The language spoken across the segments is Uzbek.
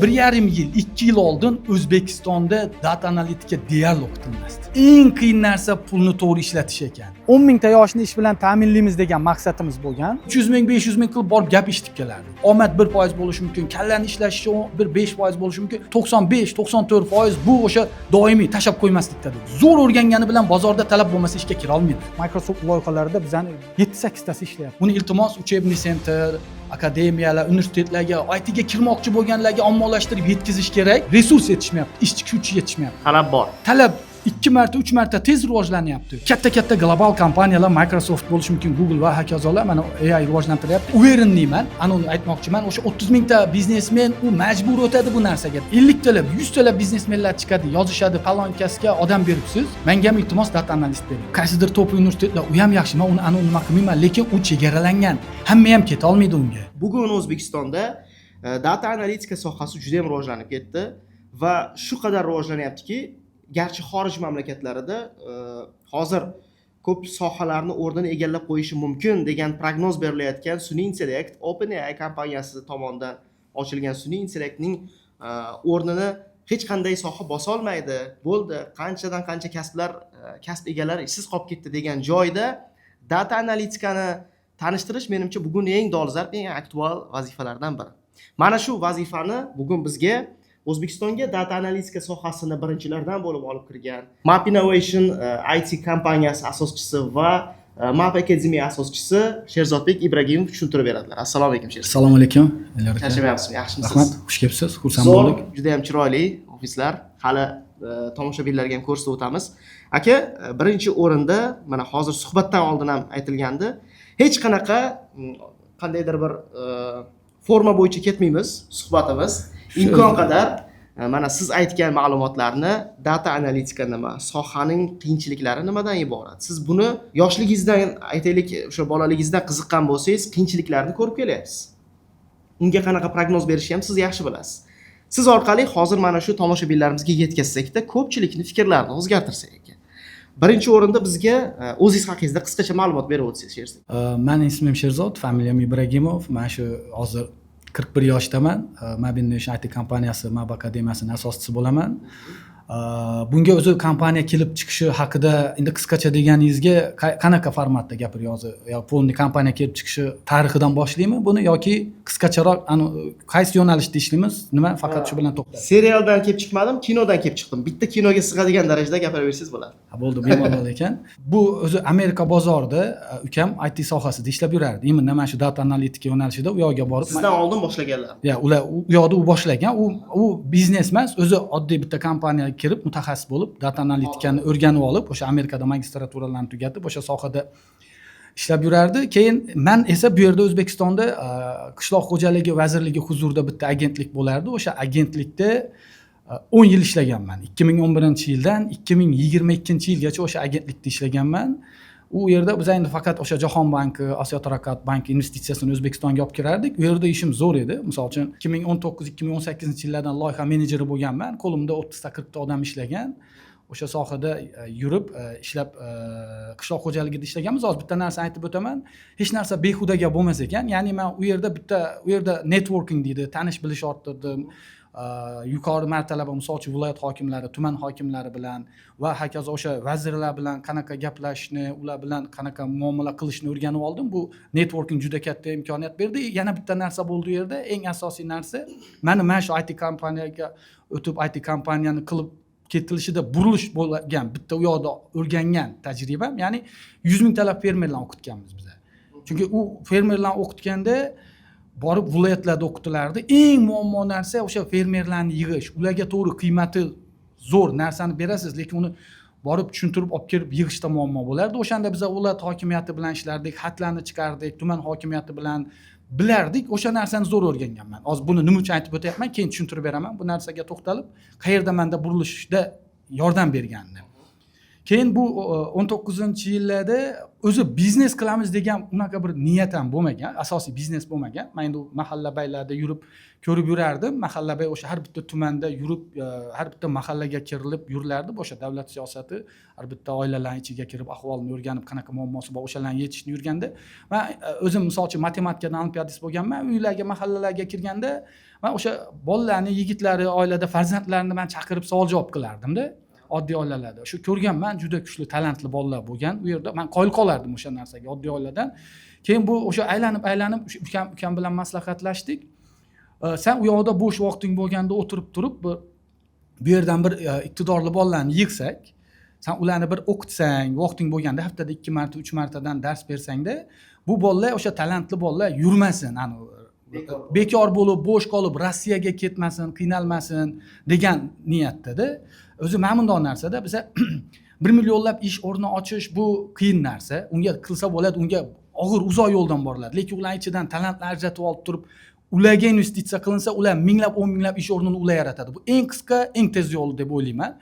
1,5 yil, 2 yil oldin O'zbekistonda data analitika deyarli o'qitilmasdi. Eng qiyin narsa pulni to'g'ri ishlatish ekan. 10 mingta yoshni ish bilan ta'minlaymiz degan maqsadimiz bo'lgan. 300 ming, 500 ming qilib borib gap eshitib kelardik. Omad 1% bo'lishi mumkin, kallani ishlashi 5% bo'lishi mumkin. 95-94% bu o'sha doimiy tashab qo'ymaslikdadir. Zo'r o'rgangani bilan bozorda talab bo'lmasa ishga kira olmaydi. Microsoft loyihalarida bizani 7-8 tasi ishlayapti. Buni iltimos uchebniy sentr, akademiyalar, universitetlarga, ITga kirmoqchi bo'lganlarga ommalashtirib yetkazish kerak. Resurs yetishmayapti, ishchi kuchi yetishmayapti. Talab bor. Talab 2 marta, 3 marta tez rivojlanyapti. Katta global kompaniyalar, Microsoft bo'lishi mumkin, Google va hokazolar mana AI rivojlantiryapti. Uverinman, ana uni aytmoqchiman, o'sha 30 mingta biznesmen u majbur o'tadi bu narsaga. 50 talab, 100 talab biznesmenlar chiqadi, yozishadi, palonkasiga odam beribsiz. Menga ham iltimos data analist bering. Qaysidir top universitetlar u ham yaxshi, men uni ana nima qilmayman, lekin u chegaralangan. Hamma ham keta olmaydi unga. Bugun O'zbekistonda data analitika sohasi juda ham rivojlanib ketdi va shu qadar rivojlanyaptiki, garchi xorij mamlakatlarida hozir ko'p sohalarni o'rnini egallab qo'yishi mumkin degan prognoz berilayotgan sun'iy intellekt OpenAI kompaniyasi tomonidan ochilgan sun'iy intellektning o'rnini hech qanday soha bosa olmaydi. Bo'ldi, qanchadan qancha kasb egalari ishsiz qolib ketdi degan joyda data analitikani tanishtirish menimcha bugun eng dolzarb, eng aktual vazifalardan biri. Mana shu vazifani bugun bizga O'zbekistonga data analitika sohasini birinchilardan bo'lib olib kirgan Map Innovation IT kompaniyasi asoschisi va Map Academy asoschisi Sherzodbek Ibragimov tushuntirib beradilar. Assalomu alaykum Sherzod. Assalomu alaykum. Charchamayapsizmi? Yaxshimisiz? Rahmat, xush kelibsiz. Xursand Zo'r, bo'ldik. juda ham chiroyli ofislar. Hali tomoshabinlarga ham ko'rsatib o'tamiz. Aka, birinchi o'rinda mana hozir suhbatdan oldin ham aytilgandi. Hech qanaqa qandaydir bir forma bo'yicha ketmaymiz suhbatimiz. Imkon qadar mana siz aytgan ma'lumotlarni data analitika nima, sohaning qiyinchiliklari nimadan iborat? Siz buni yoshligingizdan aytaylik, o'sha bolaligingizdan qiziqqan bo'lsangiz, qiyinchiliklarni ko'rib kelyapsiz. Unga qanaqa prognoz berishni ham siz yaxshi bilasiz. Siz orqali hozir mana shu tomoshabinlarimizga yetkazsak-da, ko'pchilikning fikrlarini o'zgartirsak ekan. Birinchi o'rinda bizga o'zingiz haqingizda qisqacha ma'lumot berib o'tsangiz, Sherzod. Meni ismim Sherzod, familiyam Ibragimov. Men shu hozir 41 yoshdaman. Map Innovation IT kompaniyasi, Map Akademiyasining asoschisi bo'laman. Bunga o'zi kompaniya kelib chiqishi haqida endi qisqacha deganingizga qanaqa formatda gapiryapsiz? Yo polni kompaniya kelib chiqishi tarixidan boshlaymi buni yoki qisqacharoq qaysi yo'nalishda ishlaymiz? Nima faqat shu bilan to'xtab. Serialdan kelib chiqmadim, kinodan kelib chiqdim. Bitta kinoga sig'adigan darajada gapiraversangiz bo'ladi. Bo'ldi, bemalol ekan. Bu o'zi Amerika bozorida ukam IT sohasida ishlab yurardi. Immindan mana shu data analitika yo'nalishida u yoqqa borib, sizdan oldin boshlaganlar. Ya, ular u yoqda u boshlagan. U biznes emas, o'zi oddiy bitta kompaniyaga kirib mutaxassis bo'lib, data analitikani o'rganib olib, o'sha Amerikada magistraturalarni tugatib, o'sha sohada ishlab yurardi. Keyin men esa bu yerda O'zbekistonda qishloq xo'jaligi vazirligi huzurida bitta agentlik bo'lardi. O'sha agentlikda 10 yil ishlaganman. 2011-yildan 2022-yilgacha o'sha agentlikda ishlaganman. U yerda biz endi faqat o'sha Jahon banki, Osiyo taraqqiyot banki investitsiyasini O'zbekistonga olib kirardik. U yerda ishim zo'r edi. Misol uchun 2019-2018-yillardan loyiha menejeri bo'lganman. Qo'limda 30 ta 40 ta odam ishlagan. O'sha sohada yurib, ishlab qishloq xo'jaligida ishlaganmiz. Hozir bitta narsa aytib o'taman. Hech narsa behudaga bo'lmas ekan. Ya'ni men u yerda networking deydi, tanish bilish orttirdim. Yuqori martalaba misol uchun viloyat hokimlari, tuman hokimlari bilan va hokazo o'sha vazirlar bilan qanaqa gaplashishni, ular bilan qanaqa muomala qilishni o'rganib oldim. Bu networking juda katta imkoniyat berdi. Yana bitta narsa bo'ldi u yerda, eng asosiy narsa, meni mana shu IT kompaniyaga o'tib IT kompaniyani qilib ketilishida burilish bo'lgan bitta u yoqda o'rgangan tajribam, ya'ni 100 ming talab fermerlarni o'qitganmiz biz. Chunki u fermerlarni o'qitganda borib viloyatlarda o'qitilardi. Eng muammo narsa o'sha fermerlarni yig'ish. Ularga to'g'ri qiymati zo'r narsani berasiz, lekin uni borib tushuntirib olib kelib yig'ishda muammo bo'lardi. O'shanda biz viloyat hokimiyati bilan ishlardik, xatlarni chiqardik, tuman hokimiyati bilan bilardik. O'sha narsani zo'r o'rganganman. Hozir buni nima uchun aytib o'tyapman, keyin tushuntirib beraman. Bu narsaga to'xtalib, qayerda menda burilishda yordam berganini. Keyin bu 19-yillarda o'zi biznes qilamiz degan unaqa bir niyat ham bo'lmagan, asosiy biznes bo'lmagan. Men endi mahalla baylarda yurib ko'rib yurardim. Mahalla bay o'sha har bitta tumanda yurib, har bitta mahallaga kirilib yurilardi. O'sha davlat siyosati har bitta oilalarning ichiga kirib ahvolini o'rganib, qanaqa muammosi bor o'shalarni yechishni yurganda, men o'zim misol uchun matematikadan olimpiadist bo'lganman. Uylarga, mahallalarga kirganda, men o'sha bolalarni, yigitlari, oilada farzandlarini men chaqirib savol javob qilardim-da. Oddiy oilalarda. Shu ko'rganman, juda kuchli talantli bolalar bo'lgan. U yerda men qoyil qolardim o'sha narsaga, oddiy oiladan. Keyin bu o'sha aylanib ukam bilan maslahatlashdik. Sen u yoqda bo'sh vaqting bo'lganda o'tirib turib, bu yerdan bir iqtidorli bolalarni yig'sak, sen ularni bir o'qitsang, vaqting bo'lganda haftada 2 marta, 3 martadan dars bersangda, bu bolalar o'sha talantli bolalar yurmasin, bekor bo'lib, bo'sh qolib, Rossiyaga ketmasin, qiynalmasin degan niyatda-da. O'zi mana bunday narsada biza 1 millionlab ish o'rni ochish bu qiyin narsa. Unga qilsa bo'ladi, unga og'ir uzoq yo'ldan boriladi. Lekin ular ichidan talantlar ajratib olib turib, ularga investitsiya qilinsa, ular minglab, 10 minglab ish o'rnini ular yaratadi. Bu eng qisqa, eng tez yo'l deb o'ylayman.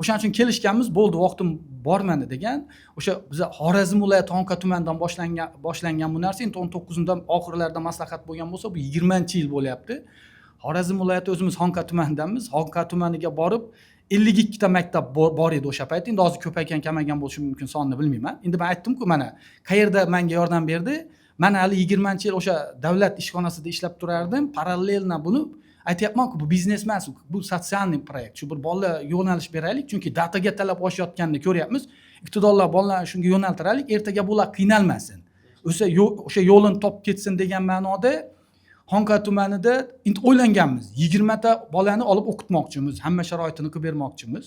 O'shaning uchun kelishganmiz, bo'ldi, vaqtim bormadi degan. O'sha biza Xorazm viloyati Xonqa tumanidan boshlangan bu narsa, endi 19-dan oxirlarida maslahat bo'lgan bo'lsa, bu 20-yil bo'lyapti. Xorazm viloyati o'zimiz Xonqa tumanidamiz. Xonqa tumaniga borib 52 ta maktab bor edi o'sha payt. Endi hozir ko'paygan, kamagan bo'lishi mumkin, sonini bilmayman. Endi men aytdim-ku, mana qayerda menga yordam berdi. Men hali 20-yil o'sha davlat ishxonasida ishlab turardim. Parallelna buni aytayapman-ku, bu biznes emas, bu sotsialniy proyekt. Shu bir bolalar yo'nalish beraylik, chunki dataga talab oshayotganini ko'ryapmiz. Iqtidorlar bolalarni shunga yo'naltiraylik, ertaga bular qiynalmasin. O'sha yo'lini topib ketsin degan ma'noda Xonqa tumanida o'ylanganmiz. 20 ta bolani olib o'qitmoqchimiz, hamma sharoitini qilib bermoqchimiz.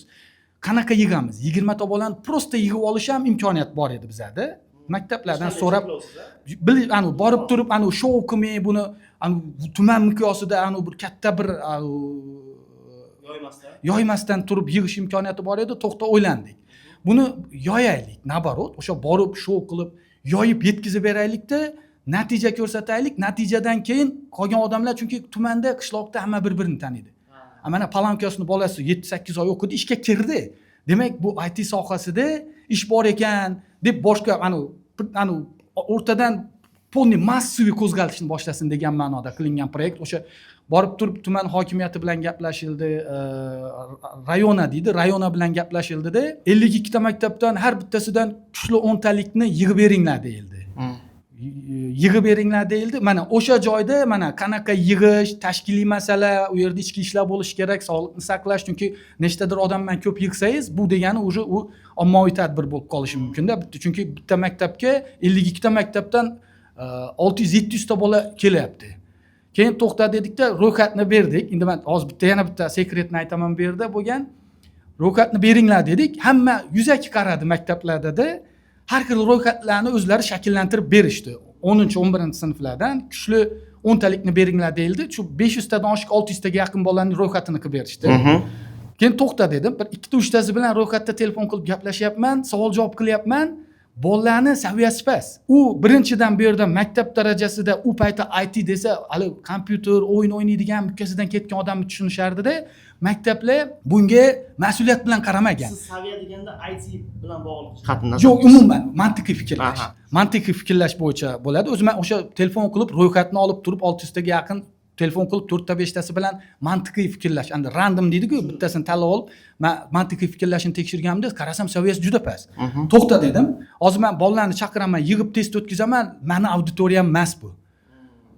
Qanaqa yig'amiz? 20 ta bolani prosta yig'ib olish ham imkoniyat bor edi bizada. Maktablardan so'rab, borib turib, shou qilmay buni tuman miqyosida bir katta bir yoymasdan turib yig'ish imkoniyati bor edi. To'xta o'ylandik. Buni yoyaylik, nabarot, o'sha borib shou qilib, yoyib yetkazib beraylikda, natija ko'rsataylik. Natijadan keyin qolgan odamlar, chunki tumanda, qishloqda hamma bir-birini taniydi. Mana Palankosning bolasi 7-8 oy o'qidi, ishga kirdi. Demak, bu IT sohasida ish bor ekan deb boshqa o'rtadan polni massiviy qo'zg'alishni boshlasin degan ma'noda qilingan proyekt. O'sha borib turib tuman hokimiyati bilan gaplashildi, rayona deydi, rayona bilan gaplashildida 52 ta maktabdan har bittasidan kuchli 10 talikni yig'ib beringlar deyildi. Yig'ib beringlar deyildi. Mana o'sha joyda mana qanaqa yig'ish, tashkiliy masala, u yerda ichki ishlar bo'lishi kerak, sog'liqni saqlash, chunki nechtadir odamdan ko'p yig'sangiz, bu degani o'sha u ommaviy tadbir bo'lib qolishi mumkin-da. Chunki bitta maktabga 52 ta maktabdan 600-700 ta bola kelyapti. Keyin to'xta dedikda, ro'yxatni berdik. Endi men hozir yana bitta sekretni aytaman bu yerda bo'lgan. Ro'yxatni beringlar dedik. Hamma yuzaki qaradi maktablarda-da. Har xil ro'yxatlarni o'zlari shakllantirib berishdi. 10-11-sinflardan kuchli 10 talikni beringlar deyildi. Shu 500 tadan oshiq 600 taga yaqin bolalarning ro'yxatini qilib berishdi. Keyin to'xta dedim. Bir 2-3tasi bilan ro'yxatda telefon qilib gaplashyapman, savol javob qilyapman. Bolalarni saviyasi past. U birinchidan bu yerda maktab darajasida u paytda IT desa, hali kompyuter, o'yin o'ynaydigan mukkasidan ketgan odamni tushunishardi-da. Maktablar bunga mas'uliyat bilan qaramagan. Siz saviya deganda IT bilan bog'liq. Yo'q, umuman mantiqiy fikrlash. Mantiqiy fikrlash bo'yicha bo'ladi. O'zi men o'sha telefon qilib ro'yxatni olib turib 600 taga yaqin telefon qilib 4 ta 5 tasi bilan mantiqiy fikrlash, endi random deydi-ku, bittasini tanlab olib, men mantiqiy fikrlashni tekshirganimda qarasam saviyasi juda past. To'xta dedim. Hozir men bolalarni chaqiraman, yig'ib test o'tkazaman, meni auditoriyam emas bu.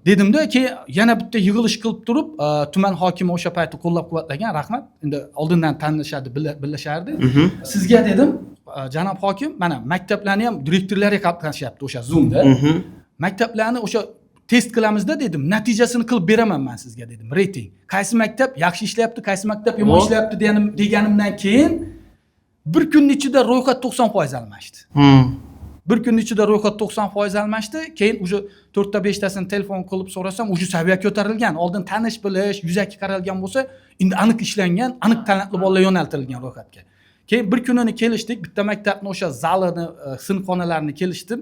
Dedimda, keyin yana bitta yig'ilish qilib turib, tuman hokimi o'sha paytda qo'llab-quvvatlagan, rahmat. Endi oldindan tanishadi, bilishardi. Sizga dedim, janob hokim, mana maktablarni ham direktorlari qatnashyapti o'sha Zoomda. Maktablarni o'sha test qilamizda dedim, natijasini qilib beraman men sizga dedim, reyting. Qaysi maktab yaxshi ishlayapti, qaysi maktab yomon ishlayapti deganimdan keyin bir kunning ichida ro'yxat 90% almashdi. Bir kunning ichida ro'yxat 90% almashdi. Keyin o'sha 4 ta 5 tasini telefon qilib so'rasam, o'sha saviya ko'tarilgan. Oldin tanish bilish, yuzaki qaralgan bo'lsa, endi aniq ishlangan, aniq talantli bolalar yo'naltirilgan ro'yxatga. Keyin bir kunini kelishdik, bitta maktabning o'sha zalini, sinfxonalarini kelishdim.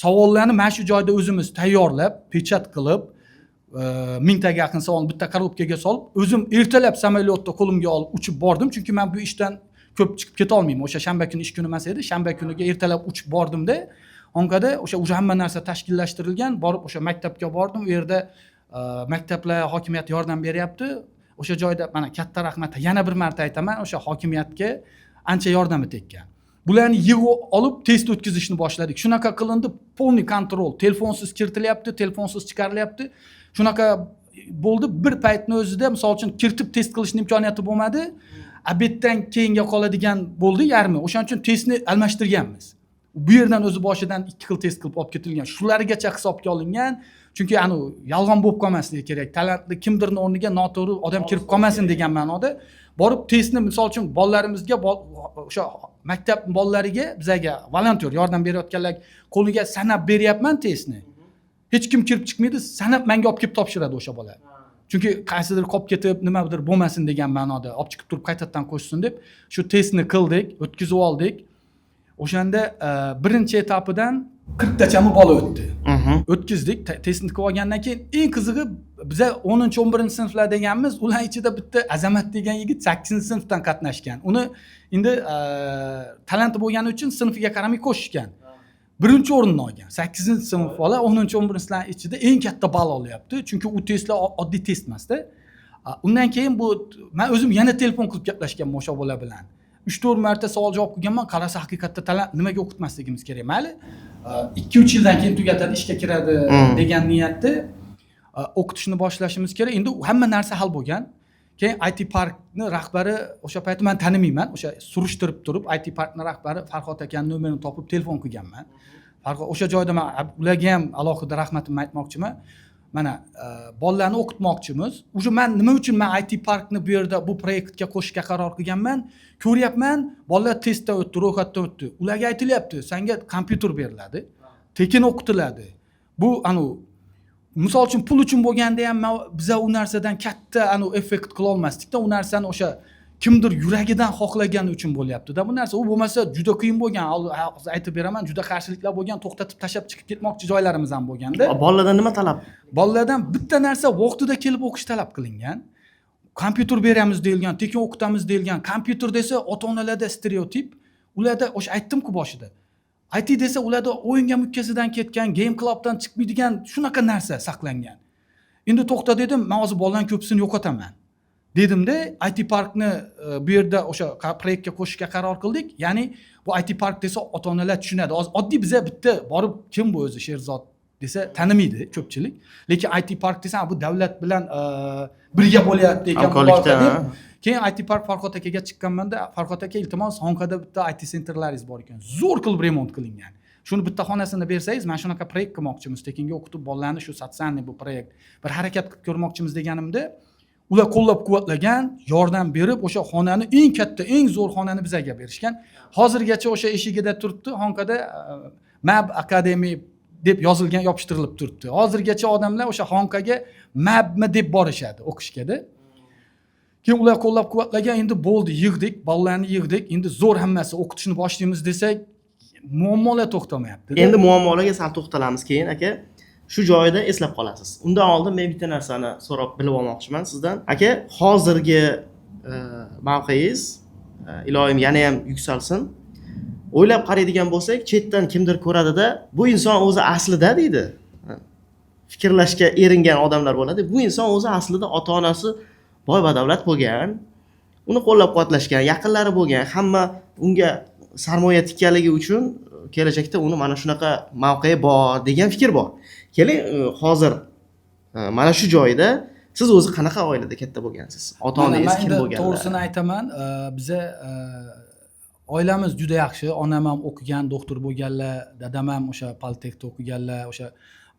Savollarni mana shu joyda o'zimiz tayyorlab, pechat qilib, 1000 taga yaqin savol bitta korobkaga solib, o'zim ertalab samolyotda qo'limga olib uchib bordim, chunki men bu ishdan ko'p chiqib keta olmayman. O'sha shanba kuni ish kuni emas edi. Shanba kuniga ertalab uchib bordimda, Honkada o'sha hamma narsa tashkillashtirilgan. Borib o'sha maktabga bordim. U yerda maktablar hokimiyat yordam beryapti. O'sha joyda mana katta rahmat. Yana bir marta aytaman, o'sha hokimiyatga ancha yordami tekkan. Bularni yig'ib olib test o'tkazishni boshladik. Shunaqa qilindi, polniy kontrol. Telefonsiz kiritilyapti, telefonsiz chiqarilyapti. Shunaqa bo'ldi. Bir paytning o'zida, misol uchun kiritib test qilishning imkoniyati bo'lmadi. Obeddan keyinga qoladigan bo'ldi yarmi. O'shaning uchun testni almashtirganmiz. Bu yerdan o'zi boshidan 2 xil test qilib olib ketilgan. Shulargacha hisobga olingan. Chunki yolg'on bo'lib qolmasligi kerak. Talantli kimdirning o'rniga noto'g'ri odam kirib qolmasin degan ma'noda borib testni, misol uchun bolalarimizga, o'sha maktab bolalariga, bizga volontyor yordam berayotganlar qo'liga sanab beryapman testni. Hech kim kirib chiqmaydi, sanab menga olib kelib topshiradi o'sha bola. Chunki qaysidir qolib ketib, nimadir bo'lmasin degan ma'noda olib chiqib turib qaytadan qo'shsin deb shu testni qildik, o'tkazib oldik. O'shanda birinchi etapidan 40 tachami bola o'tdi. O'tkazdik, testni qilib olgandan keyin eng qizig'i biza 10-11-sinflar deganmiz, ular ichida bitta Azamat degan yigit 8-sinfdan qatnashgan. Uni endi talanti bo'lgani uchun sinfiga qaramay qo'shishgan. Birinchi o'rinni olgan. 8-sinf bola 10-11-sinflar ichida eng katta ball olyapti. Chunki u testlar oddiy test emas-da. Undan keyin men o'zim yana telefon qilib gaplashganman o'sha bola bilan. 3-4 marta savol javob qilganman, qarasa haqiqatda talant nimaga o'qitmasligimiz kerak. Mayli 2-3 yildan keyin tugatadi, ishga kiradi degan niyatda o'qitishni boshlashimiz kerak. Endi hamma narsa hal bo'lgan. Keyin IT Parkni rahbari o'sha payt men tanimayman, o'sha surishtirib turib IT Parkning rahbari Farhod akaning nomerini topib telefon qilganman. Farhod o'sha joyda men ularga ham alohida rahmatimni aytmoqchiman. Mana bolalarni o'qitmoqchimiz. O'sha men nima uchun IT Parkni bu yerda bu proyektga qo'shishga qaror qilganman? Ko'ryapman, bolalar testdan o'tdi, ro'yxatdan o'tdi. Ularga aytilyapti, senga kompyuter beriladi, tekin o'qitiladi. Bu misol uchun pul uchun bo'lganda ham biza u narsadan katta effekt qila olmasdik-da. U narsani o'sha kimdir yuragidan xohlagani uchun bo'lyapti-da. Bu narsa u bo'lmasa juda qiyin bo'lgan. Hozir aytib beraman, juda qarshiliklar bo'lgan, to'xtatib tashab chiqib ketmoqchi joylarimiz ham bo'lganda. Bolalardan nima talab? Bolalardan bitta narsa vaqtida kelib o'qish talab qilingan. Kompyuter beramiz deyilgan, tekin o'qitamiz deyilgan. Kompyuter desa ota-onalarda stereotip. Ularda o'sha aytdim-ku boshida. IT desa ularda o'yinga mukkasidan ketgan, game clubdan chiqmaydigan shunaqa narsa saqlangan. Endi to'xta dedim, men hozir bolalarning ko'pisini yo'qotaman. Dedimda, IT Parkni bu yerda o'sha proyektga qo'shishga qaror qildik. Ya'ni bu IT Park desa ota-onalar tushunadi. Oddiy biza bitta borib kim bu o'zi Sherzod desa tanimaydi ko'pchilik. Lekin IT Park desa bu davlat bilan birga bo'lyapti ekan bu loyiha deb. Keyin IT Park Farhod akaga chiqqanmanda, Farhod aka iltimos Honkada bitta IT sentrlaringiz bor ekan. Zo'r qilib remont qilingan. Shuni bitta xonasini bersangiz, men shunaqa proyekt qilmoqchimiz. Tekinga o'qitib bolalarni shu satsanni bu proyekt bir harakat qilib ko'rmoqchimiz deganimda, ular qo'llab-quvvatlagan, yordam berib o'sha xonani eng katta, eng zo'r xonani bizga berishgan. Hozirgacha o'sha eshigida turibdi, Honkada Mab Academy deb yozilgan, yopishtirilib turibdi. Hozirgacha odamlar o'sha Honkaga Mabmi deb borishadi o'qishga-da. Keyin ular qo'llab-quvvatlagan, endi bo'ldi, yig'dik, bolalarni yig'dik. Endi zo'r hammasi o'qitishni boshlaymiz desak, muammolar to'xtamayapti. Endi muammolarga sal to'xtalamiz keyin, aka. Shu joyida eslab qolasiz. Undan oldin men bitta narsani so'rab bilib olmoqchiman sizdan. Aka, hozirgi mavqeingiz iloyim yana ham yuksalsin. O'ylab qaraydigan bo'lsak, chetdan kimdir ko'radida, bu inson o'zi aslida deydi. Fikrlashga eringan odamlar bo'ladi. Bu inson o'zi aslida ota-onasi boy badavlat bo'lgan, uni qo'llab-quvvatlashgan, yaqinlari bo'lgan, hamma unga sarmoya tikkanligi uchun kelajakda uni mana shunaqa mavqei bor degan fikr bor. Keling, hozir mana shu joyda siz o'zi qanaqa oilada katta bo'lgansiz? Ota-onangiz kim bo'lganlar? To'g'risini aytaman, biza oilamiz juda yaxshi. Onam ham o'qigan, doktor bo'lganlar, dadam ham o'sha politexnikda o'qiganlar, o'sha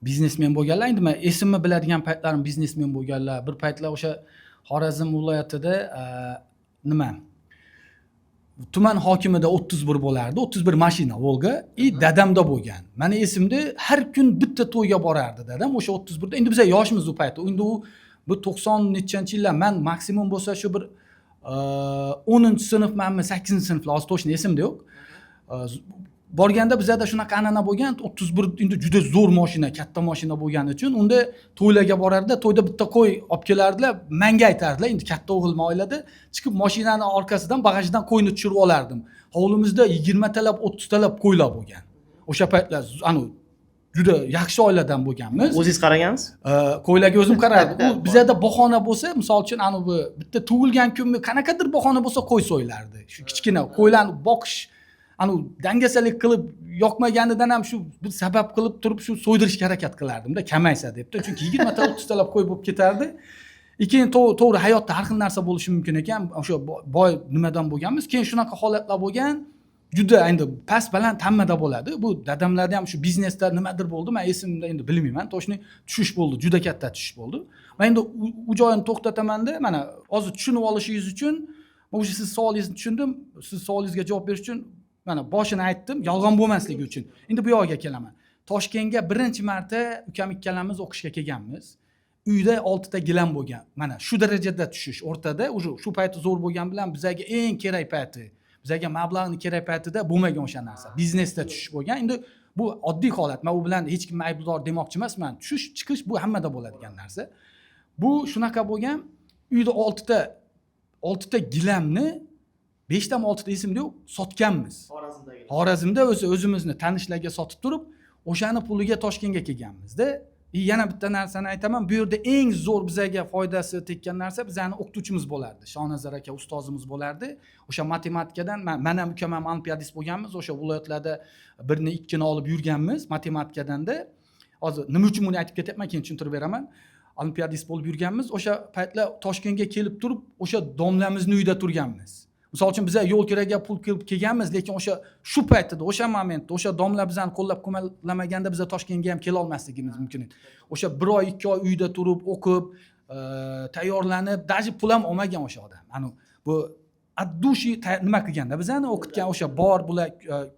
biznesmen bo'lganlar. Endi men esimni biladigan paytlarim biznesmen bo'lganlar. Bir paytlar o'sha Xorazm viloyatida tuman hokimida 31 bo'lardi, 31 mashina Volga, dadamda bo'lgan. Meni esimda har kun bitta to'yga borardi dadam o'sha 31da. Endi biz yoshmiz u paytda. Endi bu 90 nechanchi yillar, men maksimum bo'lsa shu bir 10-sinfmanmi, 8-sinflar, hozir to'g'ri esimda yo'q. borganda bizada shunaqa an'ana bo'lgan, 31 endi juda zo'r mashina, katta mashina bo'lgani uchun unda to'ylarga borardi, to'yda bitta qo'y olib kelardilar, menga aytardilar, endi katta o'g'il oilada chiqib mashinani orqasidan bag'ajdan qo'yni tushirib olardim. Hovlimizda 20 talab, 30 talab qo'ylar bo'lgan. O'sha paytlar juda yaxshi oiladan bo'lganmiz. O'zingiz qaragansiz? Qo'ylarga o'zim qarardim. U bizada bahona bo'lsa, misol uchun bu bitta tug'ilgan kunmi qanaqadir bahona bo'lsa qo'y so'ylardi. Shu kichkina qo'ylarni boqish dangasalik qilib yoqmaganidan ham shu bir sabab qilib turib shu so'ydirishga harakat qilardim-da, kamaysa debdi. Chunki 20 ta 30 talab qo'y bo'lib ketardi. Keyin to'g'ri hayotda har xil narsa bo'lishi mumkin ekan. O'sha boy nimadan bo'lganmiz. Keyin shunaqa holatlar bo'lgan. Juda endi past baland hammada bo'ladi. Bu dadamlarda ham shu biznesda nimadir bo'ldi. Men esimda endi bilmayman. Toshni tushish bo'ldi, juda katta tushish bo'ldi. Men endi u joyini to'xtataman-da, mana hozir tushunib olishingiz uchun, o'sha siz savolingizni tushundim. Siz savolingizga javob berish uchun mana boshini aytdim, yolg'on bo'lmasligi uchun. Endi bu yoqqa kelaman. Toshkentga birinchi marta ukam ikkalamiz o'qishga kelganmiz. Uyda 6 ta gilam bo'lgan. Mana shu darajada tushish o'rtada, shu payti zo'r bo'lgan bilan bizga eng kerak payti, bizga mablag'ni kerak paytida bo'lmagan o'sha narsa. Biznesda tushish bo'lgan. Endi bu oddiy holat. Men u bilan hech kim aybdor demoqchi emasman. Tushish, chiqish bu hammada bo'ladigan narsa. Bu shunaqa bo'lgan. Uyda 6 ta gilamni 5 ta 6 ta esimda yo'q, sotganmiz. Xorazmda o'zimizni tanishlarga sotib turib, o'shani puliga Toshkentga kelganmiz-da. Yana bitta narsani aytaman, bu yerda eng zo'r bizga foydasi tekkan narsa bizning o'qituvchimiz bo'lardi. Shonazar aka ustozimiz bo'lardi. O'sha matematikadan men ham ukam ham olimpiadist bo'lganmiz. O'sha viloyatlarda 1 ni 2 ni olib yurganmiz matematikadan-da. Hozir nima uchun buni aytib ketyapman, keyin tushuntirib beraman. Olimpiadist bo'lib yurganmiz. O'sha paytlar Toshkentga kelib turib, o'sha domlamizni uyida turganmiz. Misol uchun biz yo'l kiraga pul qilib kelganmiz, lekin shu paytda, o'sha momentda, o'sha domla bizani qo'llab-quvvatlamaganda biz Toshkentga ham kela olmasligimiz mumkin edi. O'sha 1 oy, 2 oy uyda turib, o'qib, tayyorlanib, даже pul ham olmagan o'sha odam. Bu addushi nima qilganda bizani o'qitgan o'sha bor bular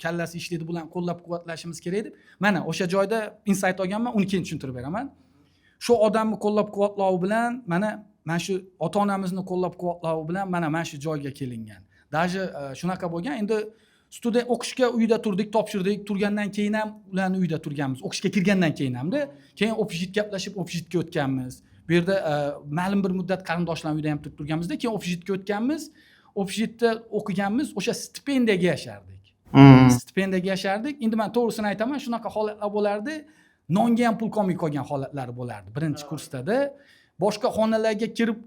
kallasi ishlaydi, bular qo'llab-quvvatlashimiz kerak edi. Mana o'sha joyda insight olganman, uni keyin tushuntirib beraman. Shu odamni qo'llab-quvvatlovi bilan mana shu ota-onamizni qo'llab-quvvatlovi bilan mana shu joyga kelingan. Даже shunaqa bo'lgan. Endi student o'qishga uyda turdik, topshirdik, turgandan keyin ham ularni uyda turganmiz. O'qishga kirgandan keyin hamda, keyin opshit gaplashib opshitga o'tganmiz. Bu yerda ma'lum bir muddat qarindoshlarning uyida ham turganmizda, keyin opshitga o'tganmiz. Opshitda o'qiganmiz, o'sha stipendiyaga yashardik. Stipendiyaga yashardik. Endi men to'g'risini aytaman, shunaqa holatlar bo'lardi. Nonga ham pul qolmay qolgan holatlari bo'lardi birinchi kursda. Boshqa xonalarga kirib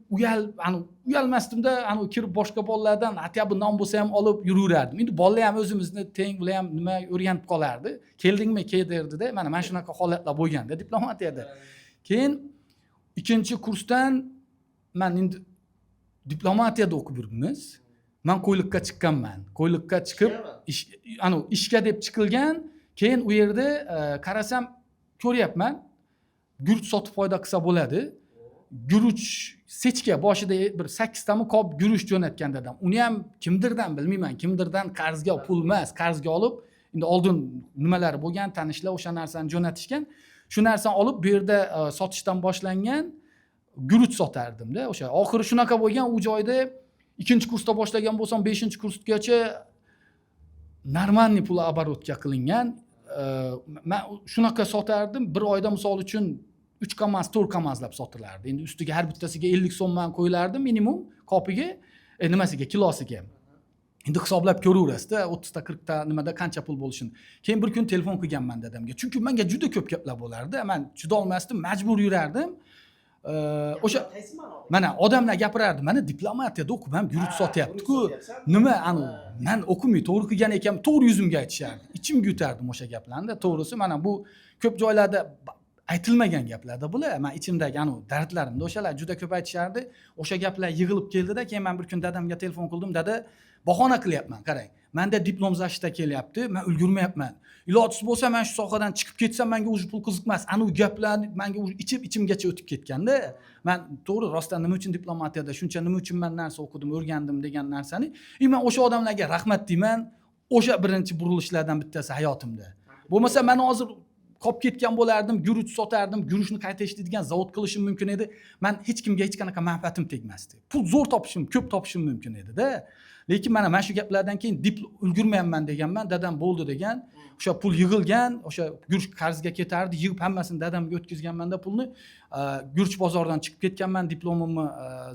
uyalmasdimda, kirib boshqa bolalardan hatto non bo'lsa ham olib yuraverardim. Endi bolalar ham o'zimizni teng, bular ham nima o'rganib qolardi. Keldingmi, derdi-da. Mana shunaqa holatlar bo'lganda diplomatiyada. Keyin 2-kursdan men endi diplomatiyada o'qib yuribmiz. Men Qo'yliqqa chiqqanman. Qo'yliqqa chiqib, ishga deb chiqilgan. Keyin u yerda qarasam, ko'ryapman, guruch sotib foyda qilsa bo'ladi. Guruch sechka boshida bir 8 tami kop guruch jo'natgan dadam. Uni ham kimdirdan bilmayman, kimdirdan qarzga pul emas, qarzga olib, endi oldin nimalari bo'lgan, tanishlar o'sha narsani jo'natishgan. Shu narsani olib bu yerda sotishdan boshlangan guruch sotardim-da. O'sha oxiri shunaqa bo'lgan, u joyda 2-kursda boshlagan bo'lsam 5-kursgacha normalniy pul оборотga qilingan. Men shunaqa sotardim. Bir oyda misol uchun 3 kamaz, 4 kamazlab sotilardi. Endi ustiga har bittasiga 50 so'mdan qo'yilardi minimum kopiga, nimasiga, kilosiga. Endi hisoblab ko'raverasiz-da, 30 ta, 40 ta nimada qancha pul bo'lishini. Keyin bir kun telefon qilganman dadamga. Chunki menga juda ko'p gaplar bo'lardi. Men juda olmasdim, majbur yurardim. O'sha mana odamlar gapirardi, mana diplomatiyada o'qib ham guruch sotyapti-ku. Nima men o'qimay to'g'ri qilgan ekan, to'g'ri yuzimga aytishardi. Ichimga yutardim o'sha gaplarni. To'g'risi mana bu ko'p joylarda aytilmagan gaplarda bular. Men ichimdagi dardlarimda o'shalar juda ko'p aytishardi. O'sha gaplar yig'ilib keldida, keyin men bir kun dadamga telefon qildim. Dada, bahona qilyapman, qarang. Menda diplom zashta kelyapti, men ulgurmayapman. Ilojsiz bo'lsa men shu sohadan chiqib ketsam, menga o'zi pul qiziqmas. Gaplarni menga ichimgacha o'tib ketganda, men to'g'ri rostdan nima uchun diplomatiyada shuncha nima uchun men narsa o'qidim, o'rgandim degan narsani, men o'sha odamlarga rahmat deyman. O'sha birinchi burilishlardan bittasi hayotimda. Bo'lmasa men hozir qolib ketgan bo'lardim, guruch sotardim, guruchni qayta ishlaydigan zavod qilishim mumkin edi. Men hech kimga hech qanaqa manfaatim tegmasdi. Pul zo'r topishim, ko'p topishim mumkin edi-da. Lekin mana shu gaplardan keyin ulgurmayapman deganman, dadam bo'ldi degan. O'sha pul yig'ilgan, o'sha guruch qarzga ketardi, yig'ib hammasini dadamga o'tkazganman-da pulni. Guruch bozordan chiqib ketganman, diplomimni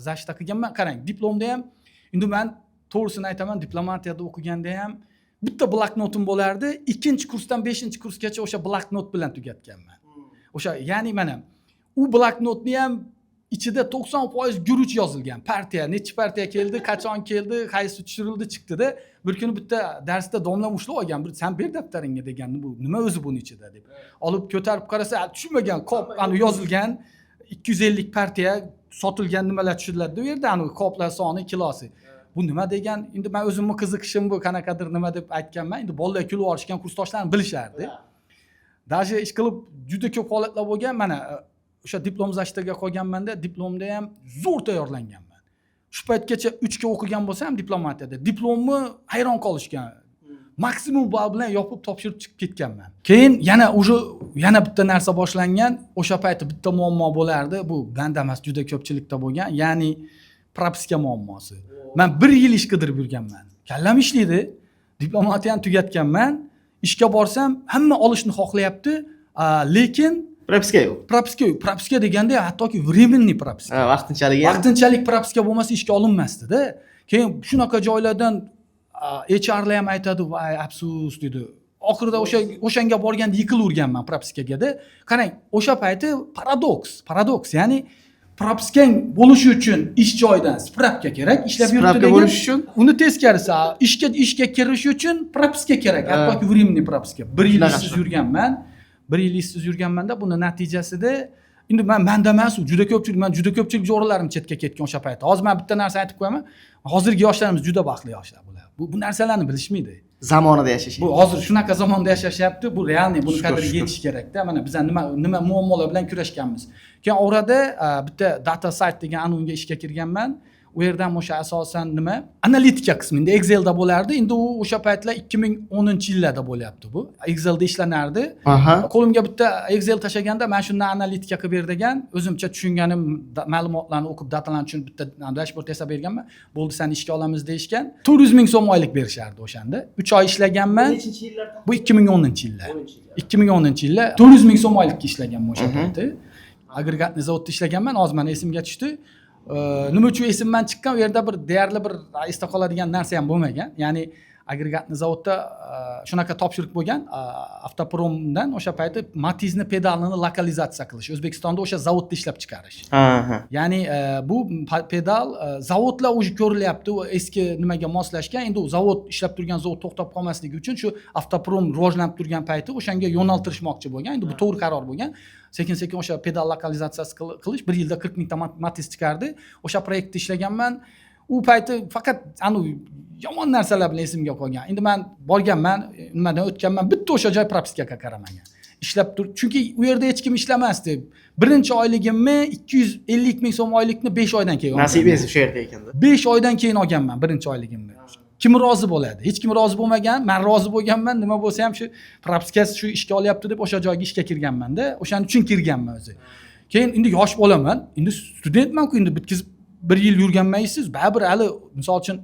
zashta qilganman. Qarang, diplomda ham endi men to'g'risini aytaman, diplomatiyada o'qiganda ham bitta bloknotim bo'lardi. 2-kursdan 5-kursgacha o'sha bloknot bilan tugatganman. O'sha, ya'ni mana u bloknotni ham ichida 90% guruch yozilgan. Partiya, necha partiya keldi, qachon keldi, qaysi tushirildi, chiqdi-da. Bir kuni bitta darsda domlam ushlab olgan, bir sen ber daftaringga degandi, bu nima o'zi buni ichida deb. Olib ko'tarib qarasa, tushunmagan, qop ani yozilgan 250 partiya sotilgan nimalar tushiriladi. Bu yerda ani qoplar soni, kilosi. Bu nima degan? Endi men o'zimni qiziqishim bu qanaqadir nima deb aytganman. Endi bolalar kulib olishgan, kursdoshlarni bilishardi. Даже ish qilib juda ko'p holatlar bo'lgan. Mana o'sha diplom zashtaga qolganmanda, diplomda ham zo'r tayyorlanganman. Shu paytgacha 3 ga o'qigan bo'lsam diplomatiyada, diplomni hayron qolishgan. Maksimum ball bilan yopib topshirib chiqib ketganman. Keyin yana bitta narsa boshlangan. O'sha paytda bitta muammo bo'lardi. Bu menda emas, juda ko'pchilikda bo'lgan. Ya'ni propiska muammosi. Men 1 yil ish qidirib yurganman. Kallam ishlaydi. Diplomatiyani tugatganman. Ishga borsam hamma olishni xohlayapti, lekin Propiska yo'q. Propiska yo'q. Propiska deganda hattoki временный propiska. Vaqtinchalik ham. Vaqtinchalik propiska bo'lmasa ishga olinmasdi-da. Keyin shunaqa joylardan HRlar ham aytadi, "Voy, afsus" dedi. Oxirida o'shanga borganda yiqilaverganman propiskaga-da. Qarang, o'sha payti paradoks, ya'ni propiskang bo'lishi uchun ish joyidan spravka kerak, ishlab yuribdi degan. Spravka bo'lishi uchun uni teskarisi, ishga kirish uchun propiska kerak, hattoki временный propiska. 1 yil ishsiz yurganman. 1 yil ishsiz yurganmanda buni natijasida endi menda emas, juda ko'pchilik jo'ralarim chetga ketgan o'sha paytda. Hozir men bitta narsa aytib qo'yaman. Hozirgi yoshlarimiz juda baxtli yoshlar bular. Bu narsalarni bilishmaydi. Zamonida yashashadi. Bu hozir shunaqa zamonda yashashyapti. Bu realniy, buni qadriga yetish kerak-da. Mana biz nima muammolar bilan kurashganmiz. Keyin orada bitta data site degan unga ishga kirganman. U yerdan o'sha asosan nima? Analitika qismida Excelda bo'lardi. Endi u o'sha paytlar 2010-yillarda bo'lyapti bu. Excelda ishlanardi. Qo'limga bitta Excel tashaganda men shundan analitika qilib ber degan, o'zimcha tushunganim ma'lumotlarni o'qib, datalarni tushunib bitta dashbord yasab berganman. Bo'ldi, seni ishga olamiz deyishgan. 400 ming so'm oylik berishardi o'shanda. 3 oy ishlaganman. Nechinchi yillarda? Bu 2010-yillar. 2010-yillar 400 ming so'm oylikka ishlaganman o'sha paytda. Agregatni zavodda ishlaganman. Hozir meni esimga tushdi. Nima uchun esimdan chiqqan, u yerda bir deyarli bir esda qoladigan narsa ham bo'lmagan. Ya'ni agregatni zavodda shunaqa topshiriq bo'lgan, Avtopromdan o'sha payti Matiz'ni pedalini lokalizatsiya qilish, O'zbekistonda o'sha zavodda ishlab chiqarish. Ya'ni bu pedal zavodlar o'zi ko'rilyapti, u eski nimaga moslashgan. Endi u zavod ishlab turgan zavod to'xtab qolmasligi uchun shu Avtoprom rivojlanib turgan payti o'shanga yo'naltirishmoqchi bo'lgan. Endi bu to'g'ri qaror bo'lgan. Sekin o'sha pedal lokalizatsiyasi qilish 1 yilda 40 mingta Matiz chiqardi. O'sha proyektda ishlaganman. U payti faqat yomon narsalar bilan esimga qolgan. Endi men borganman, nimadan o'tganman, bitta o'sha joy propiskaga qaramagan. Ishlab tur, chunki u yerda hech kim ishlamasdi. Birinchi oyligimni 250 ming so'm oylikni 5 oydan keyin olganman. Nasibingiz shu yerda ekanda. 5 oydan keyin olganman birinchi oyligimni. Kim rozi bo'ladi? Hech kim rozi bo'lmagan. Men rozi bo'lganman. Nima bo'lsa ham shu propiskasi shu ishga olyapti deb o'sha joyga ishga kirganman-da. O'shaning uchun kirganman o'zi. Keyin endi yosh bolaman. Endi studentman-ku, endi bitkizib 1 yil yurganmaysiz. Baribir hali misol uchun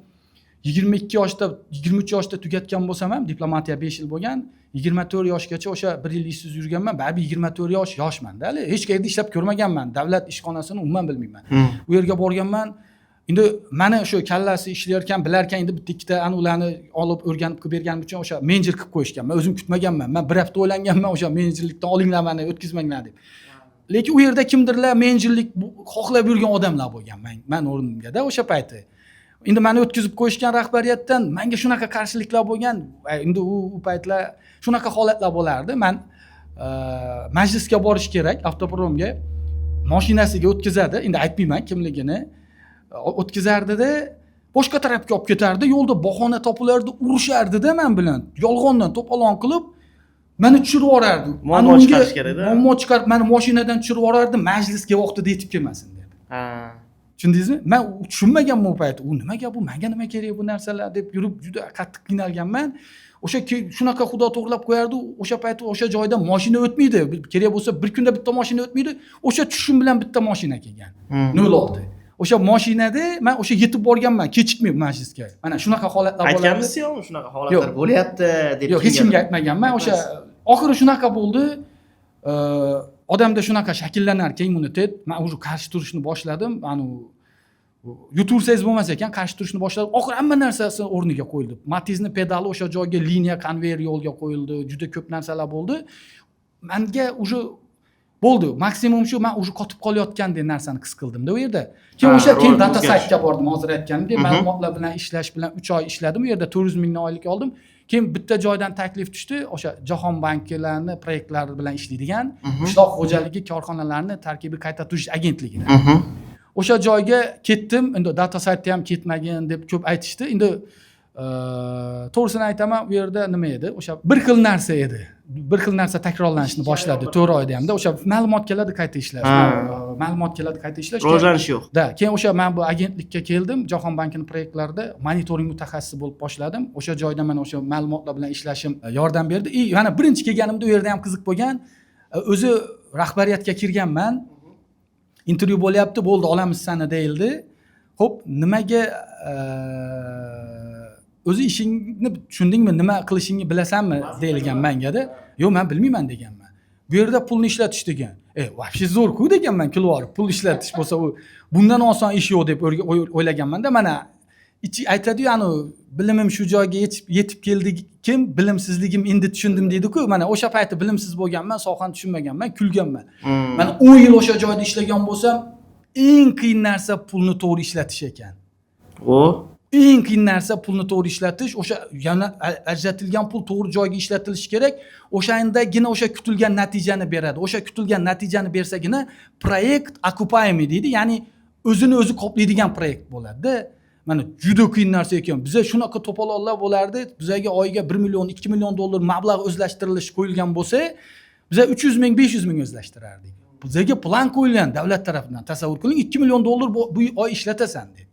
22 yoshda, 23 yoshda tugatgan bo'lsam ham, diplomatiya 5 yil bo'lgan, 24 yoshgacha o'sha 1 yil ishsiz yurganman. Baribir 24 yosh yoshman-da. Hali hech qayerda ishlab ko'rmaganman. Davlat ishxonasini umuman bilmayman. U yerga borganman. Endi meni shu kallasi ishlayotgan, bilarkan, endi bitta ikkita ularni olib o'rganib qilib berganim uchun o'sha menejer qilib qo'yishgan. Men o'zim kutmaganman. Men 1 hafta o'ylanganman o'sha menejerlikdan olinglar meni, o'tkazmanglar deb. Lekin u yerda kimdirlar menejerlik xohlab yurgan odamlar bo'lgan men o'rnimga-da o'sha payti. Endi meni o'tkazib qo'yishgan rahbariyatdan menga shunaqa qarshiliklar bo'lgan. Endi u paytlar shunaqa holatlar bo'lardi. Men majlisga borish kerak, Avtopromga mashinasiga o'tkazadi. Endi aytmayman kimligini. O'tkazardi-da, boshqa tarafga olib ketardi. Yo'lda bahona topilardi, urushardi-da men bilan. Yolg'ondan to'polon qilib meni tushirib yuborardi. Muammo chiqarish kerak-da. Muammo chiqarib meni mashinadan tushirib yuborardi, majlisga vaqtida yetib kelmasin deb. Tushundingizmi? Men tushunmaganman u payt. U nima gap bu? Menga nima kerak bu narsalar deb yurib juda qattiq qiynalganman. O'sha shunaqa xudo to'g'rilab qo'yardi, o'sha payt o'sha joyda mashina o'tmaydi. Kerak bo'lsa bir kunda bitta mashina o'tmaydi. O'sha tushum bilan bitta mashina kelgan. 06. O'sha mashinada men o'sha yetib borganman, kechikmay majlisga. Mana shunaqa holatlar bo'ladi. Aytganmisiz-ku shunaqa holatlar bo'lyapti deb. Yo'q, hech kimga aytmaganman. O'sha oxiri shunaqa bo'ldi. Odamda shunaqa shaklanar immunitet. Men o'sha qarshi turishni boshladim. Ani yutursangiz bo'lmas ekan, qarshi turishni boshladim. Oxiri hamma narsasi o'rniga qo'yildi. Matizni pedali o'sha joyga, liniya, konveyer yo'lga qo'yildi. Juda ko'p narsalar bo'ldi. Menga o'sha bo'ldi. Maksimum shu, men o'sha qotib qolayotgandek narsani his qildim-da u yerda. Keyin o'sha data saytga bordim, hozir aytganimdek, ma'lumotlar bilan ishlash bilan 3 oy ishladim. U yerda 400 mingdan oylik oldim. Keyin bitta joydan taklif tushdi, o'sha Jahon banklari proyektlari bilan ishlaydigan qishloq xo'jaligi korxonalarini tarkibiy qayta turish agentligida. O'sha joyga ketdim. Endi data saytda ham ketmagin deb ko'p aytishdi. Endi to'g'risini aytaman, u yerda nima edi? O'sha bir xil narsa edi. Bir xil narsa takrorlanishni boshladi 4 oyda hamda o'sha ma'lumot keladi qayta ishlash. Ma'lumot keladi qayta ishlash. Rivojlanish yo'q. Da, keyin o'sha men bu agentlikka keldim, Jahon bankining proyektlarida monitoring mutaxassisi bo'lib boshladim. O'sha joyda men o'sha ma'lumotlar bilan ishlashim yordam berdi. Yana birinchi kelganimda u yerda ham qiziq bo'lgan. O'zi rahbariyatga kirganman. Intervyu bo'lyapti, bo'ldi, olamiz seni deyildi. Xo'p, nimaga o'zi ishingni tushundingmi, nima qilishingni bilasanmi deyilgan menga-da. Yo'q, men bilmayman deganman. Bu yerda pulni ishlatish degan. Вообще zo'r-ku deganman, kulvorib. Pul ishlatish bo'lsa u bundan oson ish yo'q deb o'ylaganman-da. Mana aytadi-yu, ani bilimim shu joyga yetib keldi, kim bilimsizligim endi tushundim deydi-ku. Mana o'sha payti bilimsiz bo'lganman, sohani tushunmaganman, kulganman. Men 10 yil o'sha joyda ishlagan bo'lsam, eng qiyin narsa pulni to'g'ri ishlatish ekan. Eng qiyin narsa pulni to'g'ri ishlatish, o'sha yana ajratilgan pul to'g'ri joyga ishlatilishi kerak. O'shandagina o'sha kutilgan natijani beradi. O'sha kutilgan natijani bersagina proyekt окупаемый deydi, ya'ni o'zini o'zi qoplaydigan proyekt bo'ladi-da. Mana juda qiyin narsa ekan. Bizga shunaqa to'polonlar bo'lardi. Bizga oyiga 1 million, 2 million dollar mablag' o'zlashtirilishi qo'yilgan bo'lsa, biz 300 ming, 500 ming o'zlashtirardik. Bizga plan qo'yilgan davlat tomonidan. Tasavvur qiling, 2 million dollar bu oy ishlatasan deb.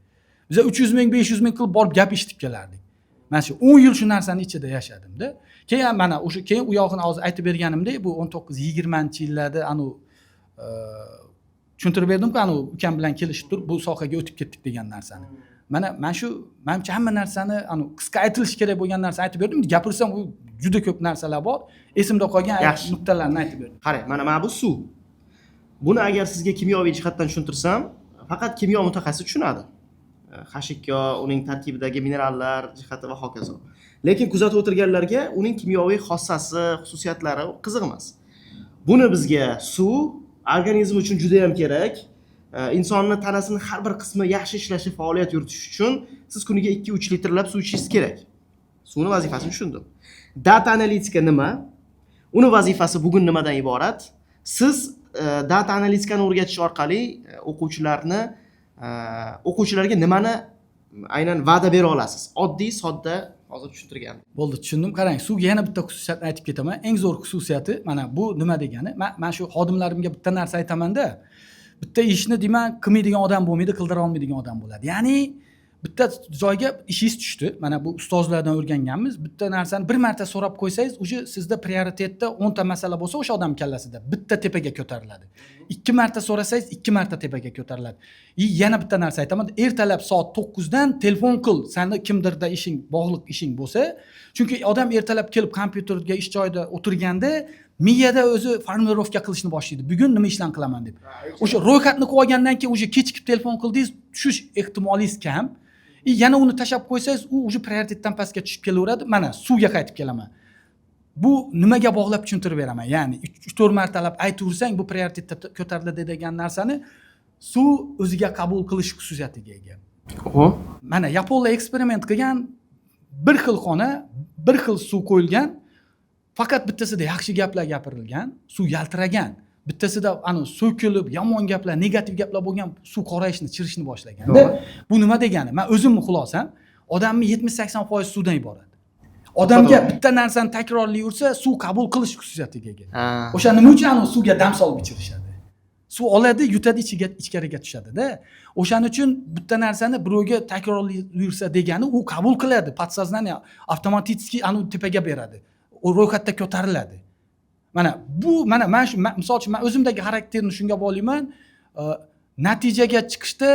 Biz 300 ming, 500 ming qilib borib gap eshitib kelardik. Men shu 10 yil shu narsani ichida yashadim-da. Keyin mana o'sha keyin u yog'ini hozir aytib berganimdek, bu 19-20-yillarda tushuntirib berdim-ku, ukam bilan kelishib turib bu sohaga o'tib ketdik degan narsani. Mana men shu menimcha hamma narsani qisqa aytilishi kerak bo'lgan narsa aytib berdim. Gapirsam u juda ko'p narsalar bor. Esimda qolgan nuqtalarni aytib berdim. Qarang, mana bu suv. Buni agar sizga kimyoviy jihatdan tushuntirsam, faqat kimyo mutaxassisi tushunadi. Hashikyo, uning tarkibidagi minerallar jihati va hokazo. Lekin kuzatib o'tirganlarga uning kimyoviy xossasi, xususiyatlari qiziq emas. Buni bizga suv organizm uchun juda ham kerak. Insonning tanasining har bir qismi yaxshi ishlashi, faoliyat yuritish uchun siz kuniga 2-3 litrlab suv ichishingiz kerak. Suvning vazifasini tushundim. Data analitika nima? Uni vazifasi bugun nimadan iborat? Siz data analitikani o'rgatish orqali o'quvchilarga nimani aynan va'da bera olasiz? Oddiy, sodda hozir tushuntirgan. Bo'ldi, tushundim. Qarang, suvga yana bitta xususiyatni aytib ketaman. Eng zo'r xususiyati mana bu nima degani? Men shu xodimlarimga bitta narsa aytaman-da. Bitta ishni deyman, qilmaydigan odam bo'lmaydi, qildira olmaydigan odam bo'ladi. Ya'ni bitta joyga ishingiz tushdi. Mana bu ustozlardan o'rganganmiz. Bitta narsani bir marta so'rab qo'ysangiz, o'sha sizda prioritetda 10 ta masala bo'lsa, o'sha odam kallasida bitta tepaga ko'tariladi. 2 marta so'rasangiz, 2 marta tepaga ko'tariladi. Yana bitta narsa aytaman, ertalab soat 9 dan telefon qil. Seni kimdirda ishing, bog'liq ishing bo'lsa, chunki odam ertalab kelib kompyuterga ish joyida o'tirganda miyada o'zi formulovka qilishni boshlaydi. Bugun nima ishlan qilaman deb. O'sha ro'yxatni qilib olgandan keyin o'sha kechikib telefon qildingiz, tushish ehtimolingiz kam. Yana uni tashab qo'ysangiz, u o'sha prioritetdan pastga tushib kelaveradi. Mana suvga qaytib kelaman. Bu nimaga bog'lab tushuntirib beraman. Ya'ni 3-4 martalab aytaversang, bu prioritetda ko'tariladi degan narsani suv o'ziga qabul qilish xususiyatiga ega. Mana Yaponlar eksperiment qilgan, bir xil xona, bir xil suv qo'yilgan. Faqat bittasida yaxshi gaplar gapirilgan, suv yaltiragan. Bittasida so'kilib, yomon gaplar, negativ gaplar bo'lgan, suv qorayishni, chirishni boshlagan. Bu nima degani? Men o'zimni xulosam, odamning 70-80% suvdan iborat. Odamga bitta narsani takrorlayversa, suv qabul qilish xususiyatiga ega. O'sha nima uchun suvga dam solib ichirishadi? suv oladi, yutadi, ichkariga tushadi-da. O'shaning uchun bitta narsani birovga takrorlayversa degani u qabul qiladi, podsoznaniya avtomatik anu tepaga beradi. U ro'yxatda ko'tariladi. Mana bu mana misol uchun men o'zimdagi xarakterni shunga bog'layman. Natijaga chiqishda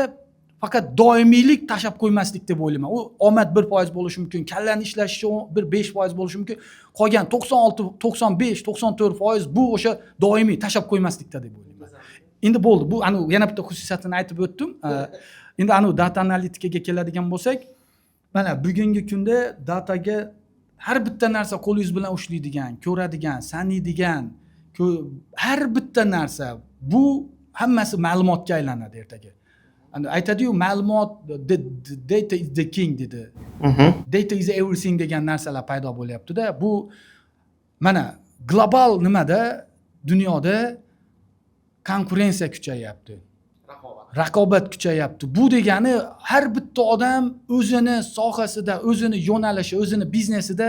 faqat doimiylik tashab qo'ymaslik deb o'ylayman. U omad 1% bo'lishi mumkin, kallani ishlashi bir 5% bo'lishi mumkin. Qolgan 96, 95, 94% bu o'sha doimiy tashab qo'ymaslikda deb o'ylayman. Endi bo'ldi. Bu yana bitta xususiyatini aytib o'tdim. Endi data analitikaga keladigan bo'lsak, mana bugungi kunda dataga har bitta narsa qo'lingiz bilan ushlaydigan, ko'radigan, sanaydigan, har bitta narsa bu hammasi ma'lumotga aylanadi ertaga. Aytadi-yu, ma'lumot data is the king dedi. Data is everything degan narsalar paydo bo'lyapti-da. Bu mana global nimada dunyoda konkurensiya kuchayapti. Raqobat kuchayapti. Bu degani har bitta odam o'zini sohasida, o'zini yo'nalishi, o'zini biznesida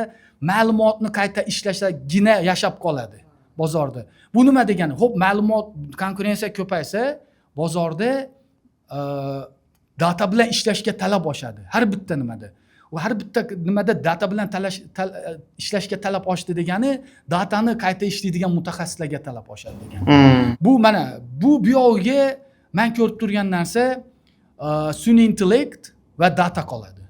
ma'lumotni qayta ishlashagina yashab qoladi bozorda. Bu nima degani? Xo'p, ma'lumot konkurensiya ko'paysa, bozorda data bilan ishlashga talab oshadi. Har bitta nimada. Va har bitta nimada data bilan ishlashga talab oshdi degani, datani qayta ishlaydigan mutaxassislarga talab oshadi degani. Bu mana bu yog'iga men ko'rib turgan narsa sun'iy intellekt va data qoladi.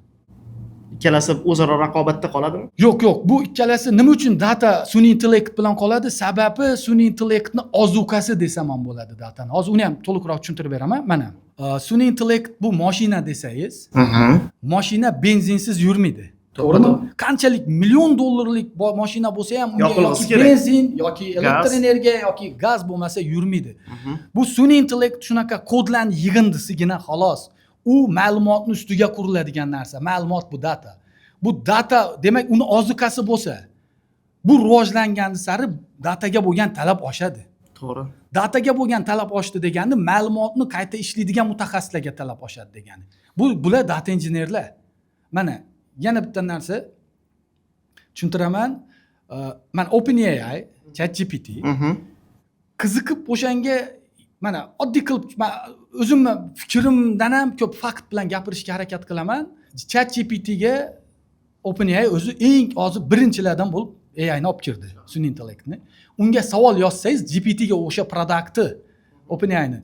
Ikkalasi o'zaro raqobatda qoladimi? Yo'q, bu ikkalasi nima uchun data sun'iy intellekt bilan qoladi? Sababi sun'iy intellektni ozuqasi desam ham bo'ladi datani. Hozir uni ham to'liqroq tushuntirib beraman. Mana sun'iy intellekt bu mashina desangiz, mashina benzinsiz yurmaydi. To'g'rimi? Qanchalik million dollarlik mashina bo'lsa ham unga yoki benzin yoki elektr energiya yoki gaz bo'lmasa yurmaydi. Bu sun'iy intellekt shunaqa kodlarning yig'indisigina xolos. U ma'lumotni ustiga quriladigan narsa. Ma'lumot bu data. Bu data demak uni ozuqasi bo'lsa, bu rivojlangan sari dataga bo'lgan talab oshadi. To'g'ri. Dataga bo'lgan talab oshdi degani ma'lumotni qayta ishlaydigan mutaxassislarga talab oshadi degani. Bular data injenerlar. Mana yana bitta narsa tushuntiraman. Men OpenAI, ChatGPT qiziqib o'shanga mana oddiy qilib o'zimni fikrimdan ham ko'p fakt bilan gapirishga harakat qilaman. ChatGPTga OpenAI o'zi eng hozir birinchilardan bo'lib AI'ni olib kirdi, sun'iy intellektni. Unga savol yozsangiz, GPTga o'sha produktni OpenAI'ni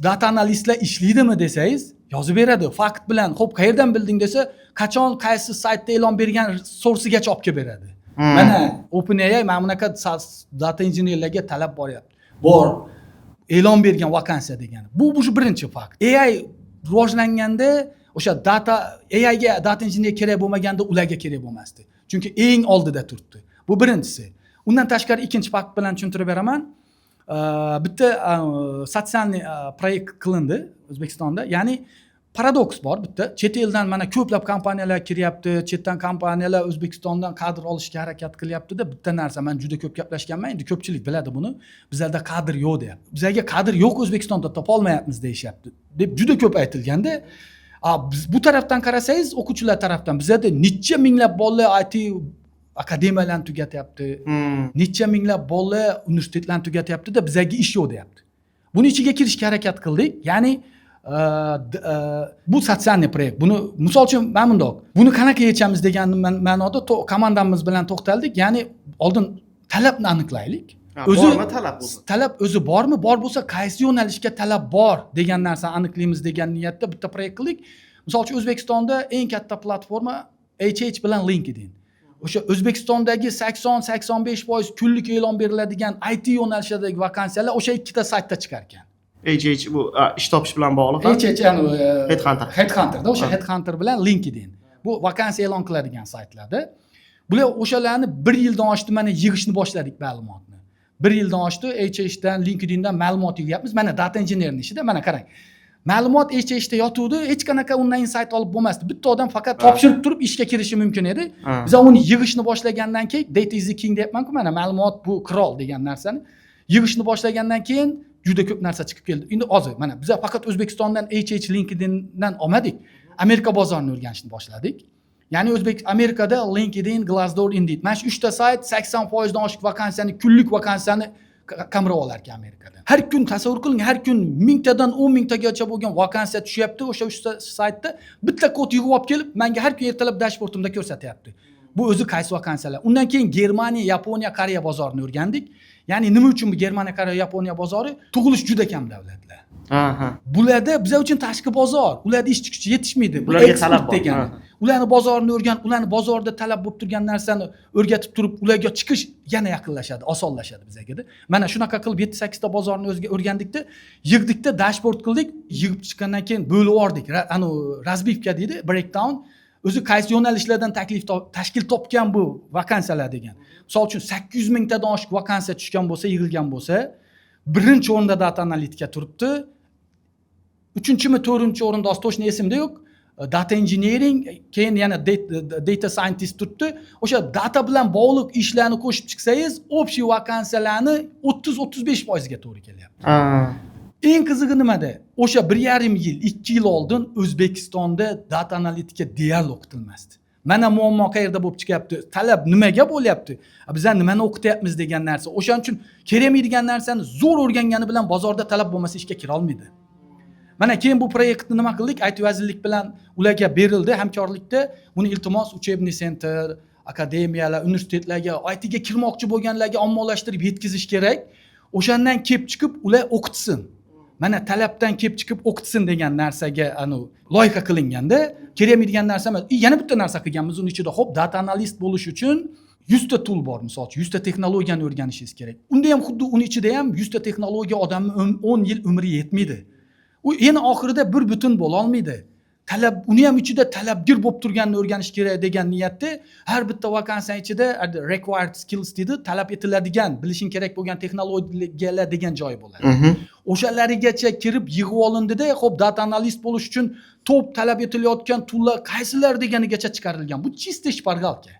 data analistlar ishlaydimi desangiz, yozib beradi. Fakt bilan, xo'p, qayerdan bilding desa, qachon qaysi saytda e'lon bergan soursigacha olib kelib beradi. Mana OpenAI mana bunaqa data injenerlarga talab boryapti. Bor. E'lon bergan vakansiya degani. Bu birinchi fakt. AI rivojlanganda o'sha AIga data injener kerak bo'lmaganda ularga kerak bo'lmasdi. Chunki eng oldida turibdi. Bu birinchisi. Undan tashqari ikkinchi fakt bilan tushuntirib beraman. Bitta sotsialniy proyekt qilindi O'zbekistonda. Ya'ni paradoks bor bitta. Chet eldan mana ko'plab kompaniyalar kiryapti, chetdan kompaniyalar O'zbekistondan kadr olishga harakat qilyapti-da. Bitta narsa, men juda ko'p gaplashganman, endi ko'pchilik biladi buni. Bizlarda kadr yo'q deyapti. Bizga kadr yo'q, O'zbekistonda topa olmayapmiz deyishyapti deb juda ko'p aytilganda, biz bu tarafdan qarasangiz, o'quvchilar tarafdan bizlarda necha minglab bolalar IT akademiyalarni tugatyapti. Necha minglab bolalar universitetlarni tugatyapti-da, bizga ish yo'q deyapti. Buni ichiga kirishga harakat qildik. Ya'ni bu sotsialniy proyekt. Buni misol uchun men bundoq. Buni qanaqa yechamiz degan ma'noda komandamiz bilan to'xtaldik. Ya'ni oldin talabni aniqlaylik. Bormi talab o'zi? Talab o'zi bormi? Bor bo'lsa, qaysi yo'nalishga talab bor degan narsani aniqlaymiz degan niyatda bitta proyekt qildik. Misol uchun O'zbekistonda eng katta platforma HH bilan LinkedIn. O'sha O'zbekistondagi 80-85% kunlik e'lon beriladigan IT yo'nalishidagi vakansiyalar o'sha ikkita saytda chiqar ekan. HH bu ish topish bilan bog'liq. HH yani Headhunter. O'sha Headhunter bilan LinkedIn. Bu vakansiya e'lon qiladigan saytlarda. Bular o'shalarni 1 yildan oshdi mana yig'ishni boshladik ma'lumotni. 1 yildan oshdi HHdan, LinkedIndan ma'lumot yig'yapmiz. Mana data injenerning ishida, mana qarang. Ma'lumot HHda yotuvdi, hech qanaqa undan insight olib bo'lmasdi. Bitta odam faqat topshirib turib ishga kirishi mumkin edi. Biz uni yig'ishni boshlagandan keyin data is the king deyapman-ku, mana ma'lumot bu qirol degan narsani yig'ishni boshlagandan keyin juda ko'p narsa chiqib keldi. Endi hozir mana biz faqat O'zbekistondan HH LinkedIndan olmadik. Amerika bozorini o'rganishni boshladik. Ya'ni Amerikada LinkedIn, Glassdoor, Indeed. Mana shu 3 ta sayt 80% dan oshiq vakansiyani, kunlik vakansiyani qamrab olar ekan Amerikadan. Har kun tasavvur qiling, har kun mingtadan 10 mingtagacha bo'lgan vakansiya tushyapti. O'sha saytda bitta kod yig'ib olib kelib, menga har kun ertalab dashbordimda ko'rsatyapti. Bu o'zi qaysi vakansiyalar. Undan keyin Germaniya, Yaponiya, Koreya bozorini o'rgandik. Ya'ni nima uchun bu Germaniya, Koreya, Yaponiya bozori? Tug'ilish juda kam davlatlar. Aha. Bularda biz uchun tashqi bozor, ularda ishchi kuchi yetishmaydi. Ularga talab bor. degani. Ularni bozorini o'rgan, ularni bozorda talab bo'lib turgan narsani o'rgatib turib, ularga chiqish yana yaqinlashadi, osonlashadi bizga. Mana shunaqa qilib 7-8 ta bozorni o'rgandikda, yig'dikda, dashbord qildik, yig'ib chiqqandan keyin bo'lib yubordik. Anu razbivka deydi, breakdown. O'zi qaysi yo'nalishlardan tashkil topgan bu vakansiyalar degan. Misol uchun 800 mingtadan oshiq vakansiya tushgan bo'lsa, yig'ilgan bo'lsa, birinchi o'rinda data analitika turibdi. 3-mi, 4-chi o'rinda to'shni esimda yo'q. Data engineering, keyin yana data scientist turibdi. O'sha data bilan bog'liq ishlarni qo'shib chiqsangiz, общий vakansiyalarni 30-35% ga to'g'ri kelyapti. Eng qizig'i nimada? O'sha 1,5 yil, 2 yil oldin O'zbekistonda data analitika deyarli o'qitilmasdi. Mana muammo qayerda bo'lib chiqyapti? Talab nimaga bo'lyapti? Bizlar nimani o'qityapmiz degan narsa. O'shaning uchun kerakmaydigan narsani zo'r o'rgangani bilan bozorda talab bo'lmasa ishga kira olmaydi. Mana keyin bu proyektni nima qildik? IT vazirlik bilan ularga berildi hamkorlikda. Buni iltimos uchebniy center, akademiyalar, universitetlarga, ITga kirmoqchi bo'lganlarga ommalashtirib yetkazish kerak. O'shandan kelib chiqib ular o'qitsin. Mana talabdan kelib chiqib o'qitsin degan narsaga loyiha qilinganda, kerakmaydigan narsa emas. Yana bitta narsa qilganmiz uni ichida. Xo'p, data analist bo'lish uchun 100 ta tool bor, misol uchun 100 ta texnologiyani o'rganishingiz kerak. Unda ham xuddi uni ichida ham 100 ta texnologiya odamning 10 yil umri yetmaydi. U yana oxirida bir butun bo'la olmaydi. Talab, uni ham ichida talabgir bo'lib turganini o'rganish kerak degan niyatda har bitta vakansiya ichida required skills dedi, talab etiladigan, bilishing kerak bo'lgan texnologiyalar degan joy bo'ladi. O'shalarigacha kirib yig'ib olindida, xo'p, data analist bo'lish uchun top talab etilayotgan toollar qaysilar deganigacha chiqarilgan. Bu chista shpargalka.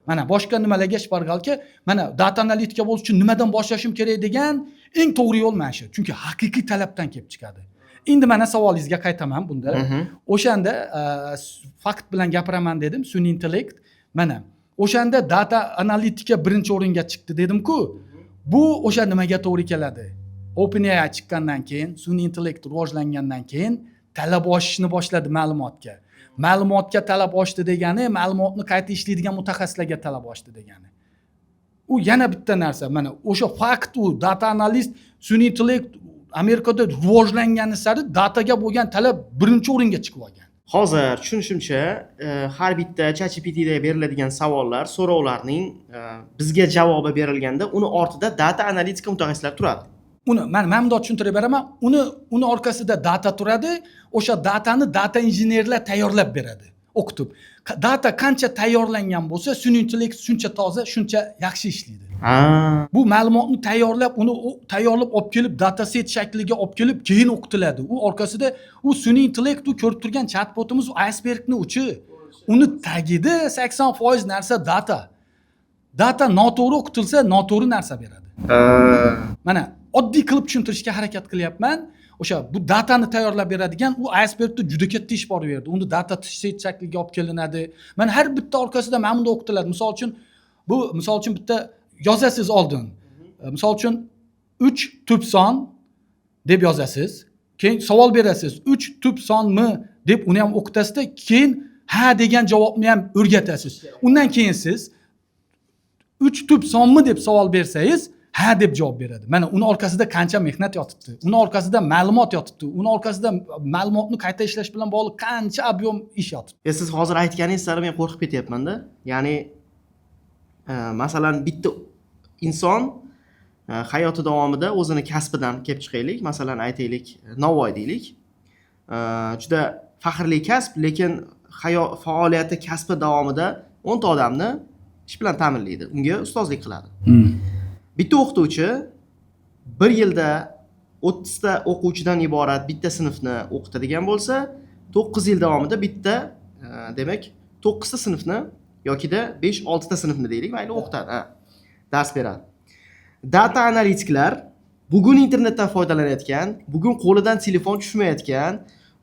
Mana boshqa nimalarga shpargalka, mana data analitika bo'lish uchun nimadan boshlashim kerak degan eng to'g'ri yo'l mana shu. Chunki haqiqiy talabdan kelib chiqadi. Endi mana savolingizga qaytaman bunda. O'shanda fakt bilan gapiraman dedim, sun'iy intellekt. Mana o'shanda data analitika birinchi o'ringa chiqdi dedim-ku. Bu o'sha nimaga to'g'ri keladi? OpenAI chiqqandan keyin, sun'iy intellekt rivojlangandan keyin talab oshishni boshladi ma'lumotga. Ma'lumotga talab oshdi degani, ma'lumotni qayta ishlaydigan mutaxassislarga talab oshdi degani. U yana bitta narsa. Mana o'sha fakt, u data analist, sun'iy intellekt Amerikada rivojlangani sari dataga bo'lgan talab birinchi o'ringa chiqib olgan. Hozir tushunishimcha, har bitta ChatGPT'ga beriladigan savollar, so'rovlarning bizga javobi berilganda, uni ortida data analitika mutaxassislari turadi. Uni men bunday tushuntirib beraman. Uni orqasida data turadi. O'sha datani data injenerlar tayyorlab beradi, o'qitib. Data qancha tayyorlangan bo'lsa, sun'iy intellekt shuncha toza, shuncha yaxshi ishlaydi. Bu ma'lumotni tayyorlab, uni tayyorlab olib kelib dataset shakliga olib kelib keyin o'qitiladi. U orqasida u sun'iy intellekt, u ko'rib turgan chatbotimiz icebergning uchi. Uni tagida 80% narsa data. Data noto'g'ri o'qitilsa, noto'g'ri narsa beradi. Mana oddiy qilib tushuntirishga harakat qilyapman. O'sha bu datani tayyorlab beradigan u icebergda juda katta ish bor yerda. Uni data set shakliga olib kelinadi. Mana har bitta orqasida mana bunda o'qitiladi. Misol uchun bitta yozasiz oldin. Misol uchun 3 tub son deb yozasiz. Keyin savol berasiz. 3 tub sonmi deb uni ham o'qitasizda, keyin ha degan javobni ham o'rgatasiz. Undan keyin siz 3 tub sonmi deb savol bersangiz, ha deb javob beradi. Mana uni orqasida qancha mehnat yotibdi. Uni orqasida ma'lumot yotibdi. Uni orqasida ma'lumotni qayta ishlash bilan bog'liq qancha ob'yom ish yotibdi. Siz hozir aytganingiz sari men qo'rqib ketyapman-da. Ya'ni masalan bitta inson hayoti davomida o'zini kasbidan kelib chiqaylik, masalan aytaylik, Navoiy deylik. Juda faxrli kasb, lekin faoliyati kasbi davomida 10 ta odamni ish bilan ta'minlaydi, unga ustozlik qiladi. Bitta o'qituvchi 1 yilda 30 ta o'quvchidan iborat bitta sinfni o'qitadigan bo'lsa, 9 yil davomida bitta, demak, 9 ta sinfni yokida 5-6 ta sinfni deylik, mayli o'qitadi, dars beradi. Data analitiklar bugun internetdan foydalanayotgan, bugun qo'lidan telefon tushmayotgan,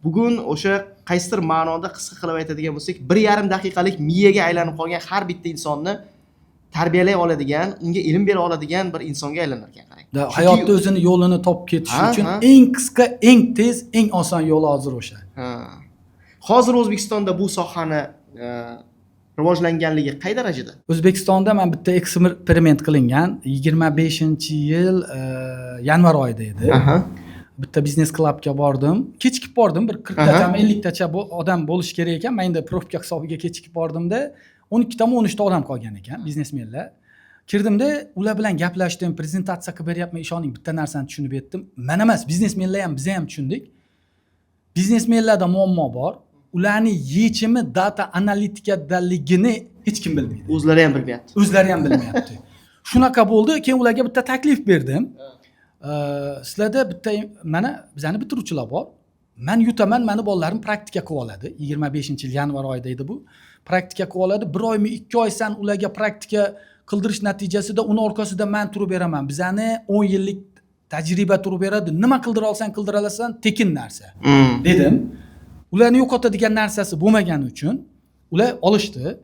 bugun o'sha qaysidir ma'noda qisqa qilib aytadigan bo'lsak, 1,5 daqiqalik miyaga aylanib qolgan har bitta insonni tarbiyalay oladigan, unga ilm bera oladigan bir insonga aylanar ekan qarang. Chunki- Hayotda o'zini yo'lini topib ketish Ha, uchun ha. eng qisqa, eng tez, eng oson yo'li hozir o'sha. Ha. Hozir O'zbekistonda bu sohani rivojlanganligi qay darajada? O'zbekistonda men bitta eksperiment qilingan 25-yil yanvar oyida edi. Aha. Bitta biznes klubga bordim. Kechikib bordim. Bir 40 Aha. tacha, 50 tacha bu odam bo'lish kerak ekan. Men endi profka hisobiga kechikib bordimda 12 ta 13 ta odam qolgan ekan, biznesmenlar. Kirdimda, ular bilan gaplashdim, prezentatsiya qilib beryapman, ishoning bitta narsani tushunib yetdim. Men emas, biznesmenlar ham, biz ham tushundik. Biznesmenlarda muammo bor. Ularning yechimi data analitikadaligini hech kim bilmaydi. O'zlari ham bilmayapti. O'zlari ham bilmayapti. Shunaqa bo'ldi, keyin ularga bitta taklif berdim. Sizlarda bitta mana bizani bitiruvchilar bor. Men yutaman, meni bolalarim praktika qilib oladi. 25-yil yanvar oyida edi bu. Praktika qilib oladi. 1 oymi, 2 oy san ularga praktika qildirish natijasida uni orqasida men turib beraman. Bizani 10 yillik tajriba turib beradi. Nima qildira olsang qildira olasan, tekin narsa. Dedim. Ularni yo'qotadigan narsasi bo'lmagani uchun ular olishdi.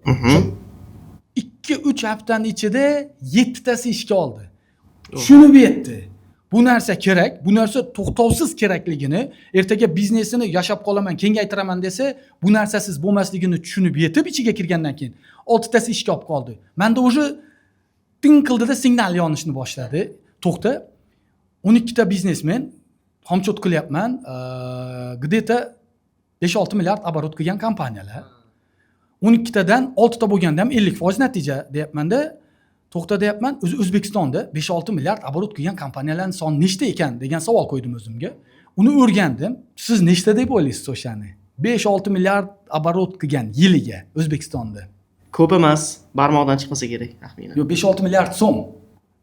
2-3 haftaning ichida 7 tasi ishga oldi. Tushunib yetdi. Bu narsa kerak, bu narsa to'xtovsiz kerakligini, ertaga biznesini yashab qolaman, kengaytiraman desa, bu narsasiz bo'lmasligini tushunib yetib ichiga kirgandan keyin 6 tasi ishga olib qoldi. Menda o'sha ting qildida signal yonishni boshladi. To'xta. 12 ta biznesmen xomchot qilyapman. Где-то 5-6 milliard оборот qilgan kompaniyalar. 12 tadan 6 ta bo'lganda ham 50% natija deyapmanda. To'xta deyapman, O'zbekistonda 5-6 milliard оборот qilgan kompaniyalarning soni nechta ekan degan savol qo'ydim o'zimga. Uni o'rgandim. Siz nechta deb o'ylaysiz o'shani? 5-6 milliard оборот qilgan yiliga O'zbekistonda. Ko'p emas, barmoqdan chiqmasa kerak, taxminan. Yo 5-6 milliard so'm.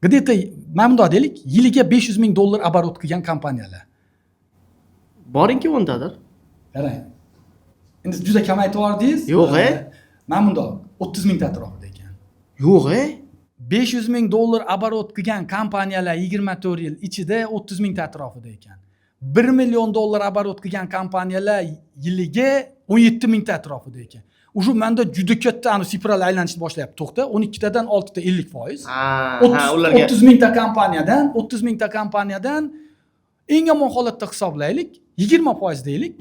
Где-то mana bunday deylik, yiliga 500 ming dollar оборот qilgan kompaniyalar. Boringki o'ntadir. Qarang. Endi juda kam aytib yubordingiz. Yo'q, Mana bunday 30 ming atrofida ekan. Yo'q, 500 ming dollar оборот qilgan kompaniyalar 24 yil ichida 30 ming atrofida ekan. 1 million dollar оборот qilgan kompaniyalar yiliga 17 ming atrofida ekan. Uşu menda juda katta ani sifralar aylanishni boshlayapti. To'xta, 12 tadan 6 ta 50%. Ularga 30 mingta kompaniyadan eng yomon holatda hisoblaylik, 20% deylik.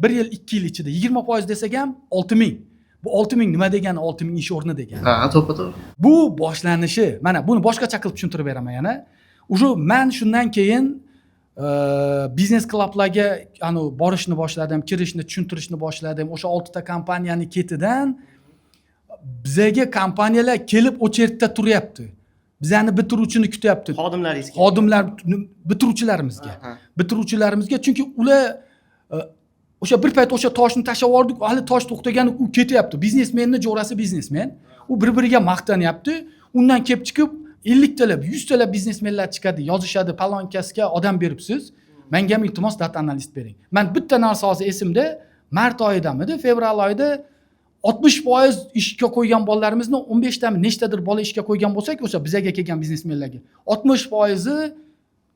1 yil 2 yil ichida 20% desak ham 6 ming. Bu 6 ming nima degani? 6 ming ish o'rni degani. to'ppa-to'g'ri. Bu boshlanishi. Mana buni boshqacha qilib tushuntirib beraman yana. Uşu men shundan keyin biznes klublarga borishni boshladim, kirishni, tushuntirishni boshladim. O'sha 6 ta kompaniyani ketidan bizga kompaniyalar kelib o'chertda turyapti. Bizani bitiruvchini kutyapti. Xodimlaringizga. Xodimlar bitiruvchilarimizga, chunki ular o'sha bir payt o'sha toshni tashlab yubordik, hali tosh to'xtagani u ketyapti. Biznesmenning jo'rasi biznesmen. U bir-biriga maqtanyapti. Undan kelib chiqib 50 talab, 100 talab biznesmenlar chiqadi, yozishadi, palonkasiga odam beribsiz. Menga ham iltimos data analist bering. Men bitta narsa hozir esimda, mart oyidamidi, fevral oyida 60% ishga qo'ygan bolalarimizni 15 tami nechtadir bola ishga qo'ygan bo'lsak, o'sha bizga kelgan biznesmenlarga 60%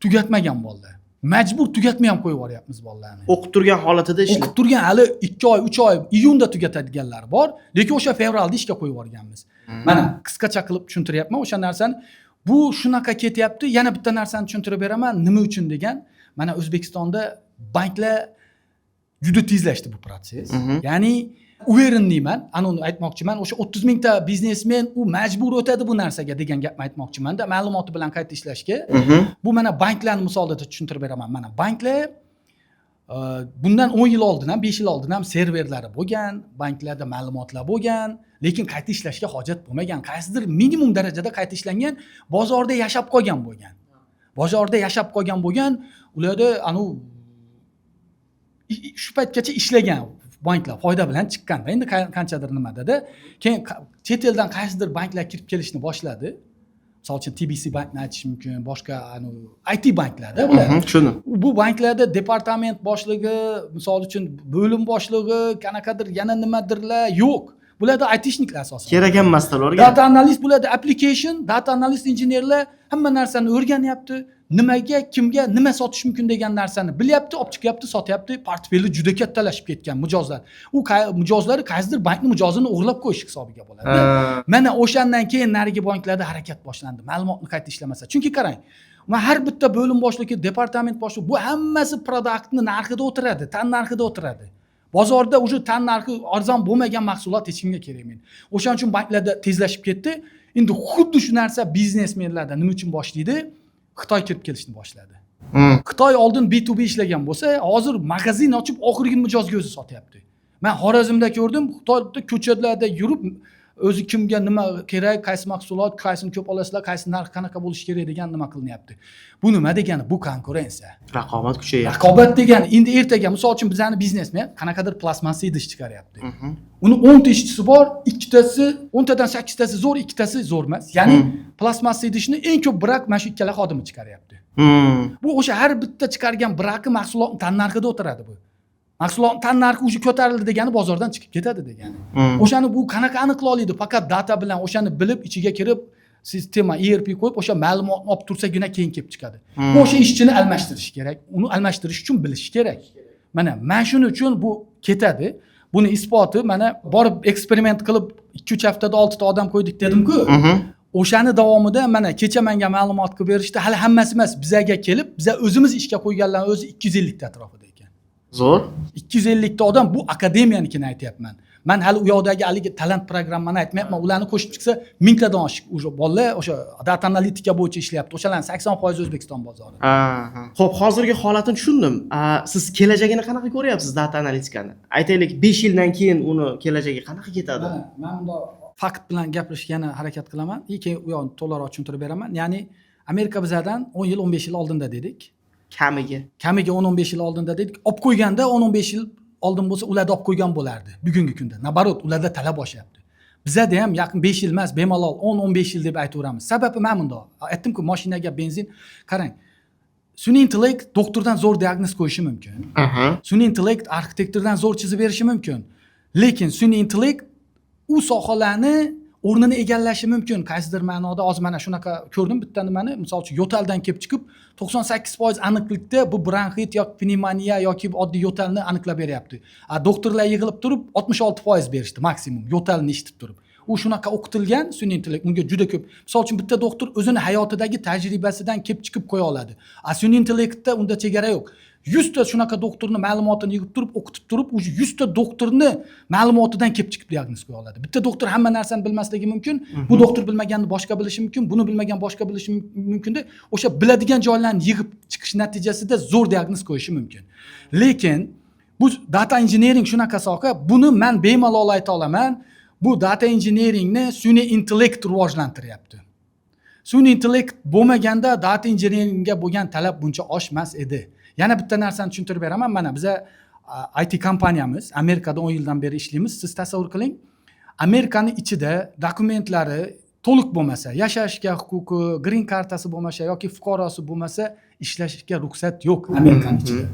tugatmagan bolalar. Majbur tugatmay ham qo'yib yuboryapmiz bolalarni. O'qib turgan holatida ishlab. O'qib turgan hali 2 oy, 3 oy iyunda tugatadiganlar bor, lekin o'sha fevralda ishga qo'yib yuborganmiz. Mana qisqacha qilib tushuntiryapman o'sha narsani. Bu shunaqa ketyapti. Yana bitta narsani tushuntirib beraman, nima uchun degan. Mana O'zbekistonda banklar juda tezlashdi bu proses. Ya'ni uverenliman, uni aytmoqchiman, o'sha 30 mingta biznesmen u majbur o'tadi bu narsaga degan gapni aytmoqchiman-da, ma'lumoti bilan qayta ishlashga. Bu mana banklarni misolida tushuntirib beraman. Mana banklar bundan 10 yil oldin ham, 5 yil oldin ham serverlari bo'lgan, banklarda ma'lumotlar bo'lgan, lekin qayta ishlashga hojat bo'lmagan. Qaysidir minimum darajada qayta ishlangan, bozorda yashab qolgan bo'lgan. Bozorda yashab qolgan bo'lgan, ularda shu paytgacha ishlagan banklar foyda bilan chiqqanda, endi qanchadir nimada-da, keyin chet eldan qaysidir banklar kirib kelishni boshladi. Misol uchun TBC bankni aytish mumkin, boshqa IT banklarda bular. Tushundim. Bu banklarda departament boshlig'i, misol uchun bo'lim boshlig'i, qanaqadir yana nimadirlar yo'q. Bularda aytishniklar asosan. Kerak emaslar ularga. Data analist bularda application, data analist injenerlar hamma narsani o'rganyapti. nimaga, kimga nima sotish mumkin degan narsani bilyapti, olib chiqyapti, sotyapti. Portfeli juda kattalashib ketgan mijozlar. U mijozlari qaysidir bankning mijozini o'g'irlab qo'yish hisobiga bo'ladi. Mana o'shandan keyin narigi banklarda harakat boshlandi. Ma'lumotni qayta ishlamasa. Chunki qarang, man har bitta bo'lim boshlig'i, departament boshlig'i bu hammasi produktni narxida o'tiradi, tan narxida o'tiradi. Bozorda o'sha tan narxi arzon bo'lmagan mahsulot hech kimga kerak emas. O'shaning uchun banklarda tezlashib ketdi. Endi xuddi shu narsa biznesmenlarda nima uchun boshlaydi? Xitoy kirib kelishni boshladi. Xitoy oldin B2B ishlagan bo'lsa, hozir magazin ochib oxirgi mijozga o'zi sotyapti. Men Xorazmda ko'rdim, Xitoyda ko'chalarda yurib o'zi kimga nima kerak, qaysi mahsulot, qaysini ko'p olasizlar, qaysi narx qanaqa bo'lishi kerak degan nima qilinyapti. Bu nima degani? Bu konkurensiya. Raqobat kuchayapti. Raqobat degani endi ertaga misol uchun bizning biznesmen qanaqadir plastmassa idish chiqaryapti. Uni 10 ta ishchisi bor, 2 tasi, 10 tadan 8 tasi zo'r, 2 tasi zo'r emas. Ya'ni plastmassa idishni eng ko'p birak mana shu ikkala xodimi chiqaryapti. Bu o'sha har bitta chiqargan biraki mahsulotning tan narxida o'tiradi bu. Mahsulot tan narxi o'sha ko'tarildi degani bozordan chiqib ketadi degani. O'shani bu qanaqa aniqlaydi? Faqat data bilan o'shani bilib, ichiga kirib, sistema ERP qo'yib, o'sha ma'lumotni olib tursagina keyin kelib chiqadi. O'sha ishchini almashtirish kerak. Uni almashtirish uchun bilish kerak. Mana shuning uchun bu ketadi. Buni isboti mana borib eksperiment qilib 2-3 haftada 6 ta odam qo'ydik dedim-ku. O'shani davomida mana kecha menga ma'lumot qilib berishdi. Hali hammasi emas, bizaga kelib, biza o'zimiz ishga qo'yganlar o'zi 250 ta atrofida ekan. Zo'r. 250 ta odam, bu akademiyanikini aytyapman. Men hali u yoqdagi haligi talant programmani aytmayapman. Ularni qo'shib chiqsa 1000 tadan oshiq o'sha bolalar o'sha data analitika bo'yicha ishlayapti. O'shalarning 80% O'zbekiston bozori. Xo'p, hozirgi holatini tushundim. Siz kelajagini qanaqa ko'ryapsiz data analitikani? Aytaylik, 5 yildan keyin uni kelajagi qanaqa ketadi? Men bunda fakt bilan gapirishga yana harakat qilaman. Keyin u yoqni to'liqroq tushuntirib beraman. Ya'ni Amerika bizdan 10 yil, 15 yil oldinda dedik. Kamiga 10-15 yil oldinda dedik. Olib qo'yganda 10-15 yil oldin bo'lsa, ularda olib qo'ygan bo'lardi. Bugungi kunda nabarot ularda talab oshyapti. Bizda ham yaqin 5 yil emas, bemalol 10-15 yil deb aytaveramiz. Sababi men bunda aytdim-ku, mashinaga benzin, qarang. Sun'iy intellekt doktordan zo'r diagnoz qo'yishi mumkin. Sun'iy intellekt arxitektordan zo'r chizib berishi mumkin. Lekin sun'iy intellekt u sohalarni o'rnini egallashi mumkin. Qaysidir ma'noda hozir mana shunaqa ko'rdim bitta nimani, misol uchun yo'taldan kelib chiqib 98% aniqlikda bu bronxit yoki pnevmoniya yoki oddiy yo'talni aniqlab beryapti. Doktorlar yig'ilib turib 66% berishdi maksimum yo'talni eshitib turib. U shunaqa o'qitilgan sun'iy intellekt, unga juda ko'p. Misol uchun bitta doktor o'zini hayotidagi tajribasidan kelib chiqib qo'ya oladi. Sun'iy intellektda unda chegara yo'q. 100 ta shunaqa doktorni ma'lumotini yig'ib turib, o'qitib turib, o'sha 100 ta doktorni ma'lumotidan kelib chiqib diagnoz qo'ya oladi. Bitta doktor hamma narsani bilmasligi mumkin. Bu doktor bilmaganni boshqa bilishi mumkin, buni bilmagan boshqa bilishi mumkin-da, o'sha biladigan joylarni yig'ib chiqish natijasida zo'r diagnoz qo'yishi mumkin. Lekin bu data engineering shunaqa soha, buni men bemalol ayta olaman. Bu data engineeringni sun'iy intellekt rivojlantiryapti. Sun'iy intellekt bo'lmaganda data engineeringga bo'lgan talab buncha oshmas edi. Yana bitta narsani tushuntirib beraman. Mana biza IT kompaniyamiz Amerikada 10 yildan beri ishlaymiz. Siz tasavvur qiling. Amerikaning ichida dokumentlari to'liq bo'lmasa, yashashga huquqi, green kartasi bo'lmasa yoki fuqarosi bo'lmasa, ishlashga ruxsat yo'q Amerikaning ichida.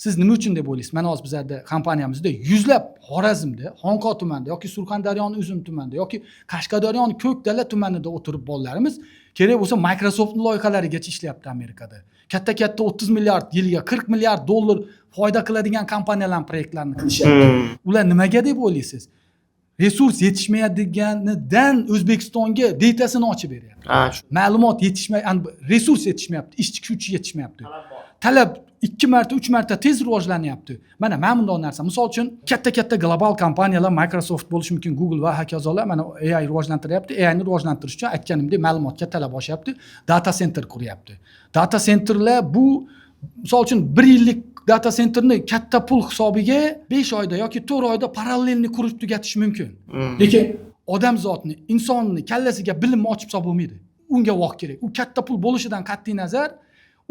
Siz nima uchun deb o'ylaysiz? Mana hozir bizlarda kompaniyamizda yuzlab Xorazmda, Xonqo tumanida yoki Surxondaryoning Uzun tumanida yoki Qashqadaryoning Ko'kdala tumanida o'tirib bolalarimiz kerak bo'lsa Microsoftning loyihalarigacha ishlayapti Amerikada. Katta 30 milliard yilga 40 milliard dollar foyda qiladigan kompaniyalarning proyektlarini qilishyapti. Ular nimaga deb o'ylaysiz? Resurs yetishmayadiganidan O'zbekistonga datasini ochib beryapti. Ma'lumot resurs yetishmayapti, ishchi kuchi yetishmayapti. Talab 2 marta, 3 marta tez rivojlanyapti. Mana bunday narsa. Misol uchun katta global kompaniyalar Microsoft bo'lishi mumkin, Google va hokazolar mana AI rivojlantiryapti. AI ni rivojlantirish uchun aytganimdek ma'lumotga talab oshyapti, data center quryapti. Data centerlar bu misol uchun 1 yillik data centerni katta pul hisobiga 5 oyda yoki 4 oyda parallelni qurib tugatish mumkin. Lekin odam zotni, insonni kallasiga bilimni ochib solib bo'lmaydi. Unga vaqt kerak. U katta pul bo'lishidan qat'iy nazar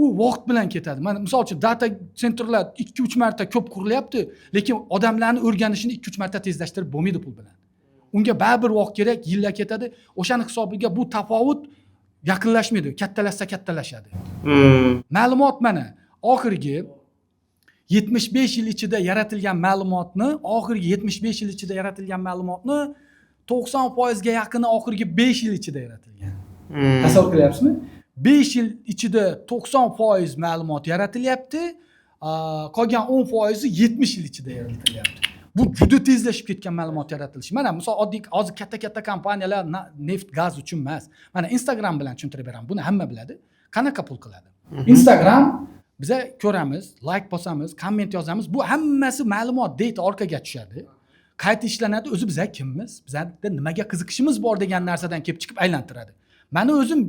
u vaqt bilan ketadi. Mana misol uchun data centerlar 2-3 marta ko'p qurilyapti, lekin odamlarning o'rganishini 2-3 marta tezlashtirib bo'lmaydi pul bilan. Unga baribir vaqt kerak, yillar ketadi. O'shani hisobiga bu tafovut yaqinlashmaydi, kattalashadi. Ma'lumot mana oxirgi 75 yil ichida yaratilgan ma'lumotni, 90% ga yaqini oxirgi 5 yil ichida yaratilgan. Tasavvur qilyapsizmi? 5 yil ichida 90% ma'lumot yaratilyapti, qolgan 10% 70 yil ichida yaratilyapti. Bu juda tezlashib ketgan ma'lumot yaratilishi. Mana misol oddiy hozir katta kompaniyalar neft, gaz uchun emas. Mana Instagram bilan tushuntirib beraman. Buni hamma biladi. Qanaqa pul qiladi? Instagram biza ko'ramiz, like bosamiz, komment yozamiz. Bu hammasi ma'lumot, data orqaga tushadi. Qayta ishlanadi. O'zi biza kimmiz? Bizda nimaga qiziqishimiz bor degan narsadan kelib chiqib aylantiradi. Mani o'zim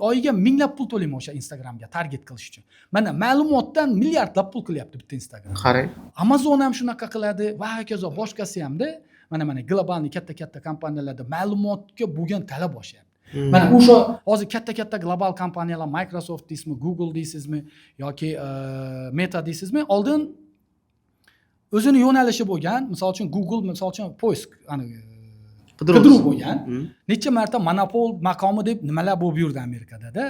oyiga minglab pul to'layman o'sha Instagramga target qilish uchun. Mana ma'lumotdan milliardlab pul qilyapti bitta Instagram. Qarang. Amazon ham shunaqa qiladi va hokazo boshqasi hamda mana globalniy katta kompaniyalarda ma'lumotga bo'lgan talab oshyapti. Mana o'sha hozir katta global kompaniyalar Microsoft deysizmi, Google deysizmi yoki Meta deysizmi, oldin o'zini yo'nalishi bo'lgan, misol uchun Google misol uchun poisk, qidiruv bo'lgan. Necha marta monopol maqomi deb nimalar bo'lib yurdi Amerikada-da.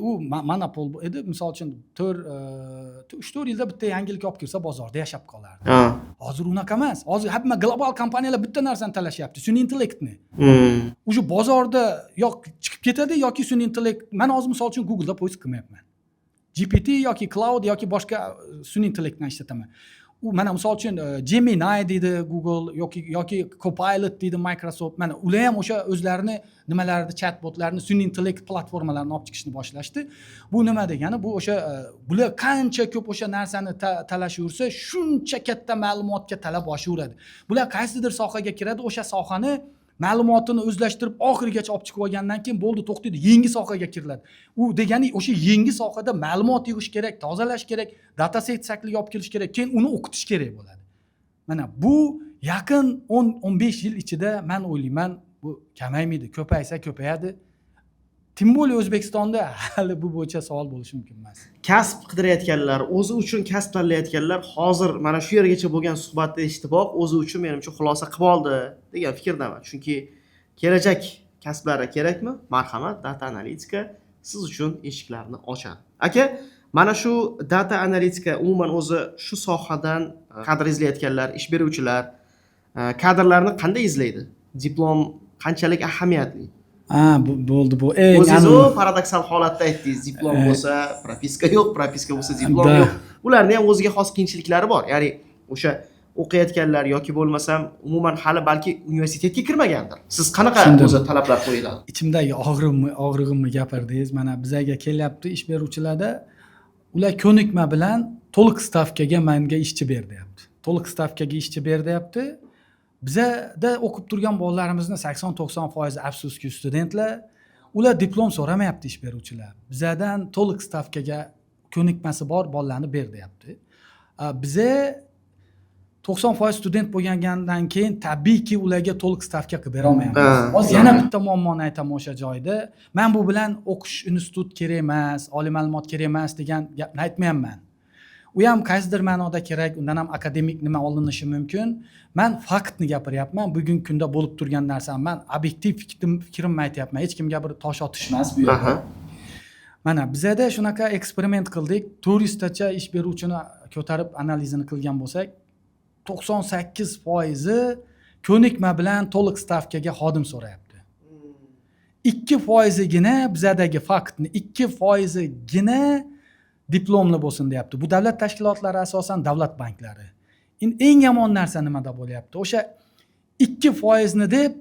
U monopol edi, misol uchun 3-4 yilda bitta yangilik olib kirsa bozorda yashab qolardi. Hozir unaqa emas. Hozir hamma global kompaniyalar bitta narsani talashyapti, sun'iy intellektni. O'sha bozorda yo'q chiqib ketadi yoki sun'iy intellekt. Men hozir misol uchun Google'da poisk qilmayapman. GPT yoki Cloud yoki boshqa sun'iy intellektni ishlataman. U mana misol uchun Gemini deydi Google yoki Copilot deydi Microsoft. Mana ular ham o'sha o'zlarini nimalarni chatbotlarni sun'iy intellekt platformalarini olib chiqishni boshlashdi. Bu nima degani? Bu o'sha bular qancha ko'p o'sha narsani talashaversa, shuncha katta ma'lumotga talab oshaveradi. Bular qaysidir sohaga kiradi, o'sha sohani ma'lumotini o'zlashtirib oxirigacha olib chiqib olgandan keyin bo'ldi, to'xtaydi, yangi sohaga kiriladi. U degani o'sha yangi sohada ma'lumot yig'ish kerak, tozalash kerak, dataset shakliga olib kelish kerak, keyin uni o'qitish kerak bo'ladi. Mana bu yaqin 10-15 yil ichida men o'ylayman, bu kamaymaydi, ko'paysa ko'payadi. Tim bo'lib O'zbekistonda hali bu bo'yicha savol bo'lishi mumkin emas. Kasb qidirayotganlar, o'zi uchun kasb tanlayotganlar hozir mana shu yergacha bo'lgan suhbatni eshitiboq o'zi uchun menimcha xulosa qilib oldi degan fikrdaman. Chunki kelajak kasblari kerakmi? Marhamat, data analitika siz uchun eshiklarni ochadi. Aka, mana shu data analitika umuman o'zi shu sohadan kadr izlayotganlar, ish beruvchilar kadrlarni qanday izlaydi? Diplom qanchalik ahamiyatli? Bo'ldi bu eng o'zingiz paradoksal holatda aytdingiz, diplom bo'lsa propiska yo'q, propiska bo'lsa diplom yo'q. Ularning ham o'ziga xos qiyinchiliklari bor. Ya'ni o'sha o'qiyotganlar yoki bo'lmasam umuman hali balki universitetga kirmagandir. Siz qanaqa o'zi talablar qo'yiladi? Ichimdagi og'rig'imni gapirdingiz. Mana bizga kelyapti ish beruvchilarda, ular ko'nikma bilan to'liq stavkaga menga ishchi ber deyapti. To'liq stavkaga ishchi ber deyapti. Bizada o'qib turgan bolalarimizni 80-90% afsuski studentlar, ular diplom so'ramayapti ish beruvchilar. Bizadan to'liq stavkaga ko'nikmasi bor bolalarni ber deyapti. Biza 90% student bo'lgandan keyin tabiiyki ularga to'liq stavka qilib bera olmaymiz. Hozir yana bitta muammoni aytaman o'sha joyda. Men bu bilan o'qish institut kerak emas, oliy ma'lumot kerak emas degan gapni aytmayapman. U ham qaysidir ma'noda kerak, undan ham akademik nima olinishi mumkin. Men faktni gapiryapman, bugungi kunda bo'lib turgan narsani men obyektiv fikrimni aytyapman. Hech kimga bir tosh otish emas bu yerda. Mana bizada shunaqa eksperiment qildik. 400 tacha ish beruvchini ko'tarib analizini qilgan bo'lsak, 98% ko'nikma bilan to'liq stavkaga xodim so'rayapti. 2%gina bizadagi faktni, 2%gina diplomli bo'lsin deyapti. Bu davlat tashkilotlari asosan davlat banklari. Eng yomon narsa nimada bo'lyapti? O'sha 2% deb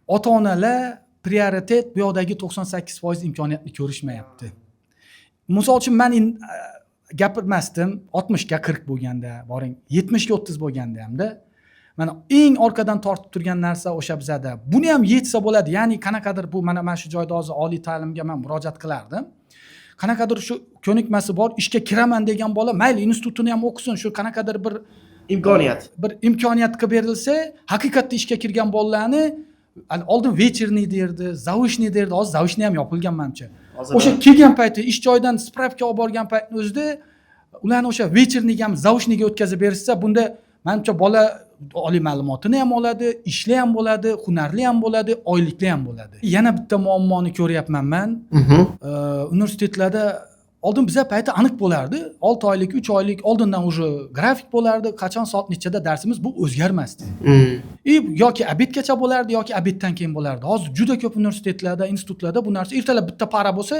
ota-onalar prioritet bu yoqdagi 98% imkoniyatni ko'rishmayapti. Misol uchun men gapirmasdim 60 ga 40 bo'lganda, boring 70 ga 30 bo'lganda hamda mana eng orqadan tortib turgan narsa o'sha bizada. Buni ham yetsa bo'ladi. Ya'ni qanaqadir bu mana shu joyda hozir oliy ta'limga men murojaat qilardim. Qanaqadir shu ko'nikmasi bor, ishga kiraman degan bola, mayli institutini ham o'qisin, shu qanaqadir bir imkoniyat qilib berilsa, haqiqatda ishga kirgan bolalarni oldin вечерний derdi, zaochniy derdi, hozir zaochniy ham yopilgan menimcha. O'sha kelgan payti ish joyidan spravka olib borgan paytning o'zida ularni o'sha вечернийga ham zaochniga o'tkazib bersa, bunda menimcha bola oliy ma'lumotini ham oladi, ishli ham bo'ladi, hunarli ham bo'ladi, oylikli ham bo'ladi. Yana bitta muammoni ko'ryapman men. Universitetlarda oldin biza payti aniq bo'lardi. 6 oylik, 3 oylik oldindan уже grafik bo'lardi, qachon soat nechada darsimiz bu o'zgarmasdi. Yoki obedgacha bo'lardi yoki obeddan keyin bo'lardi. Hozir juda ko'p universitetlarda, institutlarda bu narsa ertalab bitta para bo'lsa,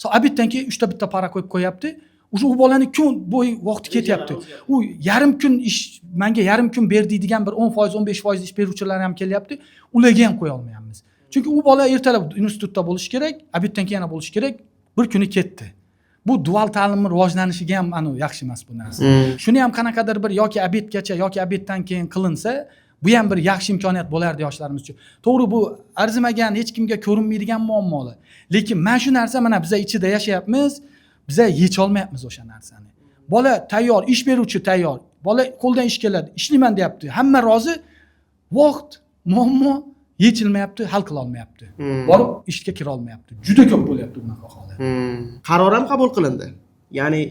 Abitdan keyin 3 ta bitta para qo'yib qo'yapti. O'sha u bolani kun bo'yi vaqti ketyapti. U yarim kun ish, menga yarim kun ber deydigan bir 10%, 15% ish beruvchilar ham kelyapti. Ularga ham qo'ya olmayapmiz. Chunki u bola ertalab institutda bo'lishi kerak, abitdan keyin yana bo'lishi kerak. Bir kuni ketdi. Bu dual ta'limning rivojlanishiga ham yaxshi emas bu narsa. Shuni ham qanaqadir bir yoki abitgacha yoki abitdan keyin qilinsa, bu ham bir yaxshi imkoniyat bo'lardi yoshlarimiz uchun. To'g'ri, bu arzimagan, hech kimga ko'rinmaydigan muammolar. Lekin mana shu narsa mana biz ichida yashayapmiz. Biz yecha olmayapmiz o'sha narsani. Bola tayyor, ish beruvchi tayyor. Bola qo'ldan ish keladi, ishlayman deyapti. Hamma rozi. Vaqt, muammo yechilmayapti, hal qila olmayapti. Borib ishga kira olmayapti. Juda ko'p bo'lyapti bunaqa holat. Qaror ham qabul qilindi. Ya'ni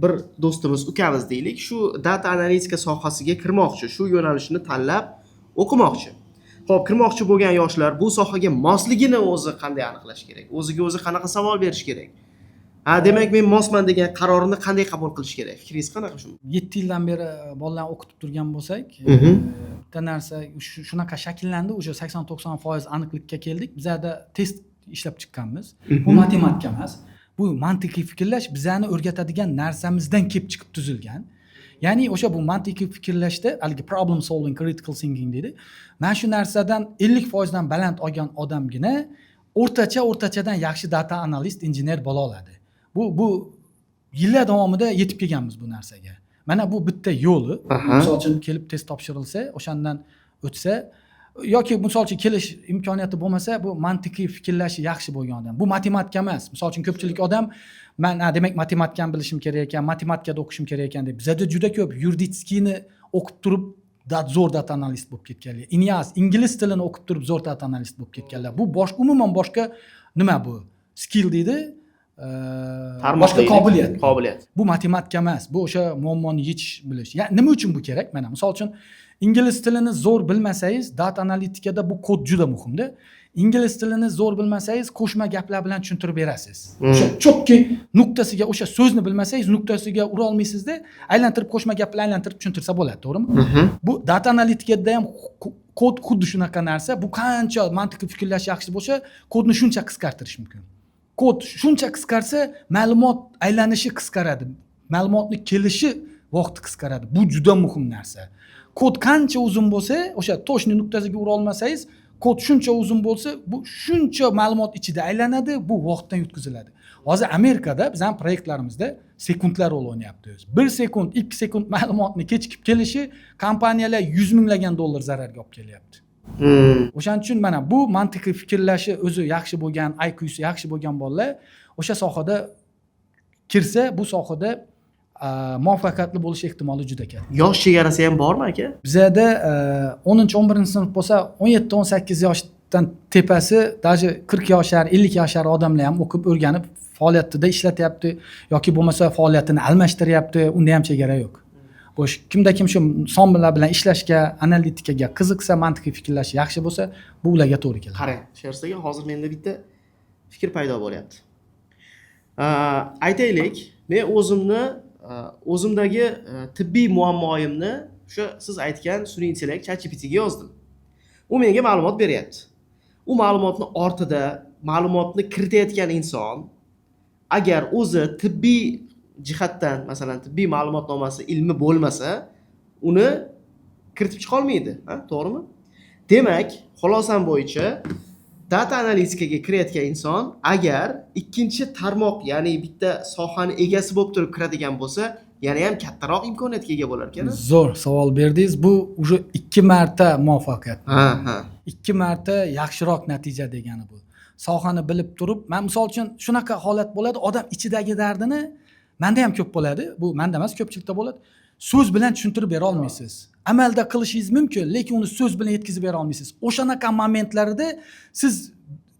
bir do'stimiz, ukamiz deylik, shu data analitika sohasiga kirmoqchi, shu yo'nalishni tanlab o'qimoqchi. Xo'p, kirmoqchi bo'lgan yoshlar bu sohaga mosligini o'zi qanday aniqlash kerak? O'ziga o'zi qanaqa savol berish kerak? Demak, men mosman degan qarorini qanday qabul qilish kerak? Fikringiz qanaqa shu? 7 yildan beri bolalarni o'qitib turgan bo'lsak, bitta narsa shunaqa shakllandi, o'sha 80-90% aniqlikka keldik. Bizada test ishlab chiqqanmiz. Bu matematika emas. Bu mantiqiy fikrlash bizani o'rgatadigan narsamizdan kelib chiqib tuzilgan. Ya'ni o'sha bu mantiqiy fikrlashda haligi problem solving, critical thinking deydi. Mana shu narsadan 50% dan baland olgan odamgina o'rtachadan yaxshi data analist, injener bo'la oladi. Bu yillar davomida yetib kelganmiz bu narsaga. Mana bu bitta yo'li. Misol uchun kelib test topshirilsa, o'shandan o'tsa yoki misol uchun kelish imkoniyati bo'lmasa, bu mantiqiy fikrlashi yaxshi bo'lgan odam. Bu matematika emas. Misol uchun ko'pchilik odam men demak matematikani bilishim kerak ekan, matematikada o'qishim kerak ekan deb. Bizda juda ko'p yuridikskini o'qib turib zo'r data analist bo'lib ketganlar. Inyas ingliz tilini o'qib turib zo'r data analist bo'lib ketganlar. Bu umuman boshqa nima bu? Skill deydi. Boshqa qobiliyat. Bu matematika emas. Bu o'sha muammoni yechish bilish. Ya'ni nima uchun bu kerak? Mana misol uchun ingliz tilini zo'r bilmasangiz, data analitikada bu kod juda muhimda. Ingliz tilini zo'r bilmasangiz, qo'shma gaplar bilan tushuntirib berasiz. O'sha chotki nuqtasiga o'sha so'zni bilmasangiz, nuqtasiga ura olmaysizda, aylantirib qo'shma gap bilan aylantirib tushuntirsa bo'ladi, to'g'rimi? Bu data analitikada ham kod xuddi shunaqa narsa. Bu qancha mantiqiy fikrlash yaxshi bo'lsa, kodni shuncha qisqartirish mumkin. Kod shuncha qisqarsa, ma'lumot aylanishi qisqaradi. Ma'lumotning kelishi vaqti qisqaradi. Bu juda muhim narsa. Kod qancha uzun bo'lsa, o'sha toshni nuqtasiga ura olmasangiz, kod shuncha uzun bo'lsa, bu shuncha ma'lumot ichida aylanadi, bu vaqtdan yutkaziladi. Hozir Amerikada bizning proyektlarimizda sekundlar rol o'ynayapti. 1 sekund, 2 sekund ma'lumotni kechikib kelishi kompaniyalar 100 minglagan dollar zararga olib kelyapti. O'shaning uchun mana bu mantiqiy fikrlashi o'zi yaxshi bo'lgan, IQ'si yaxshi bo'lgan bolalar o'sha sohada kirsa, bu sohada muvaffaqiyatli bo'lish ehtimoli juda katta. Yosh chegarasi ham bormi aka? Bizda 10-11-sinf bo'lsa 17-18 yoshdan tepasi, даже 40 yoshlar, 50 yoshlar odamlar ham o'qib o'rganib faoliyatida ishlatyapti yoki bo'lmasa faoliyatini almashtiryapti. Unda ham chegara yo'q. Bo'sh kimda kim shu sonlar bilan ishlashga, analitikaga qiziqsa, mantiqiy fikrlash yaxshi bo'lsa, bu ularga to'g'ri keladi. Qarang, Shersaga hozir menda bitta fikr paydo bo'lyapti. Aytaylik, men o'zimdagi tibbiy muammoyimni o'sha siz aytgan sun'iy intellekt ChatGPT ga yozdim. U menga ma'lumot beryapti. U ma'lumotni ortida ma'lumotni kiritayotgan inson agar o'zi tibbiy jihatdan, masalan, tibbiy ma'lumotnomasi ilmi bo'lmasa, uni kiritib chiqa olmaydi, to'g'rimi? Demak, xulosam bo'yicha data analitikaga kirayotgan inson agar ikkinchi tarmoq, ya'ni bitta sohani egasi bo'lib turib kiradigan bo'lsa, yana ham kattaroq imkoniyatga ega bo'lar ekan. Zo'r savol berdingiz. Bu уже 2 marta muvaffaqiyat. 2 marta yaxshiroq natija degani bu. Sohani bilib turib, men misol uchun shunaqa holat bo'ladi, odam ichidagi dardini menda ham ko'p bo'ladi. Bu menda emas, ko'pchilikda bo'ladi. So'z bilan tushuntirib bera olmaysiz. Amalda qilishingiz mumkin, lekin uni so'z bilan yetkazib bera olmaysiz. O'shanaqa momentlarda siz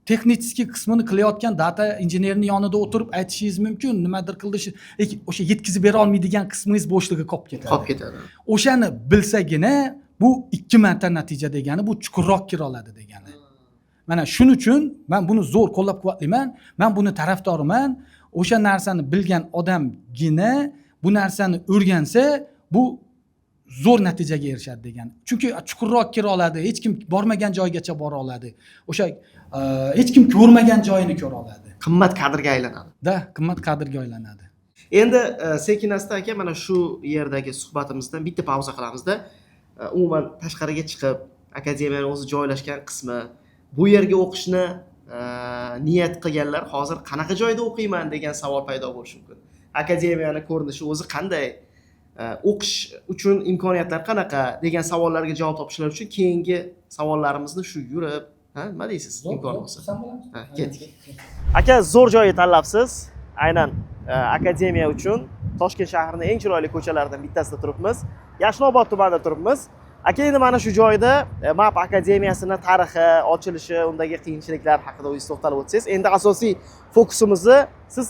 texnik qismini qilayotgan data injenerning yonida o'tirib aytishingiz mumkin, nimadir qildish, lekin o'sha yetkazib bera olmaydigan qismingiz bo'shlig'i qolib ketadi. O'shani bilsagina bu 2 marta natija degani, bu chuqurroq kira oladi degani. Mana shuning uchun men buni zo'r qo'llab-quvvatlayman. Men buni tarafdoriman. O'sha narsani bilgan odamgina bu narsani o'rgansa, bu zo'r natijaga erishadi degan. Chunki chuqurroq kira oladi, hech kim bormagan joygacha bora oladi. O'sha hech kim ko'rmagan joyini ko'ra oladi. Qimmat kadrga aylanadi. Qimmat kadrga aylanadi. Endi sekin asta aka mana shu yerdagi suhbatimizdan bitta pauza qilamizda umuman tashqariga chiqib akademiyaning o'zi joylashgan qismi bu yerga o'qishni niyat qilganlar hozir qanaqa joyda o'qiyman degan savol paydo bo'lishi mumkin. Akademiyani ko'rinishi o'zi qanday, o'qish uchun imkoniyatlar qanaqa degan savollarga javob topishlar uchun keyingi savollarimizni shu yurib, nima deysiz? Imkon bo'lsa. Ha, ketdik. Aka, zo'r joyni tanlabsiz. Aynan akademiya uchun Toshkent shahrining eng chiroyli ko'chalaridan bittasida turibmiz. Yashnobod tumanida turibmiz. Aka, endi mana shu joyda MAP akademiyasining tarixi, ochilishi, undagi qiyinchiliklar haqida o'zingiz to'xtalib o'tsangiz, endi asosiy fokusimizni siz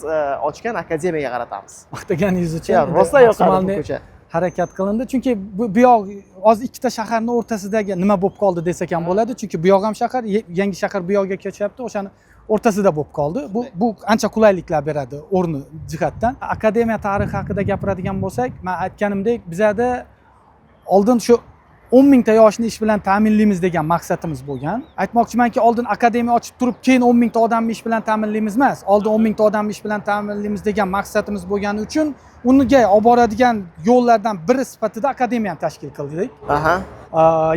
ochgan akademiyaga qaratamiz. Maqtaganingiz uchun Rosa yoqadi bu ko'cha. harakat qilindi. Chunki bu yoq hozir ikkita shaharning o'rtasidagi nima bo'lib qoldi desak ham bo'ladi. Chunki bu yoq ham shahar, yangi shahar bu yoqqa kechyapti, o'shani o'rtasida bo'lib qoldi. Bu ancha qulayliklar beradi o'rni jihatdan. Akademiya tarixi haqida gapiradigan bo'lsak, men aytganimdek, bizada oldin shu 10 mingta yoshni ish bilan ta'minlaymiz degan maqsadimiz bo'lgan. Aytmoqchimanki, oldin akademiya ochib turib, keyin 10 mingta odamni ish bilan ta'minlaymiz emas. Oldin 10 mingta odamni ish bilan ta'minlaymiz degan maqsadimiz bo'lgani uchun unga olib boradigan yo'llardan biri sifatida akademiyani tashkil qildik. Aha.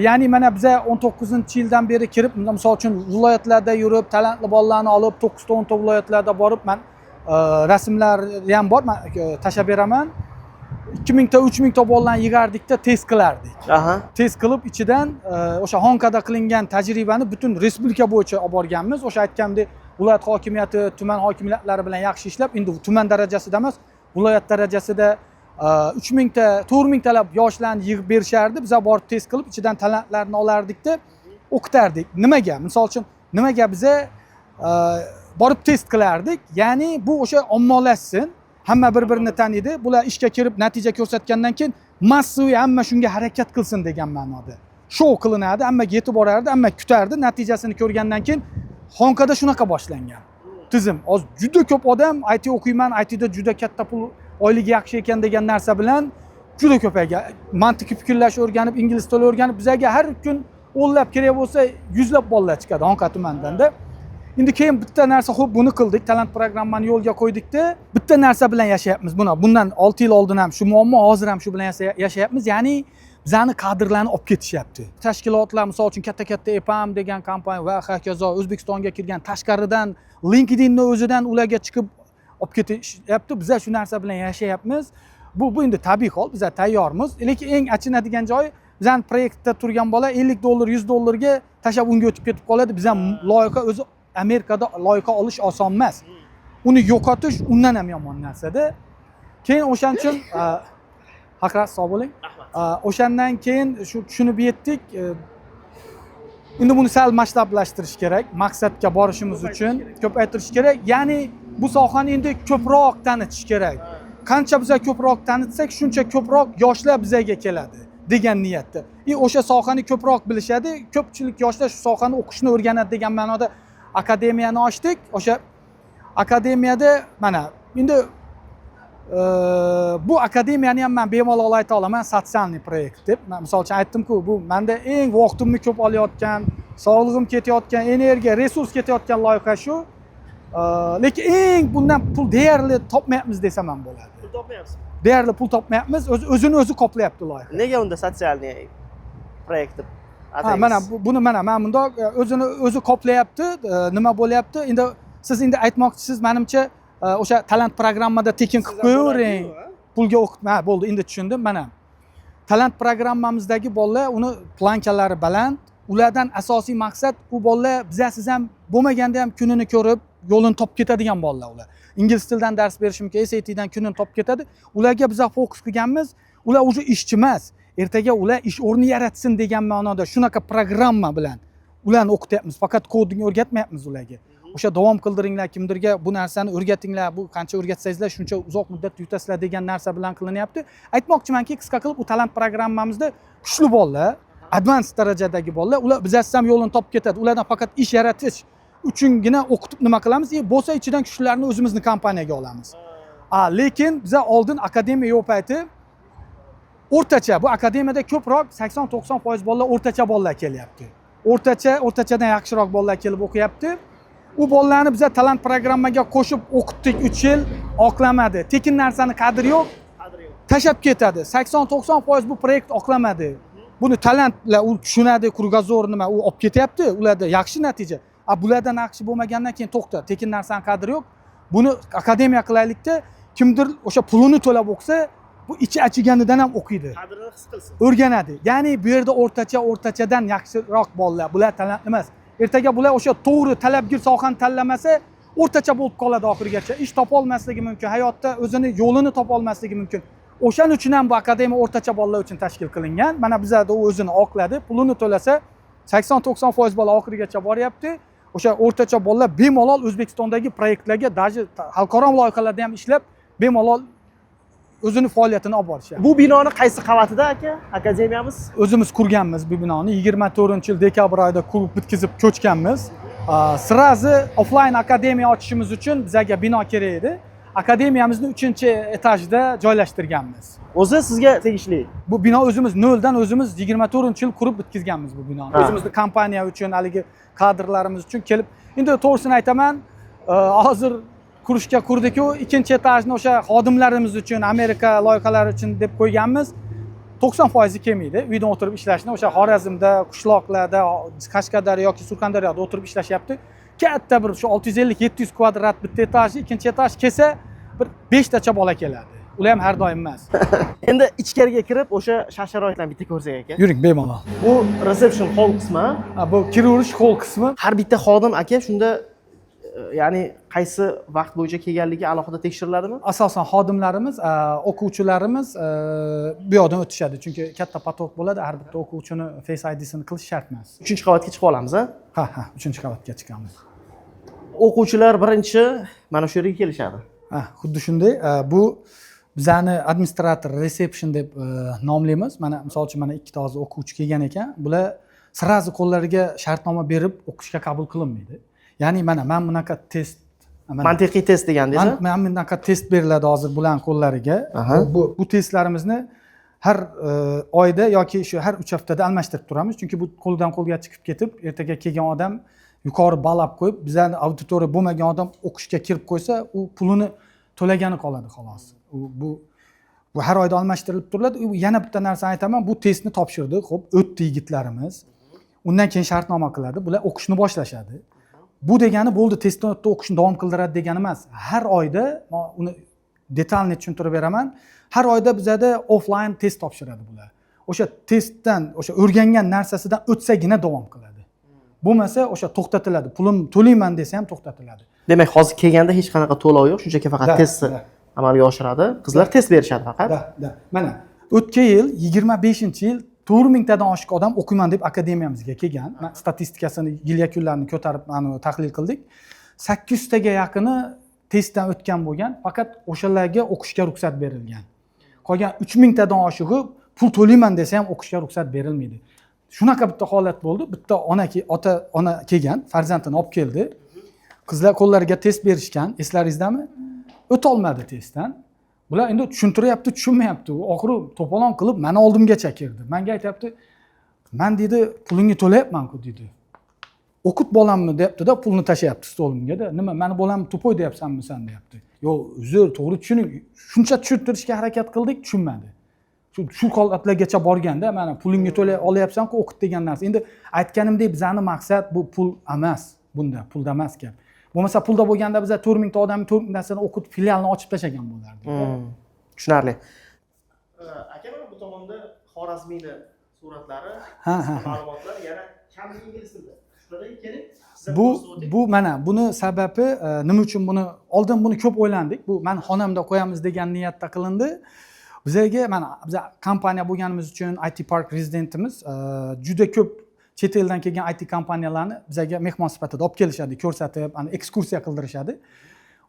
Ya'ni mana biz 19-yildan beri kirib, misol uchun viloyatlarda yurib, talantli bolalarni olib, 9 ta 10 ta viloyatlarda borib, men rasmlari ham bor, men tashab beraman. 2000 ta 3000 ta bolalarni yig'ardikda test qilardik. Aha. Test qilib ichidan o'sha Xonkada qilingan tajribani butun respublika bo'yicha olib borganmiz. O'sha aytgandek, viloyat hokimiyati, tuman hokimiyatlari bilan yaxshi ishlab, endi tuman darajasida emas, viloyat darajasida 3000 ta, 4000 talab yoshlarni yig'ib berishardi. Biz borib test qilib, ichidan talantlarni olardikda o'qitardik. Nimaga? Misol uchun, nimaga biza borib test qilardik? Ya'ni bu o'sha ommalashsin. Hamma bir-birini taniydi. Bular ishga kirib natija ko'rsatgandan keyin massaviy hamma shunga harakat qilsin degan ma'noda. Shou qilinadi, hamma yetib borardi, hamma kutardi, natijasini ko'rgandan keyin Xonkada shunaqa boshlangan. Tizim. Hozir juda ko'p odam IT o'qiyman, ITda juda katta pul, oyligi yaxshi ekan degan narsa bilan juda ko'paygan. Mantiqiy fikrlash o'rganib, ingliz tili o'rganib, bizga har kun o'nlab kerak bo'lsa, yuzlab bolalar chiqadi Xonka tumanidan-da. Endi keyin bitta narsa, xo'p, buni qildik, talant programmani yo'lga qo'ydikda, bitta narsa bilan yashayapmiz. Bundan 6 yil oldin ham shu muammo, hozir ham shu bilan yashayapmiz. Ya'ni bizani kadrlarni olib ketishyapti. Tashkilotlar, misol uchun katta EPAM degan kompaniya va hokazo O'zbekistonga kirgan, tashqaridan LinkedInning o'zidan ularga chiqib olib ketishyapti. Biz shu narsa bilan yashayapmiz. Bu endi tabiiy hol, biz tayyormiz. Lekin eng achinadigan joyi, bizning proyektda turgan bola $50, $100 tashab unga o'tib ketib qoladi. Biz ham loyiha o'zi Amerikada loyiha olish oson emas. Uni yo'qotish undan ham yomon narsa-da. Keyin o'shaning uchun haqrat sog' bo'ling. O'shandan keyin tushunib yetdik. Endi buni sal masshtablashtirish kerak, maqsadga borishimiz uchun ko'paytirish kerak. Ya'ni bu sohani endi ko'proq tanitish kerak. Qancha biz ko'proq tanitsak, shuncha ko'proq yoshlar bizga keladi degan niyatda. O'sha sohani ko'proq bilishadi, ko'pchilik yoshlar shu sohani o'qishni o'rganadi degan ma'noda akademiyani ochdik. O'sha akademiyada mana endi bu akademiyani ham men bemalol ayta olaman, sotsialniy proyekt deb. Men misol uchun aytdim-ku, bu menda eng vaqtimni ko'p olayotgan, sog'lig'im ketayotgan, energiya, resurs ketayotgan loyiha shu. Lekin eng bundan pul deyarli topmayapmiz desam ham bo'ladi. Pul topmayapsiz. Deyarli pul topmayapmiz, o'zini o'zi qoplayapti loyiha. Nega unda sotsialniy proyekt deb ataymiz? Mana buni mana bundoq o'zini o'zi qoplayapti. Nima bo'lyapti? Endi siz endi aytmoqchisiz, menimcha o'sha talant programmada tekin qilib qo'yavering. Pulga o'qitma, bo'ldi, endi tushundim. Mana talant programmamizdagi bolalar, uni plankalari baland. Ulardan asosiy maqsad u bolalar siz ham bo'lmaganda ham kunini ko'rib, yo'lini topib ketadigan bolalar ular. Ingliz tilidan dars berish mumkin, SATdan kunini topib ketadi. Ularga biz fokus qilganmiz. Ular o'zi ishchi emas. Ertaga ular ish o'rni yaratsin degan ma'noda shunaqa programma bilan ularni o'qityapmiz. Faqat koding o'rgatmayapmiz ularga. O'sha davom qildiringlar, kimdirga bu narsani o'rgatinglar, bu qancha o'rgatsangizlar shuncha uzoq muddat yutasizlar degan narsa bilan qilinyapti. Aytmoqchimanki, qisqa qilib u talant programmamizda kuchli bolalar, advanced darajadagi bolalar, ular bizasiz ham yo'lini topib ketadi. Ulardan faqat ish yaratish uchungina o'qitib nima qilamiz? Bo'lsa ichidan kuchlilarni o'zimizni kompaniyaga olamiz. Lekin biz oldin akademiya yo'q payti o'rtacha bu akademiyada ko'proq 80-90% bolalar o'rtacha bolalar kelyapti. O'rtachadan yaxshiroq bolalar kelib o'qiyapti. U bolalarni biz talant programmaga qo'shib o'qitdik 3 yil, oqlamadi. Tekin narsani qadri yo'q, Qadri yo'q. tashab ketadi. 80-90% bu proyekt oqlamadi. Buni talantlar u tushunadi, krugozor nima u olib ketyapti, ularda yaxshi natija. Bulardan yaxshi bo'lmagandan keyin to'xta, tekin narsani qadri yo'q. Buni akademiya qilaylikda kimdir o'sha pulini to'lab o'qsa, bu ichi achiganidan ham o'qiydi. Qadrini his qilsin. O'rganadi. Ya'ni bu yerda o'rtachadan yaxshiroq bolalar, bular talant emas. Ertaga bular o'sha to'g'ri talabgir sohani tanlamasa, o'rtacha bo'lib qoladi oxirigacha. Ish topa olmasligi mumkin, hayotda o'zini yo'lini topa olmasligi mumkin. O'shaning uchun ham bu akademiya o'rtacha bolalar uchun tashkil qilingan. Mana bizlarda u o'zini oqladi, pulini to'lasa 80-90% bola oxirigacha boryapti. O'sha o'rtacha bolalar bemalol O'zbekistondagi proyektlarga, даже xalqaro loyihalarda ham ishlab, bemalol o'zini faoliyatini olib borishyapti. Bu binoni qaysi qavatida aka? Akademiyamiz? O'zimiz qurganmiz bu binoni. 24-yil dekabr oyida qurib bitkizib ko'chganmiz. Sirazi offline akademiya ochishimiz uchun bizga bino kerak edi. Akademiyamizni 3-etajda joylashtirganmiz. O'zi sizga tegishli. Bu bino o'zimiz noldan o'zimiz 24-yil qurib bitkizganmiz bu binoni. Ha. O'zimizning kompaniya uchun, haligi kadrlarimiz uchun kelib. Endi to'g'risini aytaman, hozir qurishga qurdik-ku, 2-etajni o'sha xodimlarimiz uchun, Amerika loyihalari uchun deb qo'yganmiz. 90% kelmaydi. Uyda o'tirib ishlashni o'sha Xorazmda, qishloqlarda, Qashqadaryo yoki Surxondaryoda o'tirib ishlashyapti. Katta bir shu 650-700 kvadrat bitta etaj, 2-etaj kelsa bir 5 tacha bola keladi. Ular ham har doim emas. Endi ichkariga kirib o'sha shart-sharoitlarni bitta ko'rsak aka. Yuring bemalol. Bu reception hall qismi. Bu kiraverish hol qismi. Har bitta xodim aka shunda ya'ni qaysi vaqt bo'yicha kelganligi alohida tekshiriladimi? Asosan xodimlarimiz, o'quvchilarimiz bu yoqdan o'tishadi. Chunki katta potok bo'ladi, har bitta o'quvchini Face ID'sini qilish shart emas. 3-qavatga chiqib olamiz, ha? Ha, 3-qavatga chiqamiz. O'quvchilar birinchi mana shu yerga kelishadi. Xuddi shunday. Bu bizani administrator reception deb nomlaymiz. Mana misol uchun mana ikkita hozir o'quvchi kelgan ekan. Bular sirazi qo'llariga shartnoma berib o'qishga qabul qilinmaydi. Ya'ni mana men bunaqa test, Mantiqiy test deganingiz? mana bunaqa test beriladi hozir bularning qo'llariga. Bu testlarimizni har oyda yoki shu har 3 haftada almashtirib turamiz. Chunki bu qo'ldan qo'lga chiqib ketib, ertaga kelgan odam yuqori balab qo'yib, bizani auditoriya bo'lmagan odam o'qishga kirib qo'ysa, u pulini to'lagani qoladi xolos. Bu har oyda almashtirilib turiladi. Yana bitta narsani aytaman, bu testni topshirdik. Xo'p, o'tdi yigitlarimiz. Undan keyin shartnoma qiladi. Bular o'qishni boshlashadi. Bu degani bo'ldi, testdan o'tdi o'qishni davom qildiradi degani emas. Har oyda uni detalni tushuntirib beraman. Har oyda bizada offline test topshiradi bular. O'sha testdan, o'sha o'rgangan narsasidan o'tsagina davom qiladi. Bo'lmasa o'sha to'xtatiladi. Pulim to'layman desa ham to'xtatiladi. Demak, hozir kelganda hech qanaqa to'lov yo'q, shunchaki faqat testni amalga oshiradi. Qizlar test berishadi faqat. Mana o'tgan yil 25-yil 4000 tadan oshiq odam o'qiyman deb akademiyamizga kelgan. Men statistikasini yil yakunlarini ko'tarib tahlil qildik. 800 taga yaqini testdan o'tgan bo'lgan, faqat o'shalarga o'qishga ruxsat berilgan. Qolgan 3000 tadan oshig'i pul to'layman desa ham o'qishga ruxsat berilmaydi. Shunaqa bitta holat bo'ldi. Bitta ona kelgan, farzandini olib keldi. Qizlar qo'llariga test berishgan, eslaringіздami? O'ta olmadi testdan. Bular endi tushuntiryapti, tushunmayapti. Oxiri to'polon qilib meni oldimgacha kirdi. Menga aytayapti, "Men dedi, pulingni to'layapman-ku" dedi. "O'qit bolamni" deyapti-da, pulni tashayapti stolimga-da. "Nima, meni bolamni to'poy deyapsanmi sen?" deyapti. "Yo'q, uzr, to'g'ri tushuning. Shuncha tushuntirishga harakat qildik, tushunmadi." Shu holatlargacha borganda, mana pulingni to'lay olyapsan-ku, o'qit degan narsa. Endi aytganimdek, bizning maqsad bu pul emas. Bunda pulda emas gap. Bo'lmasa pulda bo'lganda biz 4000 ta odamni 4000 tarsini o'qitib filialni ochib tashlagan bo'lardik. Tushunarli. Aka, mana bu tomonda Xorazmiyni suratlari, ma'lumotlar yana kam ingliz tilida. Shularga kerak. Bu mana buni sababi nima uchun oldin buni ko'p o'ylandik. Bu men xonamda qo'yamiz degan niyatda qilindi. Bizga mana biz kompaniya bo'lganimiz uchun IT Park rezidentimiz juda ko'p chet eldan kelgan IT kompaniyalarni bizga mehmon sifatida olib kelishadi, ko'rsatib, ekskursiya qildirishadi.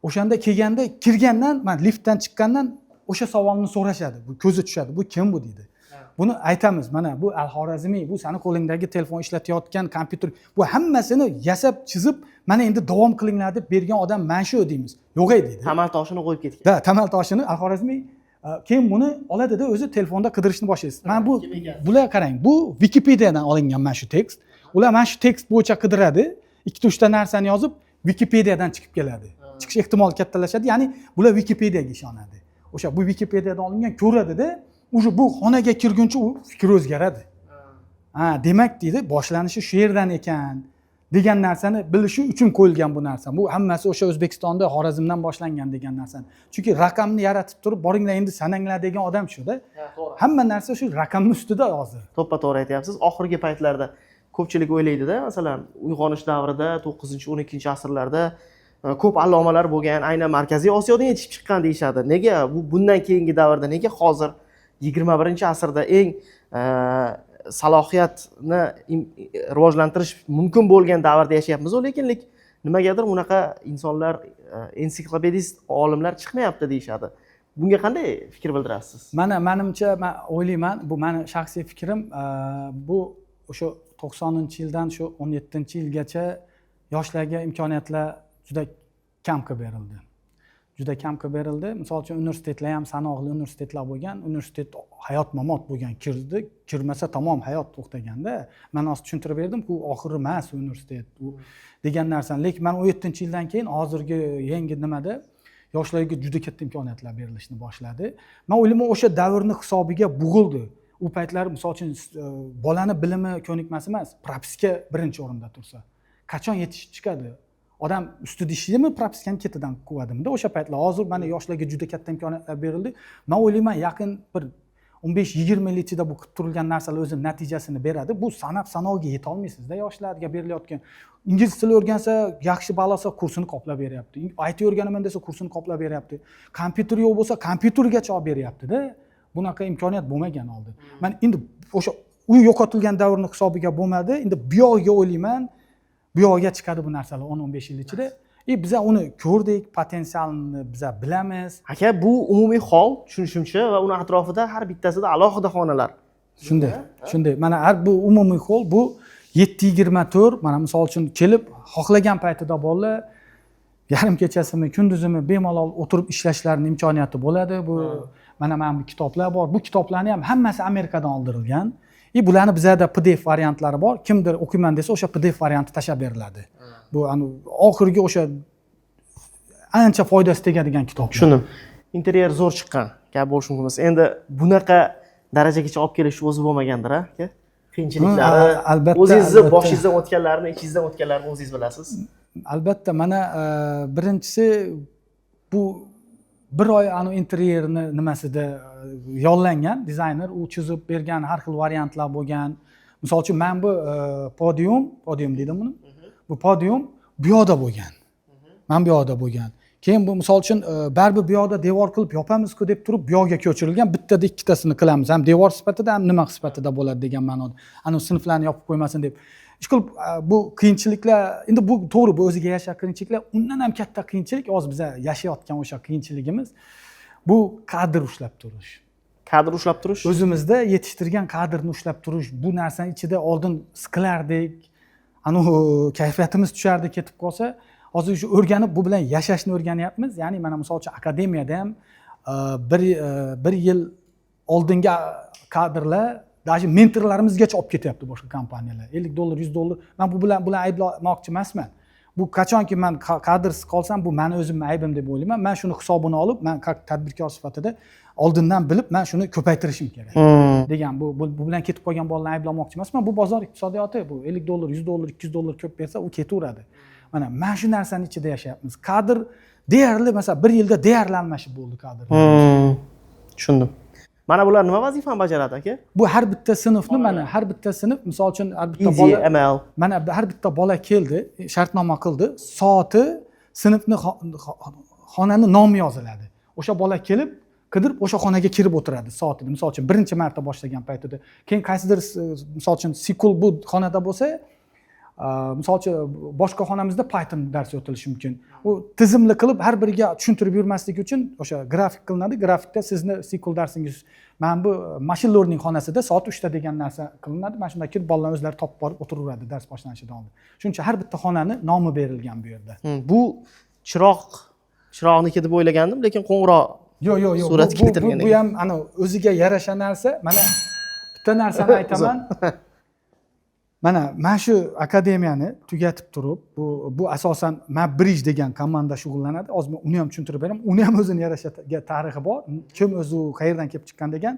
O'shanda kelganda, kirgandan, men liftdan chiqqandan o'sha savolni so'rashadi. Bu ko'zi tushadi. Bu kim bu deydi. Buni aytamiz. Mana bu Al-Xorazmiy, bu seni qo'lingdagi telefon ishlatayotgan kompyuter. Bu hammasini yasab, chizib, mana endi davom qilinglar deb bergan odam men shu deymiz. Yo'q ey deydi. Tamal toshini qo'yib ketgan. Tamal toshini Al-Xorazmiy Keyin buni oladida o'zi telefonda qidirishni boshlaysiz. Mana bu bular qarang, bu Wikipediyadan olingan mana shu tekst. Ular mana shu tekst bo'yicha qidiradi, 2-3 ta narsani yozib Wikipediyadan chiqib keladi. Chiqish ehtimoli kattalashadi. Ya'ni bular Wikipediyaga ishonadi. O'sha bu Wikipediyadan olingan ko'radida, уже bu xonaga kirguncha u fikri o'zgaradi. Demak deydi, boshlanishi shu yerdan ekan degan narsani bilishi uchun qo'yilgan bu narsa. Bu hammasi o'sha O'zbekistonda Xorazmdan boshlangan degan narsani. Chunki raqamni yaratib turib, boringlar endi sananglar degan odam shu-da. Hamma narsa shu raqamning ustida hozir. To'ppa-to'g'ri aytyapsiz. Oxirgi paytlarda ko'pchilik o'ylaydi-da, masalan, uyg'onish davrida 9-12-asrlarda ko'p allomalar bo'lgan, aynan Markaziy Osiyodan yetishib chiqqan deyshadi. Nega bundan keyingi davrda, nega hozir 21-asrda eng salohiyatni rivojlantirish mumkin bo'lgan davrda yashayapmiz, lekin nimagadir unaqa insonlar, ensiklopedist olimlar chiqmayapti deyshadi. Bunga qanday fikr bildirasiz? Menimcha, men o'ylayman, bu meni shaxsiy fikrim, bu o'sha 90-yildan shu 17-yilgacha yoshlarga imkoniyatlar juda kam qilib berildi. Juda kam qilib berildi. Misol uchun universitetlar ham sanoqli universitetlar bo'lgan, universitet hayot-mamot bo'lgan, kirmasa tamom hayot to'xtaganda, men hozir tushuntirib berdim, bu oxiri emas universitet, bu degan narsani. Lekin men 17-yildan keyin hozirgi yangi nimada yoshlarga juda katta imkoniyatlar berilishni boshladi. Men o'ylayman, o'sha davrning hisobiga bug'ildi. U paytlar misol uchun bolani bilimi ko'nikmasi emas, propiska birinchi o'rinda tursa. Qachon yetishib chiqadi? Odam ustida ishlaydimi, propiskani ketidan quvadimda o'sha paytlar. Hozir mana yoshlarga juda katta imkoniyatlar berildi. Men o'ylayman, yaqin bir 15-20 yil ichida bu qilib turilgan narsalar o'z natijasini beradi. Bu sanoqga yeta olmaysizda yoshlarga berilayotgan. Ingliz tili o'rgansa, yaxshi balosa kursini qoplab beryapti. IT o'rganaman desa kursini qoplab beryapti. Kompyuter yo'q bo'lsa, kompyutergacha olib beryapti-da. Bunaqa imkoniyat bo'lmagan oldin. Men endi o'sha u yo'qotilgan davrning hisobiga bo'lmadi. Endi bu yog'iga o'ylayman, bu yog'iga chiqadi bu narsalar 10-15 yil ichida. Biz uni ko'rdik, potensialni biz bilamiz. Aka, bu umumiy hol, tushunishimcha, va uni atrofida har bittasida alohida xonalar. Shunday. Mana har bu umumiy hol, bu 7-24, mana misol uchun kelib, xohlagan paytida bolalar yarim kechasimi, kunduzimi bemalol o'tirib ishlashlarining imkoniyati bo'ladi. Bu mana bu kitoblar bor. Bu kitoblarni ham hammasi Amerikadan oldirilgan. Bularni bizda PDF variantlari bor. Kimdir o'qiyman desa, o'sha PDF varianti tashab beriladi. Bu oxirgi o'sha ancha foydasi tegadigan kitoblar. Tushundim. Interyer zo'r chiqqan gap bo'lishi mumkin emas. Endi bunaqa darajagacha olib kelish o'zi bo'lmagandir, aka? Qiyinchiliklari, albatta, o'zingizni boshingizdan o'tganlarini, ichingizdan o'tganlarini o'zingiz bilasiz. Albatta, mana birinchisi bu bir oy interyerni nimasida yollangan dizayner, u chizib bergan har xil variantlar bo'lgan. Misol uchun men bu podium dedim buni. Bu podium bu yoqda bo'lgan. Men bu yoqda bo'lgan. Keyin bu misol uchun baribir bu yoqda devor qilib yopamiz-ku deb turib bu yoqqa ko'chirilgan, bittada ikkitasini qilamiz. Ham devor sifatida, ham nima sifatida bo'ladi degan ma'noda. Sinflarni yopib qo'ymasin deb. Ishqilib bu qiyinchiliklar, endi bu to'g'ri, bu o'ziga yarasha qiyinchiliklar, undan ham katta qiyinchilik hozir biz yashayotgan o'sha qiyinchiligimiz bu kadr ushlab turish. Kadr ushlab turish? O'zimizda yetishtirgan kadrni ushlab turish. Bu narsani ichida oldin siqilardik, kayfiyatimiz tushardi, ketib qolsa, hozir shu o'rganib bu bilan yashashni o'rganyapmiz. Ya'ni mana misol uchun akademiyada ham bir yil oldingi kadrlar даже mentorlarimizgacha olib ketyapti boshqa kompaniyalar. $50, $100. Men bu bilan ayblamoqchi emasman. Bu qachonki men kadrsiz qolsam, bu meni o'zimning aybim deb o'ylayman. Men shuni hisobini olib, men tadbirkor sifatida oldindan bilib, men shuni ko'paytirishim kerak degan. Bu bilan ketib qolgan bolalarni ayblamoqchi emasman. Bu bozor iqtisodiyoti. Bu $50, $100, $200 ko'p bersa, u ketaveradi. Mana men shu narsani ichida yashayapmiz. Kadr deyarli, masalan, bir yilda deyarli almashib bo'ldi kadr. Tushundim. Mana bular nima vazifani bajaradi, aka? Bu har bitta sinfni, mana har bitta sinf, misol uchun har bitta bola, ML. mana har bitta bola keldi, shartnoma qildi, soati, sinfni xonani nomi yoziladi. O'sha bola kelib, qidirib o'sha xonaga kirib o'tiradi soatida. Misol uchun birinchi marta boshlagan paytida. Keyin qaysidir misol uchun sikul bu xonada bo'lsa, misol uchun boshqa xonamizda Python darsi o'tilishi mumkin. U tizimli qilib har biriga tushuntirib yurmaslik uchun o'sha grafik qilinadi. Grafikda sizni SQL darsingiz, men bu machine learning xonasida soat 3 ta degan narsa qilinadi. Mana shunday kirib bolalar o'zlari topib borib o'tiraveradi dars boshlanishidan oldin. Shuning uchun har bitta xonani nomi berilgan bu yerda. Bu chiroqniki deb o'ylagandim, lekin qo'ng'iroq Yo'q. Surat keltirgan Bu ham ana o'ziga yarasha narsa. Mana bitta narsani aytaman. Mana shu akademiyani tugatib turib, bu asosan Bridge degan komanda shug'ullanadi. Hozir uni ham tushuntirib beraman. Uni ham o'zini yarasha tarixi bor. Kim o'zi qayerdan kelib chiqqan degan.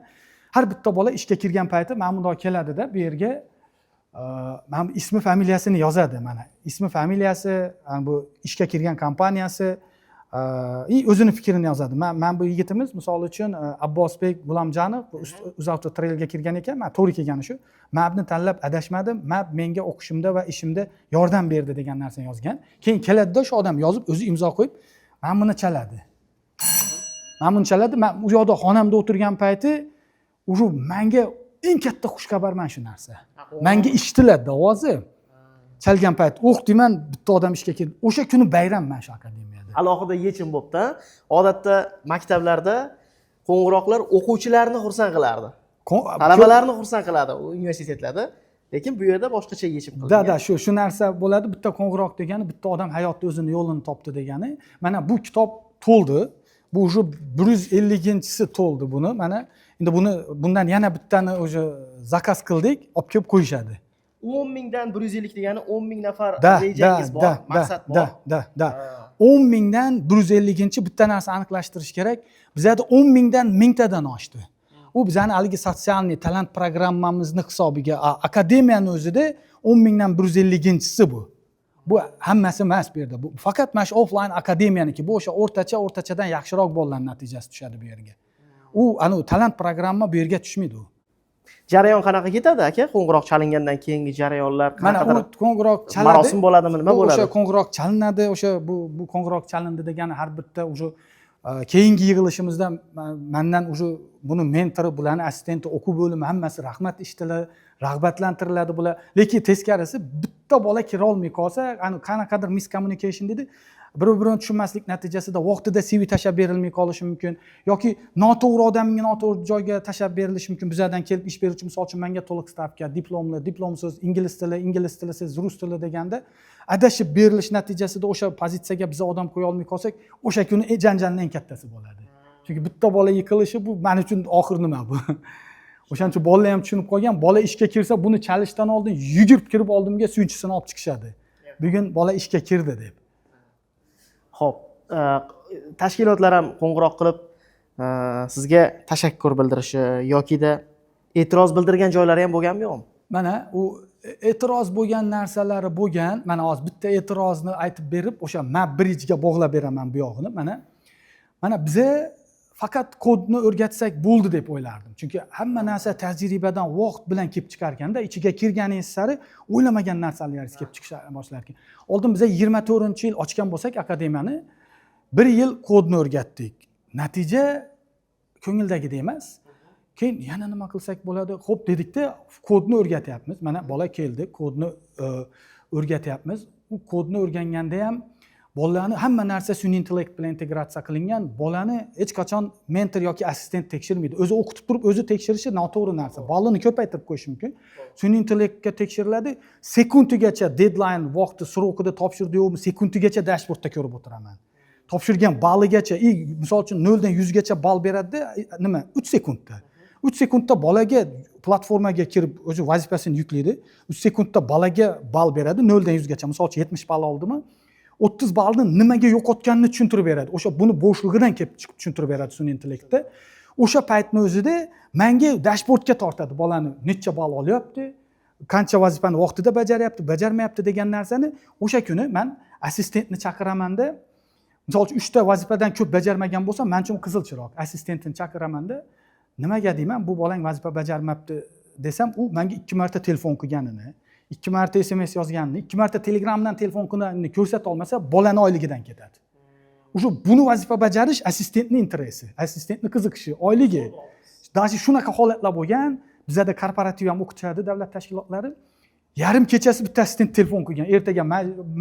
Har bitta bola ishga kirgan payti mana bundoq keladida, bu yerga mana ismi familiyasini yozadi mana. Ismi familiyasi, bu ishga kirgan kompaniyasi o'zini fikrini yozadi. Men bu yigitimiz misol uchun Abbosbek Gulamjanov UzAutoTrailga kirgan ekan, men to'g'ri kelgani shu. Mapni tanlab adashmadim, map menga o'qishimda va ishimda yordam berdi degan narsani yozgan. Keyin keladida shu odam yozib, o'zi imzo qo'yib, men buni chaladi. Men u yoqda xonamda o'tirgan payti uru menga eng katta xushxabar mana shu narsa. Menga eshitiladi ovozi. Chalgan payt o'qiyman, bitta odam ishga keldi. O'sha kuni bayram mana shu akademiyada. Alohida yechim bo'pti. Odatda maktablarda qo'ng'iroqlar o'quvchilarni xursand qilardi. Talabalarni xursand qiladi universitetlarda. Lekin bu yerda boshqacha yechim qilingan. Da, shu narsa bo'ladi. Bitta qo'ng'iroq degani bitta odam hayotda o'zini yo'lini topdi degani. Mana bu kitob to'ldi. Bu уже 150-chisi to'ldi buni. Mana endi bundan yana bittani o'sha zakaz qildik, olib kelib qo'yishadi. 10 mingdan 150 degani 10 ming nafar rejangiz bor, maqsad bor. Da. 10 mingdan 150-chi bitta narsa aniqlashtirish kerak. Bizda 10 mingdan 1000 tadan oshdi. U bizani haligi sotsialniy talant programmamizni hisobiga akademiyani o'zida 10 mingdan 150-chisi bu. Bu hammasi emas bu yerda. Bu faqat mana shu offline akademiyaniki. Bu o'sha o'rtachadan yaxshiroq bolalar natijasi tushadi bu yerga. U talant programma bu yerga tushmaydi u. Jarayon qanaqa ketadi aka? Qo'ng'iroq chalingandan keyingi jarayonlar qanaqa? Mana u qo'ng'iroq chaladi. Marosim bo'ladimi, nima bo'ladi? O'sha qo'ng'iroq chalinadi, o'sha bu qo'ng'iroq chalindi degani har bitta o'sha keyingi yig'ilishimizda mendan o'sha buni mentori, bularning assistenti, o'quv bo'limi hammasi rahmat eshittiladi, rag'batlantiriladi bular. Lekin teskarisi bitta bola kira olmay qolsa, qanaqadir miscommunication dedi, bir-birini tushunmaslik natijasida vaqtida CV tashab berilmay qolishi mumkin yoki noto'g'ri odamga noto'g'ri joyga tashab berilishi mumkin. Bizlardan kelib ish beruvchi misol uchun menga to'liq stavka, diplomsiz, ingliz tilisiz, rus tili deganda adashib berilish natijasida o'sha pozitsiyaga biz odam qo'ya olmay qolsak, o'sha kuni janjalning eng kattasi bo'ladi. Chunki bitta bola yiqilishi bu men uchun oxir nima bu. O'shancha bolalar ham tushunib qolgan, bola ishga kirsa buni chalishdan oldin yugurib kirib oldimga suyunchisini olib chiqishadi. Bugun bola ishga kirdi deb. Xo'p, tashkilotlar ham qo'ng'iroq qilib sizga tashakkur bildirishi yoki-da e'tiroz bildirgan joylari ham bo'lganmi yo'qmi? Mana u e'tiroz bo'lgan narsalari bo'lgan. Mana hozir bitta e'tirozni aytib berib, o'sha Bridge'ga bog'lab beraman bu yog'ini. Mana biza faqat kodni o'rgatsak bo'ldi deb o'ylardim. Chunki hamma narsa tajribadan vaqt bilan kelib chiqar ekanda, ichiga kirganingiz sari o'ylamagan narsalaringiz kelib chiqisha boshlar ekan. Oldin biza 24-yil ochgan bo'lsak akademiyani 1 yil kodni o'rgatdik. Natija ko'ngildagidek emas. Keyin yana nima qilsak bo'ladi? Xo'p dedikda, kodni o'rgatyapmiz. Mana bola keldi, kodni o'rgatyapmiz. U kodni o'rganganda ham bolalarni hamma narsa sun'iy intellekt bilan integratsiya qilingan. Bolani hech qachon mentor yoki assistent tekshirmaydi. O'zi o'qitib turib, o'zi tekshirishi noto'g'ri narsa. Balini ko'paytirib qo'yish mumkin. Sun'iy intellektga tekshiriladi. Sekundigacha deadline vaqti srokida topshirdi yo'qmi, sekundigacha dashbordda ko'rib o'tiraman. Topshirgan baligacha, misol uchun 0 dan 100 gacha bal beradi, nima? 3 sekundda. 3 sekundda bolaga platformaga kirib o'zi vazifasini yuklaydi. 3 sekundda bolaga bal beradi 0 dan 100 gacha. Misol uchun 70 bal oldimi? 30 balni nimaga yo'qotganini tushuntirib beradi. O'sha buni bo'shlig'idan kelib chiqib tushuntirib beradi sun'iy intellektda. O'sha paytni o'zida menga dashbordga tortadi bolani necha bal olyapti, qancha vazifani vaqtida bajaryapti, bajarmayapti degan narsani o'sha kuni men assistentni chaqiraman-da. Misol uchun 3 ta vazifadan ko'p bajarmagan bo'lsa, men uchun qizil chiroq. Assistentni chaqiraman-da. Nimaga deyman, bu bolang vazifa bajarmabdi desam, u menga 2 marta telefon qilganini, 2 marta SMS yozganini, 2 marta Telegramdan telefon qilganini ko'rsata olmasa, bolani oyligidan ketadi. O'sha buni vazifa bajarish assistentning interesi, assistentning qiziqishi, oyligi. Dashi shunaqa holatlar bo'lgan. Bizda korporativ ham o'qitishadi davlat tashkilotlari. yarim kechasi bitta assistent telefon qilgan. Ertaga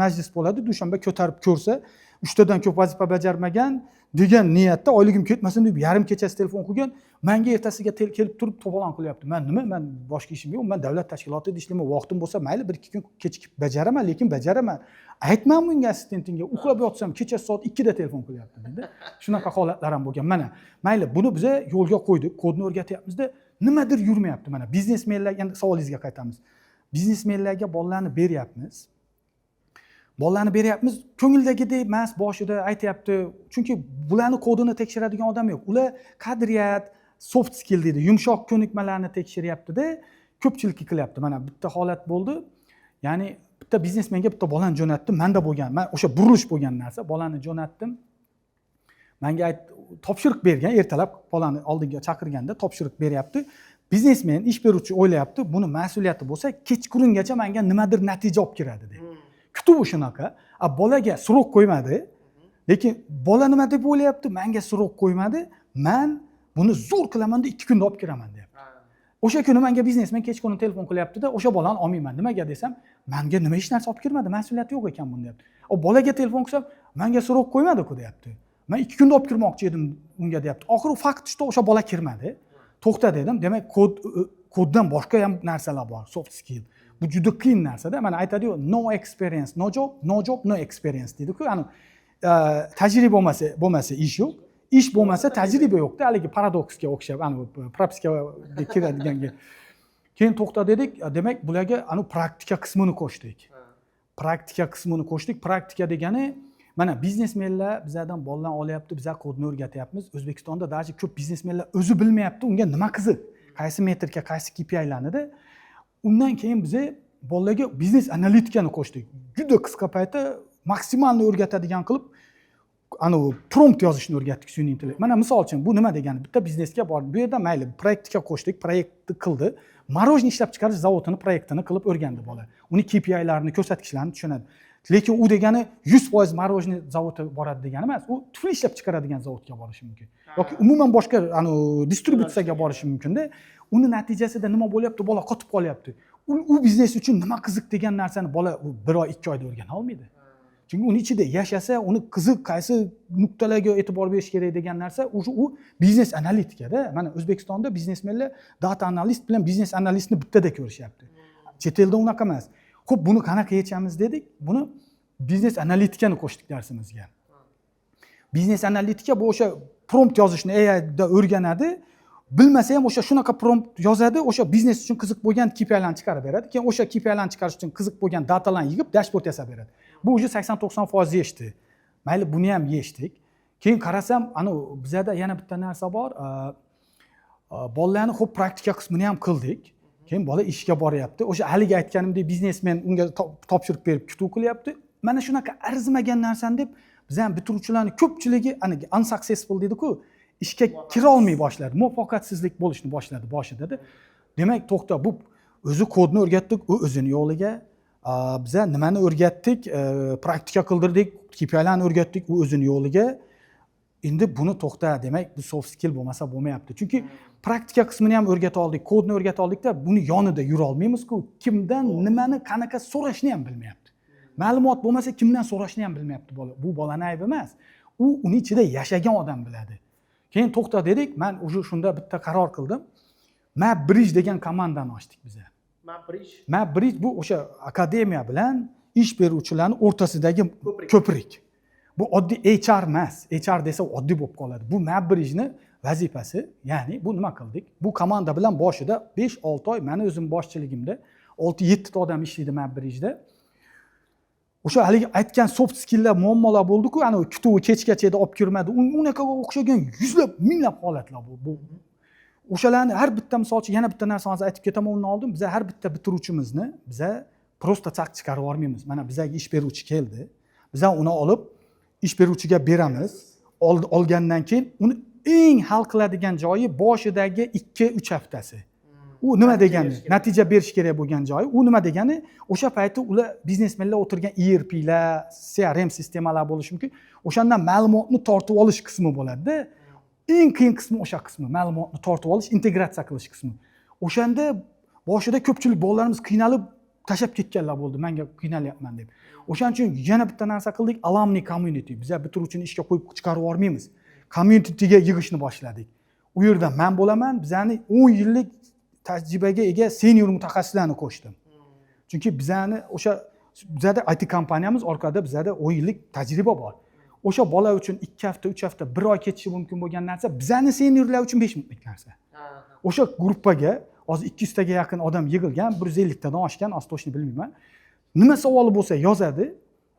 majlis bo'ladi, dushanba ko'tarib ko'rsa, 3 tadan ko'p vazifa bajarmagan degan niyatda oyligim ketmasin deb yarim kechasi telefon qilgan. Menga ertasiga kelib turib to'polon qilyapti. Men boshqa ishim yo'q. Men davlat tashkilotida ishlayman. Vaqtim bo'lsa, mayli 1-2 kun kechikib bajaraman, lekin bajaraman. Aytmam bunga assistentingga, uxlab yotsam kechasi soat 2 da telefon qilyapti dedi. Shunaqa holatlar ham bo'lgan. Mana, mayli buni biz yo'lga qo'ydik, kodni o'rgatyapmiz-da, nimadir yurmayapti. Mana biznesmenlar, endi savolingizga qaytamiz. Biznesmenlarga bolalarni beryapmiz. Bolalarni beryapmiz, ko'ngildagidek emas, boshida aytayapti. Chunki bularni kodini tekshiradigan odam yo'q. Ular qadriyat, soft skill deydi, yumshoq ko'nikmalarni tekshiryapti-da, ko'pchilikka qilyapti. Mana bitta holat bo'ldi. Ya'ni bitta biznesmenga bitta bolani jo'natdim. Menda bo'lgan, men o'sha burilish bo'lgan narsa, bolani jo'natdim. Menga topshiriq bergan, ertalab bolani oldinga chaqirganda topshiriq beryapti. Biznesmen, ish beruvchi o'ylayapti, buni mas'uliyati bo'lsa, kechqurungacha menga nimadir natija olib kiradi deb. Kutuvi shunaqa. Bolaga surok qo'ymadi. Lekin bola nima deb o'ylayapti? Menga surok qo'ymadi. Men buni zo'r qilaman deb 2 kunda olib kiraman deyapti. O'sha kuni menga biznesmen kechqurun telefon qilyapti-da, o'sha bolani olmayman. Nimaga desam, menga nima hech narsa olib kirmadi, mas'uliyati yo'q ekan bunda deyapti. Bolaga telefon qilsam, menga surok qo'ymadi-ku deyapti. Men 2 kunda olib kirmoqchi edim unga deyapti. Oxiri fakt shu, o'sha bola kirmadi. To'xta dedim. Demak, koddan boshqa ham narsalar bor, soft skill. Bu juda qiyin narsa-da. Mana aytadi-ku, no experience, no job, no experience deydi-ku. Ya'ni tajriba bo'lmasa ish yo'q, ish bo'lmasa tajriba yo'q-da. Haligi paradoksga o'xshab, ani propiskaga kiradiganga. Keyin to'xta dedik. Demak, bularga ani praktika qismini qo'shdik. Praktika degani mana biznesmenlar bizlardan bolalar olyapti, bizlar kodni o'rgatyapmiz. O'zbekistonda даже ko'p biznesmenlar o'zi bilmayapti, unga nima qiziq, qaysi metrika, qaysi KPI'larni-da. Undan keyin biz bolalarga biznes analitikani qo'shdik. Juda qisqa paytda maksimalni o'rgatadigan qilib, prompt yozishni o'rgatdik sun'iy intellekt. Mana misol uchun bu nima degani? Bitta biznesga borib, bu yerda mayli proyektga qo'shdik, proyektni qildi. Marojniy ishlab chiqarish zavodini proyektini qilib o'rgandi bola. Uni KPI'larini, ko'rsatkichlarini tushunadi. Lekin u degani 100% marojniy zavodga boradi degani emas. U tufli ishlab chiqaradigan zavodga borishi mumkin. Yoki umuman boshqa distributsiyaga borishi mumkin-da. Uni natijasida nima bo'lyapti? Bola qotib qolyapti. U biznes uchun nima qiziq degan narsani bola 1 oy, 2 oyda o'rgana olmaydi. Chunki uni ichida yashasa, uni qiziq qaysi nuqtalarga e'tibor berish kerak degan narsa u biznes analitikada. Mana O'zbekistonda biznesmenlar data analist bilan biznes analistni bittada ko'rishyapti. Chet elda unaqa emas. Xo'p, buni qanaqa yechamiz dedik? Buni biznes analitikani qo'shdik darsimizga. Biznes analitika bu o'sha prompt yozishni AI da o'rganadi. Bilmasa ham o'sha shunaqa prompt yozadi, o'sha biznes uchun qiziq bo'lgan KPI'larni chiqarib beradi. Keyin o'sha KPI'larni chiqarish uchun qiziq bo'lgan datalarni yig'ib dashbord yasab beradi. Bu уже 80-90% yechdi. Mayli buni ham yechdik. Keyin qarasam, bizda yana bitta narsa bor. Bolalarni xo'p praktika qismini ham qildik. Keyin bola ishga boryapti. O'sha haligi aytganimdek biznesmen unga topshiriq berib kutuv qilyapti. Mana shunaqa arzimagan narsani deb biz ham bitiruvchilarning ko'pchiligi unsuccessful deydi-ku, ishga kira olmay boshladi. Muvaffaqiyatsizlik bo'lishni boshladi boshida-da. Demak, to'xta, bu o'zi kodni o'rgatdik, u o'zini yo'liga. Biz nimani o'rgatdik? Praktika qildirdik, KPI'larni o'rgatdik, u o'zini yo'liga. Endi buni to'xta, demak, bu soft skill bo'lmasa bo'lmayapti. Chunki praktika qismini ham o'rgata oldik, kodni o'rgata oldik-da, buni yonida yura olmaymiz-ku. Kimdan nimani, qanaqa so'rashni ham bilmayapti. Ma'lumot bo'lmasa, kimdan so'rashni ham bilmayapti bola. Bu bolaning aybi emas. U uni ichida yashagan odam biladi. Keyin to'xta dedik, men shunda bitta qaror qildim. MapBridge degan komandani ochdik biz. MapBridge bu o'sha akademiya bilan ish beruvchilarning o'rtasidagi ko'prik. Bu oddiy HR emas. HR desa oddiy bo'lib qoladi. Bu MapBridge'ni vazifasi, ya'ni bu nima qildik? Bu komanda bilan boshida 5-6 oy meni o'zim boshchiligimda 6-7 ta odam ishlaydi MapBridge'da. O'sha haligi aytgan soft skilllar muammolar bo'ldi-ku, kutuvi kechgacha olib kirmadi. Unaqa o'xshagan yuzlab, minglab holatlar bu. O'shalarni har bitta misolchi yana bitta narsani aytib ketaman undan oldin. Biz har bitta bitiruvchimizni biz prosta chaq chiqarib yormaymiz. Mana bizga ish beruvchi keldi. Biz uni olib ish beruvchiga beramiz. Olgandan keyin uni eng hal qiladigan joyi boshidagi 2-3 haftasi. U nima degani? Natija berish kerak bo'lgan joyi. U nima degani? O'sha payti ular biznesmenlar o'tirgan ERP'lar, CRM sistemalar bo'lishi mumkin. O'shandan ma'lumotni tortib olish qismi bo'ladi-da. Eng qiyin qismi o'sha qismi, ma'lumotni tortib olish, integratsiya qilish qismi. O'shanda boshida ko'pchilik bolalarimiz qiynalib tashlab ketganlar bo'ldi, menga qiynalyapman deb. O'shaning uchun yana bitta narsa qildik, alumni community. Biz bitiruvchini ishga qo'yib chiqarib yubormaymiz. Communityga yig'ishni boshladik. U yerda men bo'laman, bizani 10 yillik tajribaga ega senior mutaxassislarni qo'shdim. Chunki bizani o'sha bizada IT kompaniyamiz orqada bizada 10 yillik tajriba bor. O'sha bola uchun 2 hafta, 3 hafta, 1 oy ketishi mumkin bo'lgan narsa bizani seniorlar uchun 5 minutlik narsa. O'sha gruppaga hozir 200 taga yaqin odam yig'ilgan, 150 tadan oshgan, astoshni bilmayman. Nima savoli bo'lsa yozadi.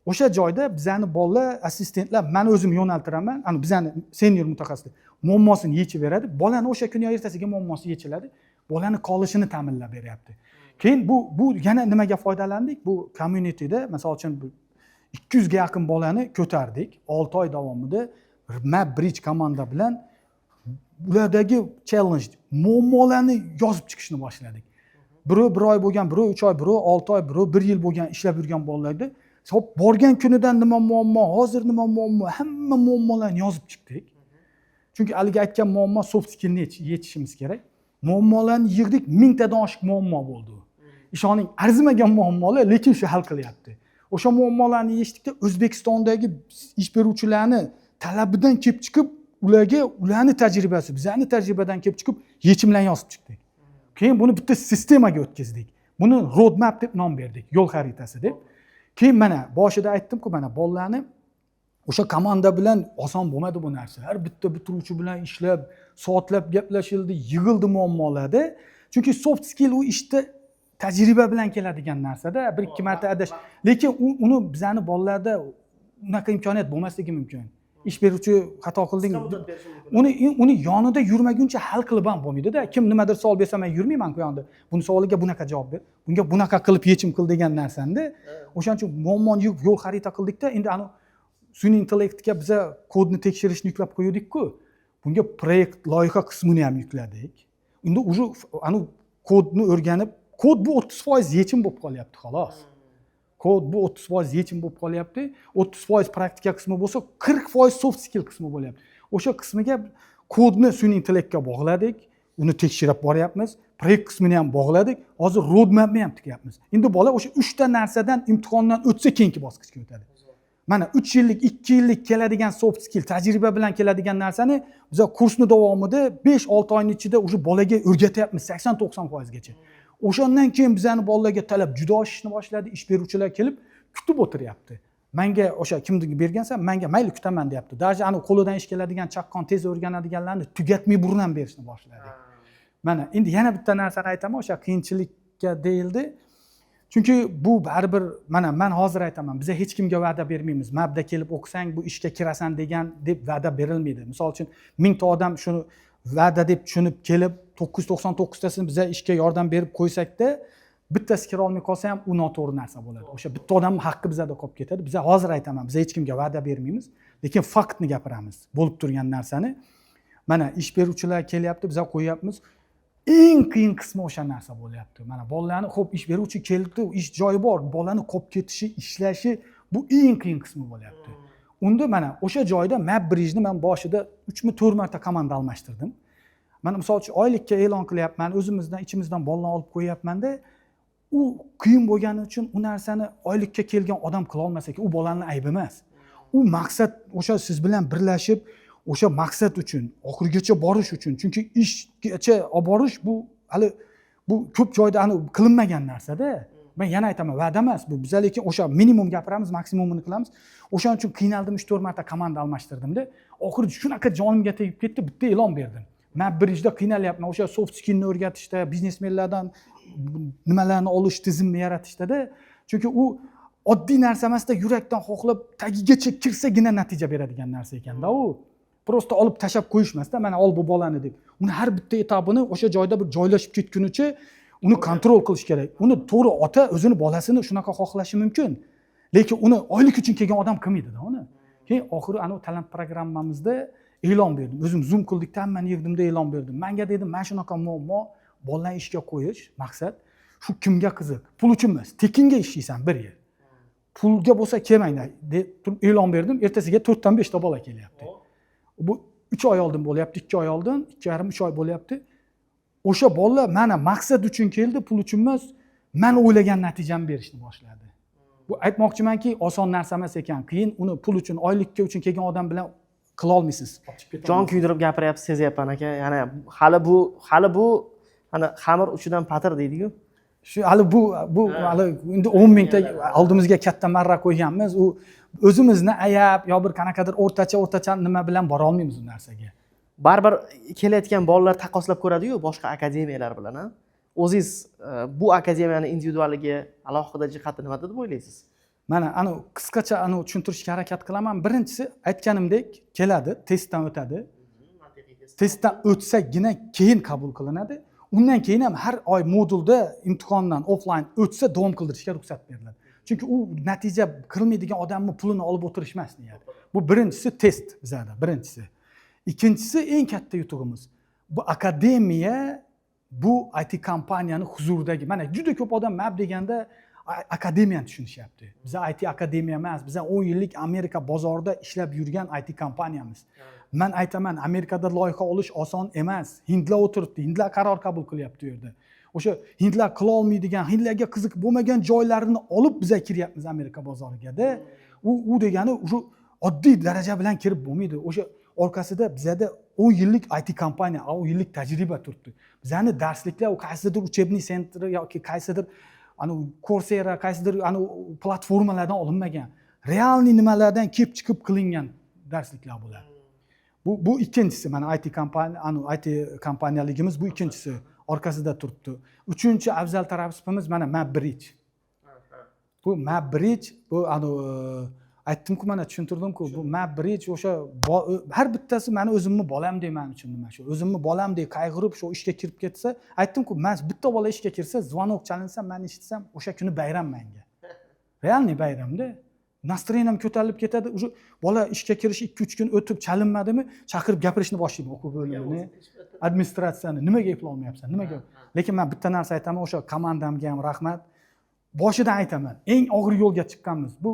O'sha joyda bizani bolalar, assistentlar men o'zim yo'naltiraman. Ana bizani senior mutaxassislar muammosini yechib beradi. Bolani o'sha kuni ertasiga muammosi yechiladi. Bolani qolishini ta'minlab beryapti. Keyin bu yana nimaga foydalandik? Bu communityda, masalan uchun 200 ga yaqin bolani ko'tardik. 6 oy davomida Map Bridge komanda bilan ulardagi challenge, muammolarni yozib chiqishni boshladik. Biri 1 oy bo'lgan, biri 3 oy, biri 6 oy, biri 1 yil bo'lgan ishlab yurgan bolalarda hop borgan kunidan nima muammo, hozir nima muammo, hamma muammolarni yozib chiqdik. Chunki haligi aytgan muammo soft skillni yechishimiz kerak. Muammolarni yig'dik, 1000 tadan oshiq muammo bo'ldi. Ishoning, arzimagan muammolar, lekin shu hal qilyapti. O'sha muammolarni yechdikda O'zbekistondagi ish beruvchilarni talabidan kelib chiqib, ularni tajribasi, bizning tajribadan kelib chiqib, yechimlarni yozib chiqdik. Keyin buni bitta sistemaga o'tkazdik. Buni roadmap deb nom berdik, yo'l xaritasi deb. Keyin mana boshida aytdim-ku, mana bolalarni o'sha komanda bilan oson bo'lmadi bu narsa. Har bitta bitiruvchi bilan ishlab, soatlab gaplashildi, yig'ildi muammolarda. Chunki soft skill u ishda tajriba bilan keladigan narsa-da, 1-2 marta adash. Lekin uni bizani bolalarda unaqa imkoniyat bo'lmasligi mumkin. Ish beruvchi xato qilding, uni yonida yurmaguncha hal qilib ham bo'lmaydi-da. Kim nimadir savol bersa, men yurmayman-ku yonida. Buni savoliga bunaqa javob ber, bunga bunaqa qilib yechim qil degan narsani. O'shaning uchun muammoni yo'l xarita qildikda, endi ani sun'iy intellektga biz kodni tekshirishni yuklab qo'ydik-ku. Bunga proyekt loyiha qismini ham yukladik. Endi uje ani kodni o'rganib, kod bu 30% yechim bo'lib qolyapti, xolos. Kod bu 30% yechim bo'lib qolyapti. 30% praktika qismi bo'lsa, 40% soft skill qismi bo'lyapti. O'sha qismiga kodni sun'iy intellektga bog'ladik, uni tekshirib boryapmiz. Proyekt qismini ham bog'ladik. Hozir roadmapni ham tikyapmiz. Endi bola o'sha 3 ta narsadan imtihondan o'tsa keyingi bosqichga o'tadi. Mana 3 yillik, 2 yillik keladigan soft skill, tajriba bilan keladigan narsani biz kursni davomida 5-6 oyning ichida o'sha bolaga o'rgatyapmiz 80-90% gacha. O'shandan keyin bizani bolalarga talab juda oshishni boshladi. Ish beruvchilar kelib kutib o'tiryapti. Menga o'sha kimniga bergansan, menga mayli kutaman deyapti. Darja ani qo'lidan ish keladigan, chaqqon tez o'rganadiganlarni tugatmay burun ham berishni boshladi. Mana endi yana bitta narsani aytaman, o'sha qiyinchilikka deyildi. Chunki bu baribir, mana men hozir aytaman, biz hech kimga va'da bermaymiz. Mabda kelib o'qisang bu ishga kirasan degan deb va'da berilmaydi. Misol uchun 1000 ta odam shuni va'da deb tushunib kelib 999 tasini biz ishga yordam berib qo'ysakda, bittasi kira olmay qolsa ham u noto'g'ri narsa bo'ladi. O'sha bitta odamning haqqi bizda qolib ketadi. Biz hozir aytaman, biz hech kimga va'da bermaymiz, lekin faktni gapiramiz. Bo'lib turgan narsani. Mana ish beruvchilar kelyapti, biz qo'yapmiz. Eng qiyin qismi o'sha narsa bo'lyapti. Mana bolalarni xo'p ish beruvchi keldi, ish joyi bor, bolani qolib ketishi, ishlashi bu eng qiyin qismi bo'lyapti. Unda mana o'sha joyda Map Bridge'ni men boshida 3-4 marta komanda almashtirdim. Men misol uchun oylikka e'lon qilyapman, o'zimizdan ichimizdan bolalarni olib qo'yapman-da, u qiyin bo'lgani uchun u narsani oylikka kelgan odam qila olmasa, u bolaning aybi emas. U maqsad o'sha siz bilan birlashib, o'sha maqsad uchun, oxirigacha borish uchun. Chunki ishgacha olib borish bu hali bu ko'p joyda qilinmagan narsa-da. Men yana aytaman, va'da emas bu. Biz lekin o'sha minimum gapiramiz, maksimumini qilamiz. O'shaning uchun qiynaldim, 3-4 marta komanda almashtirdim-da. Oxiri shunaqa jonimga tegib ketdi, bitta e'lon berdim. Map Bridge'da qiynalyapman, o'sha soft skillni o'rgatishda, biznesmenlardan nimalarni olish tizimini yaratishda-da. Chunki u oddiy narsa emas-da, yurakdan xohlab tagigacha kirsagina natija beradigan narsa ekan-da u. Prosta olib tashab qo'yish emas-da, mana ol bu bolani deb. Uni har bitta etapini o'sha joyda bir joylashib ketgunicha uni kontrol qilish kerak. Uni to'g'ri ota o'zini bolasini shunaqa xohlashi mumkin. Lekin uni oylik uchun kelgan odam qilmaydi-da uni. Keyin oxiri talant programmamizda e'lon berdim. O'zim Zoom qildikda hammani yig'dimda e'lon berdim. Menga dedim, men shunaqa muammo, bolalarni ishga qo'yish maqsad. Shu kimga qiziq? Pul uchun emas, tekinga ishlaysan 1 yil. Pulga bo'lsa kelmanglar deb e'lon berdim. Ertasiga 4 dan 5 ta bola kelyapti. Bu 3 oy oldin bo'lyapti, 2 oy oldin, 2,5-3 oy bo'lyapti. O'sha bolalar mana maqsad uchun keldi, pul uchun emas. men o'ylagan natijamni berishni boshladi. Bu aytmoqchimanki, oson narsa emas ekan. Qiyin uni pul uchun, oylikka uchun kelgan odam bilan qila olmaysiz. Jon kuydirib gapiryapsiz, sezyapman aka. Ya'ni hali bu ana xamir uchidan patir deydi-ku. Shu hali bu hali endi 10 mingta oldimizga katta marra qo'yganmiz. U o'zimizni ayab yo bir qanaqadir o'rtacha nima bilan bora olmaymiz u narsaga. Baribir kelayotgan bolalar taqqoslab ko'radi-yu boshqa akademiyalar bilan, ha? O'zingiz bu akademiyani individualligi alohida jihati nimada deb o'ylaysiz? Mana ana qisqacha tushuntirishga harakat qilaman. Birinchisi aytganimdek keladi, testdan o'tadi. Testdan o'tsagina keyin qabul qilinadi. Undan keyin ham har oy modulda imtihondan offline o'tsa davom qildirishga ruxsat beriladi. Chunki u natija qilmaydigan odamning pulini olib o'tirish emas niyati. Bu birinchisi test bizada, birinchisi. Ikkinchisi eng katta yutug'imiz. Bu akademiya bu IT kompaniyani huzuridagi. Mana juda ko'p odam mab deganda akademiyani tushunishyapti. Biz IT akademiya emas, biz 10 yillik Amerika bozorida ishlab yurgan IT kompaniyamiz. Men aytaman, Amerikada loyiha olish oson emas. Hindlar o'tiribdi, hindlar qaror qabul qilyapti u yerda. O'sha hindlar qila olmaydigan, hindlarga qiziq bo'lmagan joylarini olib biz kiryapmiz Amerika bozoriga-da. U degani o'sha oddiy daraja bilan kirib bo'lmaydi. O'sha orqasida bizada 10 yillik IT kompaniya, 10 yillik tajriba turibdi. Bizani darsliklar qaysidir учебный sentri yoki qaysidir Coursera, qaysidir platformalardan olinmagan, realniy nimalardan kelib chiqib qilingan darsliklar bular. Bu ikkinchisi, mana IT kompaniyaligimiz bu ikkinchisi orqasida turibdi. Uchinchi afzal tarafimiz mana MapBridge. Bu MapBridge bu aytdim-ku, mana tushuntirdim-ku, bu MapBridge o'sha har bittasi meni o'zimni bolam deyman uchun nima shu. O'zimni bolamdek qayg'urib shu ishga kirib ketsa, aytdim-ku, men bitta bola ishga kirsa, zvonok chalinsa, men eshitsam, o'sha kuni bayram menga. Realniy bayramda. Nastroyeniyam ko'tarilib ketadi. O'sha bola ishga kirish 2-3 kun o'tib chalinmadimi, chaqirib gapirishni boshlaydi o'quv bo'limini, administratsiyani. Nimaga eplolmayapsan? Nimaga? Lekin men bitta narsa aytaman, o'sha komandamga ham rahmat. Boshidan aytaman, eng og'ir yo'lga chiqqanmiz. Bu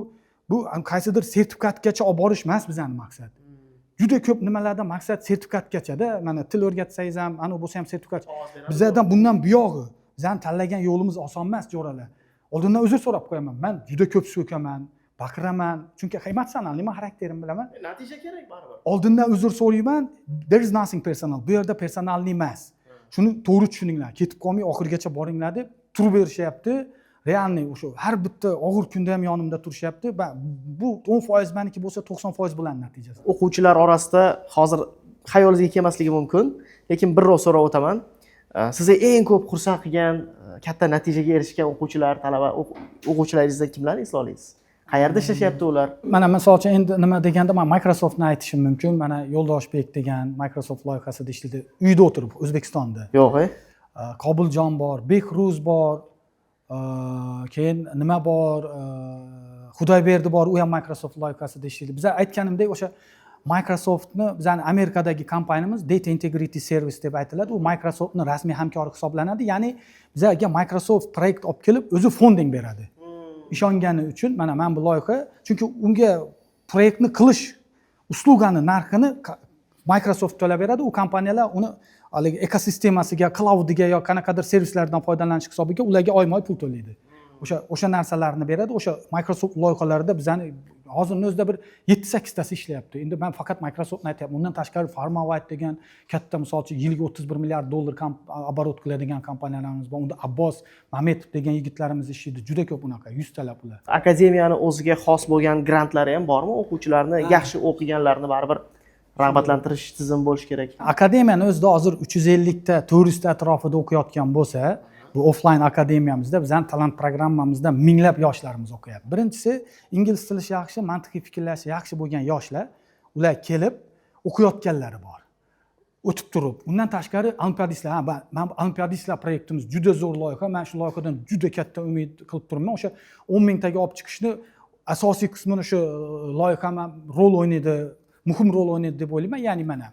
qaysidir sertifikatgacha olib borish emas bizning maqsad. Juda ko'p nimalarda maqsad sertifikatgacha-da. Mana til o'rgatsangiz ham, bo'lsa ham sertifikat. Bizlardan bundan buyog'i. Bizning tanlagan yo'limiz oson emas, jo'ralar. Oldindan uzr so'rab qo'yaman. Men juda ko'p so'kaman, baqiraman. Chunki emosional xarakterim bilaman. Natija kerak baribir. Oldindan uzr so'rayman. There is nothing personal. Bu yerda personalni emas. Shuni to'g'ri tushuninglar. Ketib qolmay oxirigacha boringlar deb turib berishyapti. Realniy o'sha har bitta og'ir kunda ham yonimda turishyapti. Bu 10% meniki bo'lsa 90% bo'ladi natijasi. O'quvchilar orasida hozir xayolingizga kelmasligi mumkin, lekin birrov so'rab o'taman. Sizni eng ko'p xursand qilgan, katta natijaga erishgan o'quvchilar, talaba o'quvchilaringizdan kimlarni esla olasiz? Qayerda ishlashyapti ular? Mana masalan endi nima deganda men Microsoftni aytishim mumkin. Mana Yo'ldoshbek degan Microsoft loyihasida ishlaydi. Uyda o'tirib O'zbekistonda. Yo'q, Qobiljon bor, Behruz bor. Keyin nima bor, Xudoyberdi bor, u ham Microsoft loyihasida ishlaydi. Biz aytganimdek o'sha Microsoftni bizning Amerikadagi kompaniyamiz Data Integrity Service deb aytiladi. U Microsoftning rasmiy hamkori hisoblanadi. Ya'ni bizga Microsoft proyekt olib kelib, o'zi funding beradi. Ishongani uchun mana men bu loyiha, chunki unga proyektni qilish uslugani narxini Microsoft to'lab beradi. U kompaniyalar uni haligi ekosistemasiga, cloudiga yo qanaqadir servislardan foydalanish hisobiga ularga oyma-oy pul to'laydi. O'sha narsalarni beradi. O'sha Microsoft loyihalarida bizani hozirning o'zida bir 7-8 tasi ishlayapti. Endi men faqat Microsoftni aytyapman. Undan tashqari Pharmawide degan katta misolchi yiliga 31 milliard dollar оборот qiladigan kompaniyalarimiz bor. Unda Abbos Mametov degan yigitlarimiz ishlaydi. Juda ko'p unaqa 100 talab ular. Akademiyani o'ziga xos bo'lgan grantlari ham bormi? O'quvchilarni yaxshi o'qiganlarni baribir rag'batlantirish tizimi bo'lishi kerak. Akademiyani o'zida hozir 350 ta, 400 ta atrofida o'qiyotgan bo'lsa, bu offline akademiyamizda bizning talant programmamizda minglab yoshlarimiz o'qiyapti. Birinchisi, ingliz tili yaxshi, mantiqiy fikrlashi yaxshi bo'lgan yoshlar, ular kelib o'qiyotganlari bor. O'tib turib, undan tashqari olimpiadistlar, men olimpiadistlar proyektimiz juda zo'r loyiha. Men shu loyihadan juda katta umid qilib turibman. O'sha 10 mingtaga olib chiqishni asosiy qismini shu loyiha rol o'ynaydi, muhim rol o'ynaydi deb o'ylayman. Ya'ni mana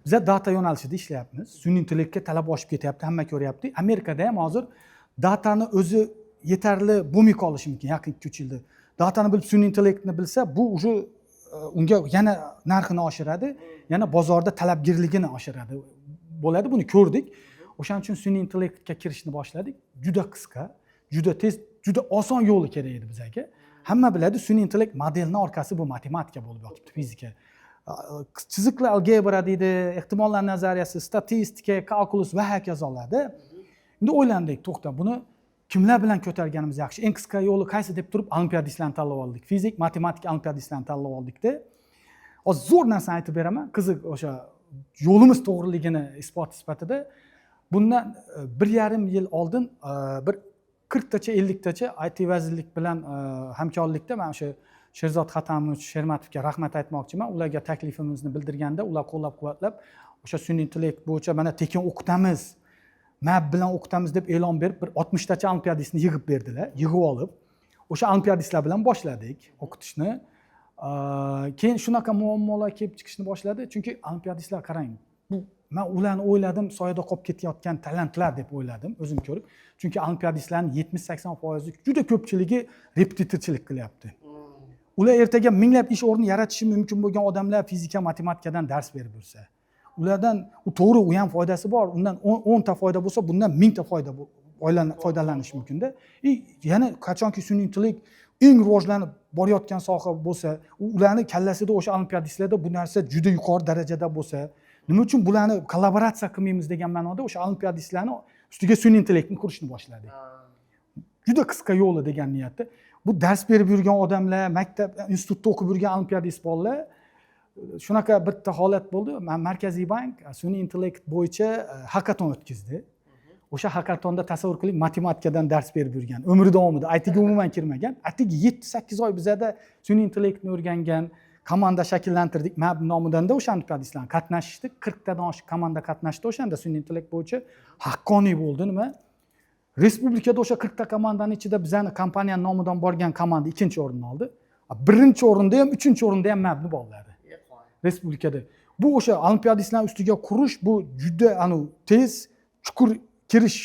biz data yo'nalishida ishlayapmiz. Sun'iy intellektga talab oshib ketyapti, hamma ko'ryapti. Amerikada ham hozir datani o'zi yetarli bo'lmay qolishi mumkin yaqin 2-3 yilda. Datani bilib, sun'iy intellektni bilsa, bu уже unga yana narxini oshiradi, yana bozorda talabgirligini oshiradi. Bo'ladi, buni ko'rdik. O'shaning uchun sun'iy intellektga kirishni boshladik. Juda qisqa, juda tez, juda oson yo'li kerak edi bizga. Hamma biladi, sun'iy intellekt modelning orqasi bu matematika bo'lib yotibdi, fizika. Chiziqli algebra deydi, ehtimollar nazariyasi, statistika, kalkulus va hokazolarda. Endi o'ylandik, to'xta, buni kimlar bilan ko'targanimiz yaxshi? Eng qisqa yo'li qaysi deb turib olimpiadistlarni tanlab oldik. Fizik, matematika olimpiadistlarini tanlab oldikda. Hozir zo'r narsani aytib beraman. Qiziq, o'sha yo'limiz to'g'riligini isbot sifatida. Bundan 1,5 yil oldin bir 40 tacha 50 tacha IT vazirlik bilan hamkorlikda men o'sha Sherzod Xatamovich Shermatovga rahmat aytmoqchiman. Ularga taklifimizni bildirganda ular qo'llab-quvvatlab o'sha sun'iy intellekt bo'yicha mana tekin o'qitamiz, map bilan o'qitamiz deb e'lon berib bir 60 tacha olimpiadistni yig'ib berdilar. Yig'ib olib o'sha olimpiadistlar bilan boshladik o'qitishni. Keyin shunaqa muammolar kelib chiqishni boshladi. Chunki olimpiadistlar qarang, bu men ularni o'yladim, soyada qolib ketayotgan talantlar deb o'yladim o'zim ko'rib. Chunki olimpiadistlarning 70-80% juda ko'pchiligi repetitorchilik qilyapti. Ular ertaga minglab ish o'rni yaratishi mumkin bo'lgan odamlar fizika, matematikadan dars berib yursa, ulardan to'g'ri u ham foydasi bor. Undan 10 ta foyda bo'lsa, bundan 1000 ta foydalanish mumkin-da. Yana qachonki sun'iy intellekt eng rivojlanib borayotgan soha bo'lsa, ularni kallasida o'sha olimpiadistlarda bu narsa juda yuqori darajada bo'lsa, nima uchun bularni kollaboratsiya qilmaymiz degan ma'noda o'sha olimpiadistlarni ustiga sun'iy intellektni qurishni boshladik. Juda qisqa yo'li degan niyatda. Bu dars berib yurgan odamlar, maktab, institutda o'qib yurgan olimpiadist bolalar shunaqa bitta holat bo'ldi. Markaziy bank sun'iy intellekt bo'yicha hakaton o'tkazdi. O'sha hakatonda tasavvur qiling, matematikadan dars berib yurgan, umri davomida ITga umuman kirmagan, atigi 7-8 oy bizada sun'iy intellektni o'rgangan, komanda shakllantirdik, MAB nomidanda o'sha olimpiadistlar qatnashishdi. 40 tadan oshiq komanda qatnashdi o'shanda sun'iy intellekt bo'yicha. Haqqoniy bo'ldi nima? Respublikada o'sha 40 ta komandaning ichida bizning kompaniya nomidan borgan komanda 2-o'rinni oldi. 1-o'rinda ham, 3-o'rinda ham MABni bolalar. Respublikada. Bu o'sha olimpiadistlar ustiga qurish, bu juda tez, chuqur kirish,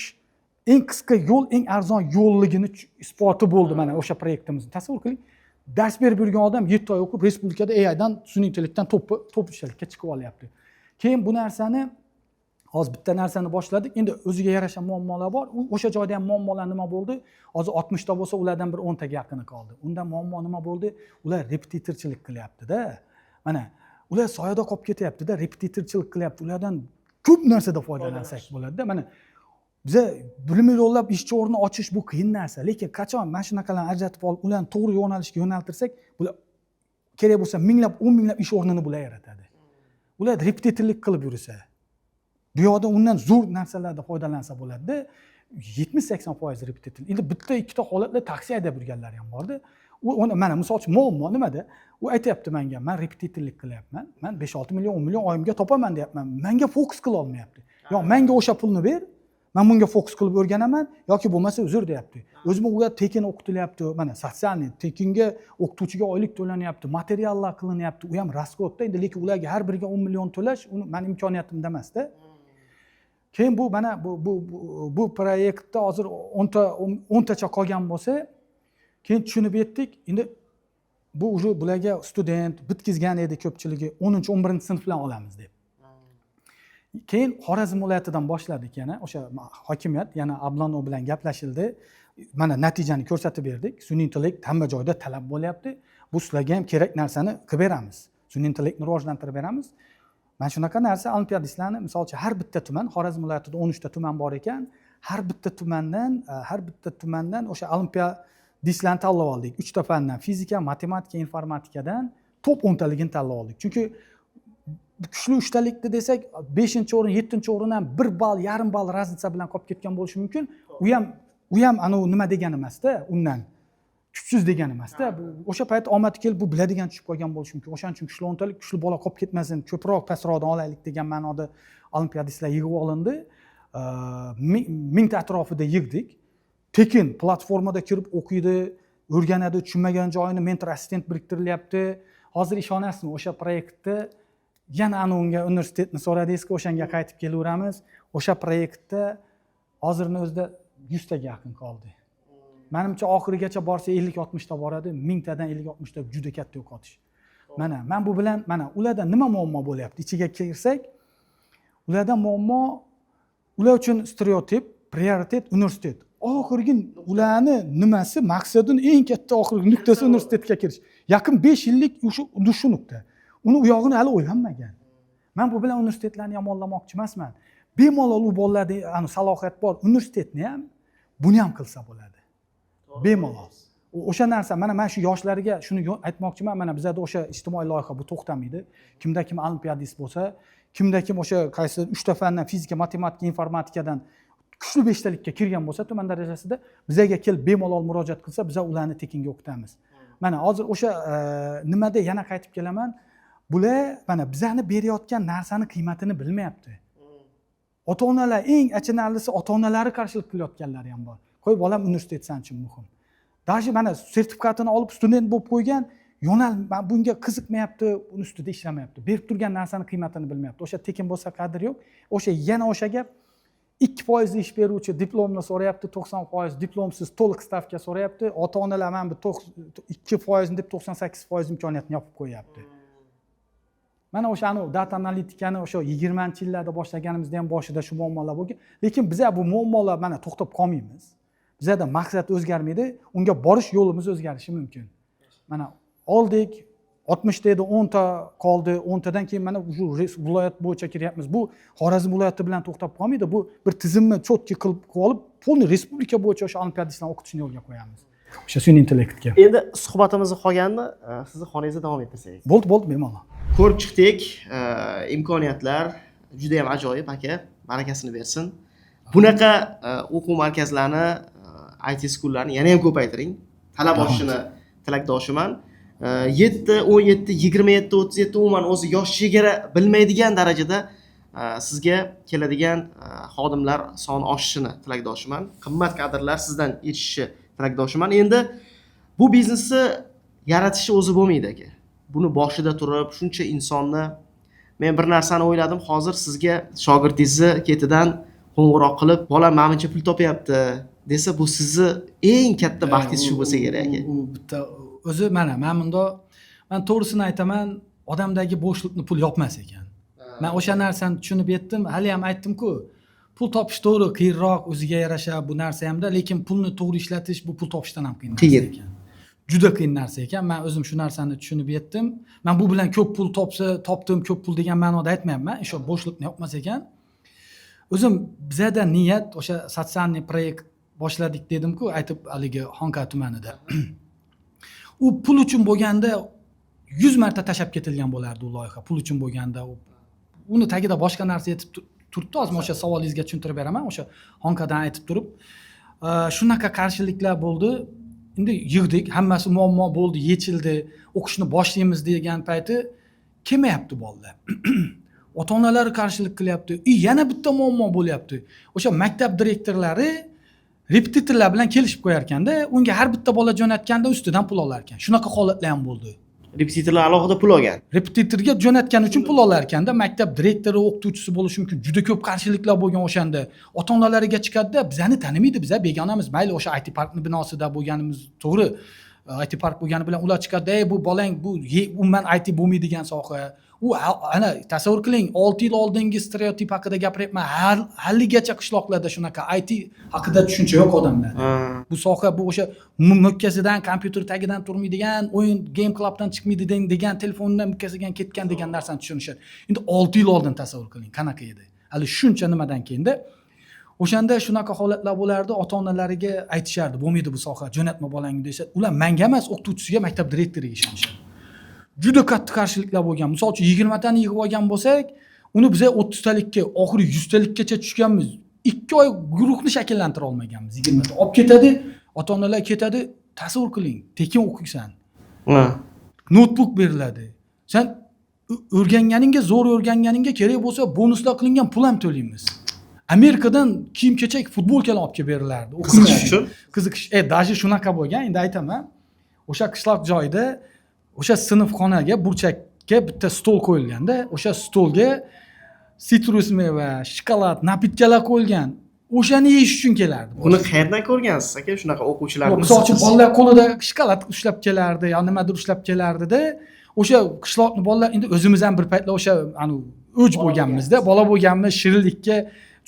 eng qisqa yo'l, eng arzon yo'lligini isboti bo'ldi mana o'sha proyektimizni. Tasavvur qiling, dars berib yurgan odam 7 oy o'qib respublikada AIdan sun'iy intellektdan top ishchilikka chiqib olyapti. Keyin bu narsani hozir bitta narsani boshladik. Endi o'ziga yarasha muammolar bor. O'sha joyda ham muammolar nima bo'ldi? Hozir 60 ta bo'lsa, ulardan bir 10 taga yaqini qoldi. Unda muammo nima bo'ldi? Ular repetitorchilik qilyapti-da. Mana ular soyada qolib ketyapti-da, repetitorchilik qilyapti. Ulardan ko'p narsada foydalansak bo'ladi-da. Mana biza bilimli yo'llab ishchi o'rni ochish bu qiyin narsa. Lekin qachon mana shunaqalarni ajratib olib, ularni to'g'ri yo'nalishga yo'naltirsak, bular kerak bo'lsa minglab, 10 minglab ish o'rnini bular yaratadi. Ular repetitorlik qilib yursa, bu yoqda undan zo'r narsalarda foydalansa bo'ladi-da. 70-80% repetitorlik. Endi bitta ikkita holatda taksi haydab yurganlar ham bor-da. Mana misol uchun muammo nimada? U aytayapti menga, men repetitorlik qilyapman. Men 5-6 million, 10 million oyimga topaman deyapman. Menga fokus qila olmayapti. Yo'q, menga o'sha pulni ber. Men bunga fokus qilib o'rganaman yoki bo'lmasa uzr deyapti. O'zim ular tekin o'qitilyapti. Mana sotsialniy tekinga o'qituvchiga oylik to'lanyapti, materiallar qilinyapti. U ham rasxodda. Endi lekin ularga har biriga 10 million to'lash uni men imkoniyatimda emas-da. Keyin bu mana bu proyektda hozir 10 tacha qolgan bo'lsa, keyin tushunib yetdik. Endi bu уже bularga student bitkizgan edi ko'pchiligi 10-11-sinflar olamiz deb. Keyin Xorazm viloyatidan boshladik yana o'sha hokimiyat yana Ablanov bilan gaplashildi. Mana natijani ko'rsatib berdik. Sun'iy intellekt hamma joyda talab bo'lyapti. Bu sizlarga ham kerak narsani qilib beramiz. Sun'iy intellektni rivojlantirib beramiz. Mana shunaqa narsa olimpiadistlarni, masalan, har bitta tuman, Xorazm viloyatida 13 ta tuman bor ekan, har bitta tumandan o'sha olimpiadistlarni tanlab oldik. 3 ta fandan, fizika, matematika, informatikadan top 10 taligini tanlab oldik. Chunki kuchli uchtalikda desak 5-o'rin, 7-o'rin ham 1 ball, yarim ball raznica bilan qolib ketgan bo'lishi mumkin. U ham nima degani emas-da, undan kuchsiz degani emas-da. O'sha payt omad kelib bu biladigan tushib qolgan bo'lishi mumkin. O'shaning uchun kuchli o'ntalik, kuchli bola qolib ketmasin, ko'proq pastroqdan olaylik degan ma'noda olimpiadistlar yig'ib olindi. 1000 ta atrofida yig'dik. Tekin platformada kirib o'qiydi, o'rganadi, tushunmagan joyini mentor assistent biriktirilyapti. Hozir ishonasizmi, o'sha proyektda yana unga universitetni so'radingizki, o'shanga qaytib kelaveramiz. O'sha proyektda hozirning o'zida 100 taga yaqin qoldi. Menimcha oxirigacha borsa 50-60 ta boradi. 1000 tadan 50-60 ta juda katta yo'qotish. Mana men bu bilan mana ularda nima muammo bo'lyapti? Ichiga kirsak, ularda muammo ular uchun stereotip, prioritet universitet. Oxirgi ularni nimasi, maqsadini eng katta oxirgi nuqtasi universitetga kirish. Yaqin 5 yillik shu nuqta. Uni u yog'ini hali o'ylanmagan. Men bu bilan universitetlarni yomonlamoqchi emasman. Bemalol u bolalarda salohiyat bor. Universitetni ham buni ham qilsa bo'ladi. Bemalol. O'sha narsa mana shu yoshlarga shuni aytmoqchiman. Mana bizda o'sha ijtimoiy loyiha bu to'xtamaydi. Kimda kim olimpiadist bo'lsa, kimda kim o'sha qaysi 3 ta fandan fizika, matematika, informatikadan kuchli 5 talikka kirgan bo'lsa, tuman darajasida bizga kelib bemalol murojaat qilsa, biz ularni tekinga o'qitamiz. Mana hozir o'sha nimada yana qaytib kelaman. Bular mana bizani berayotgan narsani qiymatini bilmayapti. Ota-onalar eng achinarlisi ota-onalari qarshilik qilayotganlari ham bor. Qo'y bolam universitet san uchun muhim. Dashi mana sertifikatini olib student bo'lib qo'ygan, yo'nal bunga qiziqmayapti, uni ustida ishlamayapti. Berib turgan narsani qiymatini bilmayapti. O'sha tekin bo'lsa qadr yo'q. Yana o'sha gap 2% ish beruvchi diplomni so'rayapti, 90% diplomsiz to'liq stavka so'rayapti. Ota-onalar mana bu 2% deb 98% imkoniyatni yopib qo'yapti. Mana o'sha data analitikani o'sha 20-yillarda boshlaganimizda ham boshida shu muammolar bo'lgan. Lekin biz bu muammolar mana to'xtab qolmaymiz. Bizda maqsad o'zgarmaydi, unga borish yo'limiz o'zgarishi mumkin. Mana oldik 60 dedi 10 ta qoldi, 10 tadan keyin mana shu viloyat bo'yicha kiryapmiz. Bu Xorazm viloyati bilan to'xtab qolmaydi. Bu bir tizimni cho'tki qilib olib, polni respublika bo'yicha o'sha olimpiadistlarni o'qitishni yo'lga qo'yamiz. O'sha sun'iy intellektga. Endi suhbatimizni qolganini sizni xonangizda davom ettirsak. Bo'ldi, bemalol. Ko'rib chiqdik, imkoniyatlar juda ham ajoyib aka, barakasini bersin. Bunaqa o'quv markazlarini, IT schoollarni yana ham ko'paytiring. Talab oshishini tilakdoshiman. 7, 17, 27, 37 umuman o'zi yosh chegara bilmaydigan darajada sizga keladigan xodimlar soni oshishini tilakdoshiman. Qimmat kadrlar sizdan yetishishi tilakdoshiman. Endi bu biznesni yaratishi o'zi bo'lmaydi aka. Buni boshida turib, shuncha insonni men bir narsani o'yladim, hozir sizga shogirdingizni ketidan qo'ng'iroq qilib, bolam menimcha pul topyapti desa, bu sizni eng katta baxtingiz shu bo'lsa kerak aka. U bitta o'zi mana men to'g'risini aytaman, odamdagi bo'shliqni pul yopmas ekan. Men o'sha narsani tushunib yetdim, hali ham aytdim-ku, pul topish to'g'ri qiyinroq, o'ziga yarasha bu narsa hamda, lekin pulni to'g'ri ishlatish bu pul topishdan ham qiyin narsa ekan. Juda qiyin narsa ekan. Men o'zim shu narsani tushunib yetdim. Men bu bilan ko'p pul topdim, ko'p pul degan ma'noda aytmayapman. O'sha bo'shliqni yopmas ekan. O'zim bizada niyat o'sha sotsialniy proyekt boshladik dedim-ku, aytib haligi Xonqa tumanida. U pul uchun bo'lganda 100 marta tashab ketilgan bo'lardi u loyiha. Pul uchun bo'lganda uni tagida boshqa narsa yetib turibdi. Hozir o'sha savolingizga tushuntirib beraman. O'sha Xonqadan aytib turib, shunaqa qarshiliklar bo'ldi. Endi yig'dik, hammasi muammo bo'ldi, yechildi, o'qishni boshlaymiz degan payti kelmayapti bolalar. Ota-onalari qarshilik qilyapti. Yana bitta muammo bo'lyapti. O'sha maktab direktorlari repetitorlar bilan kelishib qo'yar ekanda, unga har bitta bola jo'natganda ustidan pul olar ekan. Shunaqa holatlar ham bo'ldi. Repetitorlar alohida pul olgan. Repetitorga jo'natgani uchun pul olar ekanda, maktab direktori, o'qituvchisi bo'lishi mumkin. Juda ko'p qarshiliklar bo'lgan o'shanda. Ota-onalariga chiqadi-da, bizani tanimaydi, biz begonamiz. Mayli o'sha IT parkni binosida bo'lganimiz to'g'ri. IT park bo'lgani bilan ular chiqadi, "Ey bu bolang bu umuman IT bo'lmaydigan soha." U ana tasavvur qiling, 6 yil oldingi stereotip haqida gapiryapman. Haligacha qishloqlarda shunaqa IT haqida tushuncha yo'q odamlar. Bu soha bu o'sha mukkasidan, kompyuter tagidan turmaydigan, o'yin game clubdan chiqmaydi degan, telefondan mukkasidan ketgan degan narsani tushunishadi. Endi 6 yil oldin tasavvur qiling, qanaqa edi. Hali shuncha nimadan keyinda o'shanda shunaqa holatlar bo'lardi, ota-onalariga aytishardi, "Bo'lmaydi bu soha, jo'natma bolangni" desa, ular menga emas, o'qituvchisiga, maktab direktoriga ishonishadi. Juda katta qarshiliklar bo'lgan. Misol uchun 20 tani yig'ib olgan bo'lsak, uni biz 30 talikka, oxiri 100 talikkacha tushganmiz. 2 oy guruhni shakllantira olmaganmiz. 20 ta olib ketadi, ota-onalar ketadi. Tasavvur qiling, tekin o'qiysan. Notebook beriladi. Sen o'rganganingga, zo'r o'rganganingga kerak bo'lsa, bonuslar qilingan pul ham to'laymiz. Amerikadan kiyim-kechak, futbolkalar olib kelib berilardi. Qiziqish uchun. Qiziqish. Dashi shunaqa bo'lgan. Endi aytaman. O'sha qishloq joyda o'sha sinfxonaga burchakka bitta stol qo'yilganda, o'sha stolga sitrus meva, shokolad, napitkalar qo'yilgan. O'shani yeyish uchun kelardi. Buni qayerdan ko'rgansiz aka, shunaqa o'quvchilarni? Misol uchun bolalar qo'lida shokolad ushlab kelardi, yo nimadir ushlab kelardi-da, o'sha qishloqni bolalar endi o'zimiz ham bir paytlar o'sha o'j bo'lganmizda, bola bo'lganmiz, shirinlikka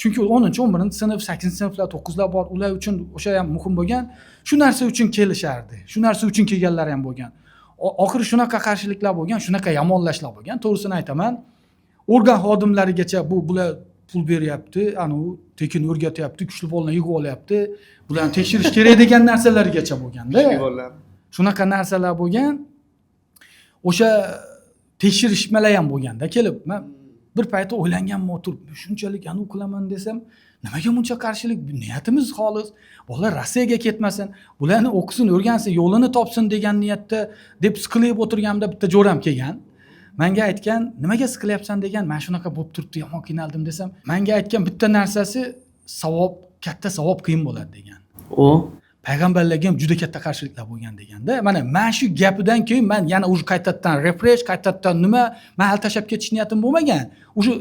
Chunki 10-11 sinf, 8-sinflar, 9lar bor, ular uchun o'sha ham muhim bo'lgan. Shu narsa uchun kelishardi. Shu narsa uchun kelganlar ham bo'lgan. Oxiri shunaqa qarshiliklar bo'lgan, shunaqa yomonlashlar bo'lgan. To'g'risini aytaman. Organ xodimlarigacha bular pul beryapti, tekin o'rgatyapti, kuchli bolalarni yig'ib olyapti. Bularni tekshirish kerak degan narsalargacha bo'lganda. Shunaqa narsalar bo'lgan. O'sha tekshirishmalar ham bo'lganda kelib, men bir paytda o'ylanganman o'tirib, shunchalik qilaman desam, nimaga buncha qarshilik? Niyatimiz xolis. Bolalar Rossiyaga ketmasin, bularni o'qisin, o'rgansin, yo'lini topsin degan niyatda deb siqilib o'tirganimda bitta jo'ram kelgan. Menga aytgan, nimaga siqilyapsan degan, men shunaqa bo'lib turibdi, yomon qiynaldim desam, menga aytgan bitta narsasi savob, katta savob qiyin bo'ladi degan. Payg'ambarlarga ham juda katta qarshiliklar bo'lgan deganda, mana men shu gapidan keyin men yana o'sha qaytadan refresh, qaytadan nima, men hal tashab ketish niyatim bo'lmagan. O'sha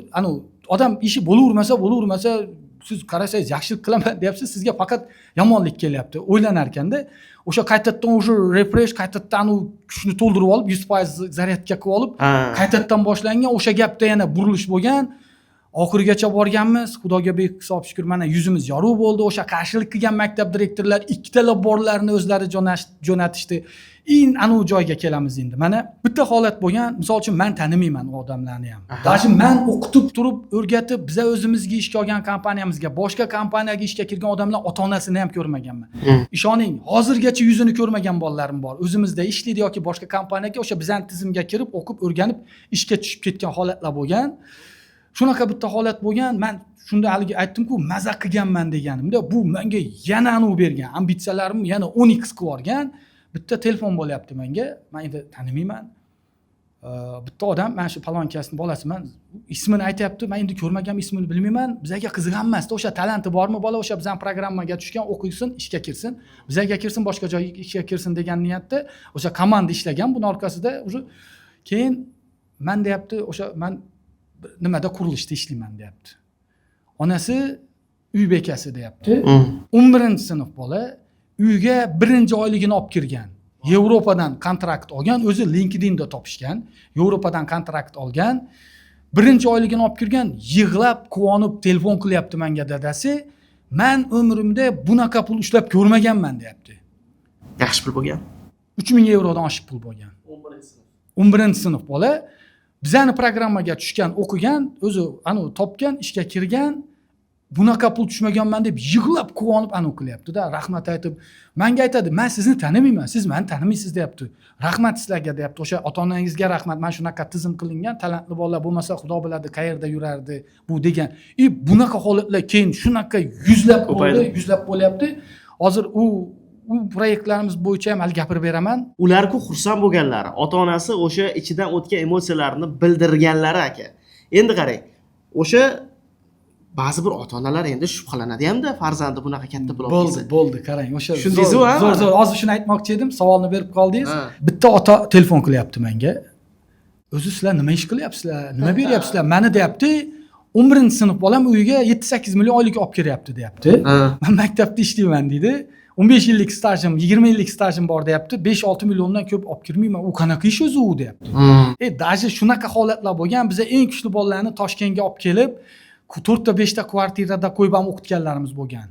odam ishi bo'lavermasa, siz qarasangiz yaxshilik qilaman deyapsiz, sizga faqat yomonlik kelyapti. O'ylanar ekanda, o'sha qaytadan o'sha refresh, qaytadan u kuchni to'ldirib olib, 100% zaryadga qilib olib, qaytadan boshlangan o'sha gapda yana burilish bo'lgan. Oxirigacha borganmiz, Xudoga behisob shukr, mana yuzimiz yorug' bo'ldi. O'sha qarshilik qilgan maktab direktorlar ikkita laborlarni o'zlari jo'natishdi. Joyga kelamiz endi. Mana bitta holat bo'lgan. Misol uchun men tanimayman u odamlarni ham. Даже men o'qitib turib, o'rgatib, biz o'zimizga ishga olgan kompaniyamizga, boshqa kompaniyaga ishga kirgan odamlar ota-onasini ham ko'rmaganman. Ishoning, hozirgacha yuzini ko'rmagan bolalarim bor. O'zimizda ishlaydi yoki boshqa kompaniyaga o'sha bizning tizimga kirib, o'qib, o'rganib, ishga tushib ketgan holatlar bo'lgan. Shunaqa bitta holat bo'lgan. Men shunda haligi aytdim-ku, maza qilganman deganimda, bu menga yana bergan, ambitsiyalarim yana 10x qilib yuborgan. Bitta telefon bo'lyapti menga. Men endi tanimayman. Bitta odam, men shu palonkasning bolasiman, ismini aytayapti. Men endi ko'rmagan, ismini bilmayman. Bizga qiziqgan emas. O'sha talanti bormi bola, o'sha bizning programmaga tushgan, o'qiysin, ishga kirsin, bizga kirsin, boshqa joyga ishga kirsin degan niyatda o'sha komanda ishlagan. Buning orqasida o'sha keyin men deyapti, o'sha men nimada qurilishda ishlayman deyapti. Onasi uy bekasi deyapti. 11-sinf bola uyga 1-oyligini olib kirgan. Yevropadan kontrakt olgan, o'zi LinkedInda topishgan. Yevropadan kontrakt olgan. 1-oyligini olib kirgan, yig'lab, quvonib telefon qilyapti menga dadasi. Men umrimda bunaqa pul ushlab ko'rmaganman deyapti. Yaxshi pul bo'lgan. 3000 yevrodan oshiq pul bo'lgan. 11-sinf bola bizani programmaga tushgan, o'qigan, o'zi topgan, ishga kirgan, bunaqa pul tushmaganman deb yig'lab, quvonib qilyapti-da, rahmat aytib. Menga aytadi, "Men sizni tanimayman, siz meni tanimaysiz" deyapti. "Rahmat sizlarga" deyapti. O'sha ota-onangizga rahmat. Men shunaqa tizim qilingan, talantli bolalar bo'lmasa, Xudo biladi qayerda yurardi bu degan. Bunaqa holatlar keyin shunaqa yuzlab bo'lyapti. Hozir u proyektlarimiz bo'yicha ham hali gapirib beraman. Ular-ku xursand bo'lganlari, ota-onasi o'sha ichidan o'tgan emotsiyalarni bildirganlari aka. Endi qarang, o'sha ba'zi bir ota-onalar endi shubhalanadi hamda farzandi bunaqa katta pul olib kelsa. Bo'ldi, qarang, o'sha shundaysiz-ku, zo'r. Hozir shuni aytmoqchi edim, savolni berib qoldingiz. Bitta ota telefon qilyapti menga. "O'zi sizlar nima ish qilyapsizlar? Nima beryapsizlar? Meni" deyapti, 11-sinf bolam uyiga 7-8 million oylik olib kiryapti deyapti. Men maktabda ishlayman deydi. 15 yillik stajim, 20 yillik stajim bor deyapti. 5-6 milliondan ko'p olib kirmayman. U qanaqa ish o'zi u deyapti. Daji shunaqa holatlar bo'lgan. Biz eng kuchli bolalarni Toshkentga olib kelib, 4-5 ta kvartirada qo'yib ham o'qitganlarimiz bo'lgan.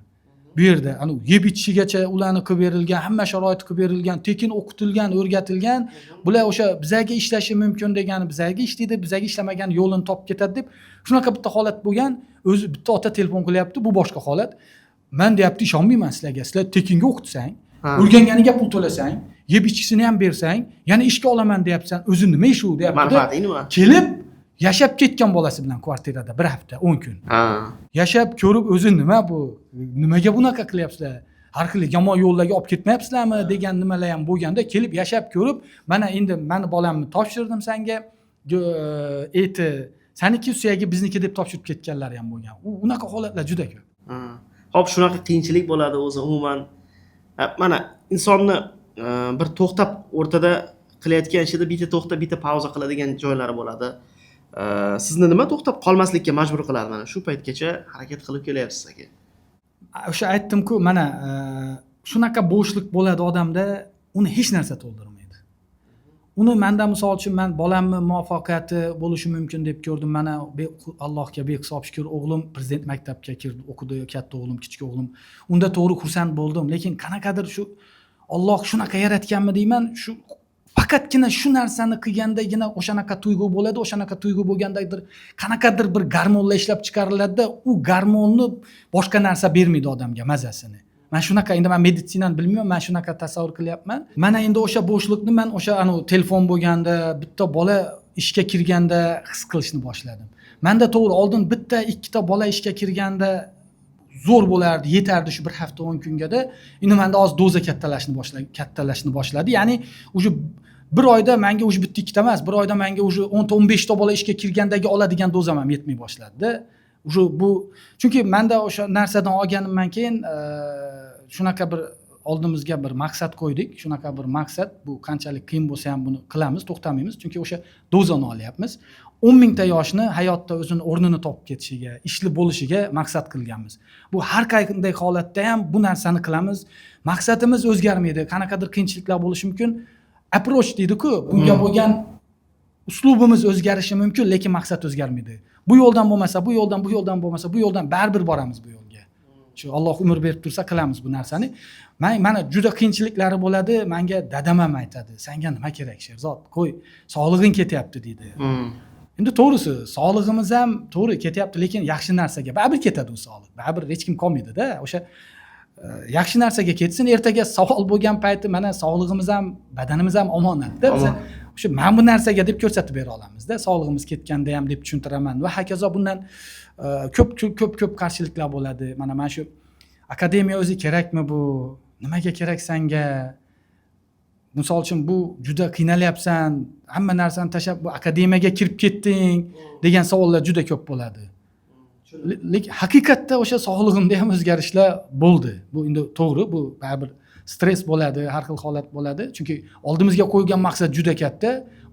Bu yerda yeb ichishigacha ularni qilib berilgan, hamma sharoit qilib berilgan, tekin o'qitilgan, o'rgatilgan. Bular o'sha bizga ishlashi mumkin degani bizga ishlaydi, bizga ishlamagan yo'lini topib ketadi deb shunaqa bitta holat bo'lgan. O'zi bitta ota telefon qilyapti, bu boshqa holat. Men deyapti, ishonmayman sizlarga. Sizlar tekinga o'qitsang, o'rganganiga pul to'lasang, yeb ichisini ham bersang, yana ishga olaman deyapsan. O'zi nima ish u deyapti. Manfaati nima? Kelib yashab ketgan bolasi bilan kvartirada 1 hafta, 10 kun. Yashab ko'rib, o'zi nima bu? Nimaga bunaqa qilyapsizlar? Har xil yomon yo'llarga olib ketmayapsizlarmi degan nimalar ham bo'lganda, kelib yashab ko'rib, mana endi meni bolamni topshirdim senga, saniki suyagi bizniki deb topshirib ketganlar ham bo'lgan. Unaqa holatlar juda ko'p. Hop, shunaqa qiyinchilik bo'ladi o'zi umuman. Mana insonni bir to'xtab o'rtada qilayotgan ishida bitta pauza qiladigan joylari bo'ladi. Sizni nima to'xtab qolmaslikka majbur qiladi? Mana shu paytgacha harakat qilib kelyapsiz aka. O'sha aytdim-ku, mana shunaqa bo'shlik bo'ladi odamda, uni hech narsa to'ldirmaydi. uni manda misol uchun men bolamni muvaffaqiyati bo'lishi mumkin deb ko'rdim. Mana Allohga behisob shukr, o'g'lim prezident maktabga kirdi, o'qidi, katta o'g'lim, kichik o'g'lim. Unda to'g'ri xursand bo'ldim, lekin qanaqadir shu Alloh shunaqa yaratganmi deyman, shu faqatgina shu narsani qilgandagina o'shanaqa tuyg'u bo'ladi, o'shanaqa tuyg'u bo'lgandadir qanaqadir bir garmonlar ishlab chiqariladi-da, u garmonni boshqa narsa bermaydi odamga mazasini. Men shunaqa, endi men meditsinani bilmayman, men shunaqa tasavvur qilyapman. Mana endi o'sha bo'shliqni men o'sha telefon bo'lganda, bitta bola ishga kirganda his qilishni boshladim. Menda to'g'ri oldin bitta, ikkita bola ishga kirganda zo'r bo'lardi, yetardi shu bir hafta 10 kungada. Endi menda hozir doza kattalashni boshladi. Ya'ni o'sha bir oyda menga o'sha bitta ikkita emas, bir oyda menga o'sha 10 ta 15 ta bola ishga kirgandagi oladigan dozam ham yetmay boshladi-da. O'sha bu chunki menda o'sha narsadan olganimdan keyin shunaqa bir oldimizga bir maqsad qo'ydik. Shunaqa bir maqsad, bu qanchalik qiyin bo'lsa ham buni qilamiz, to'xtamaymiz. Chunki o'sha dozani olyapmiz. 10 mingta yoshni hayotda o'zini o'rnini topib ketishiga, ishli bo'lishiga maqsad qilganmiz. Bu har qanday holatda ham bu narsani qilamiz. Maqsadimiz o'zgarmaydi. Qanaqadir qiyinchiliklar bo'lishi mumkin. Approach deydi-ku, bunga bo'lgan uslubimiz o'zgarishi mumkin, lekin maqsad o'zgarmaydi. Bu yo'ldan bo'lmasa, bu yo'ldan bo'lmasa, bu yo'ldan baribir boramiz bu yo'lga. Shu Alloh umr berib tursa qilamiz bu narsani. Mana juda qiyinchiliklari bo'ladi. Menga dadam ham aytadi, "Senga nima kerak, Sherzod? Qo'y, sog'lig'ing ketyapti" deydi. Endi to'g'risi, sog'lig'imiz ham to'g'ri ketyapti, lekin yaxshi narsaga baribir ketadi u sog'liq. Baribir hech kim qolmaydi-da. O'sha yaxshi narsaga ketsin, ertaga savol bo'lgan payti mana sog'lig'imiz ham, badanimiz ham omonat-da. Biz o'sha men bu narsaga deb ko'rsatib bera olamiz-da. Sog'lig'imiz ketganda ham deb tushuntiraman va hokazo bundan ko'p qarshiliklar bo'ladi. Mana men shu akademiya o'zi kerakmi bu? Nimaga kerak senga? Misol uchun bu juda qiynalyapsan, hamma narsani tashlab bu akademiyaga kirib ketding degan savollar juda ko'p bo'ladi. Lekin haqiqatda o'sha sog'lig'imda ham o'zgarishlar bo'ldi. Bu endi to'g'ri, bu baribir stress bo'ladi, har xil holat bo'ladi. Chunki oldimizga qo'ygan maqsad juda katta,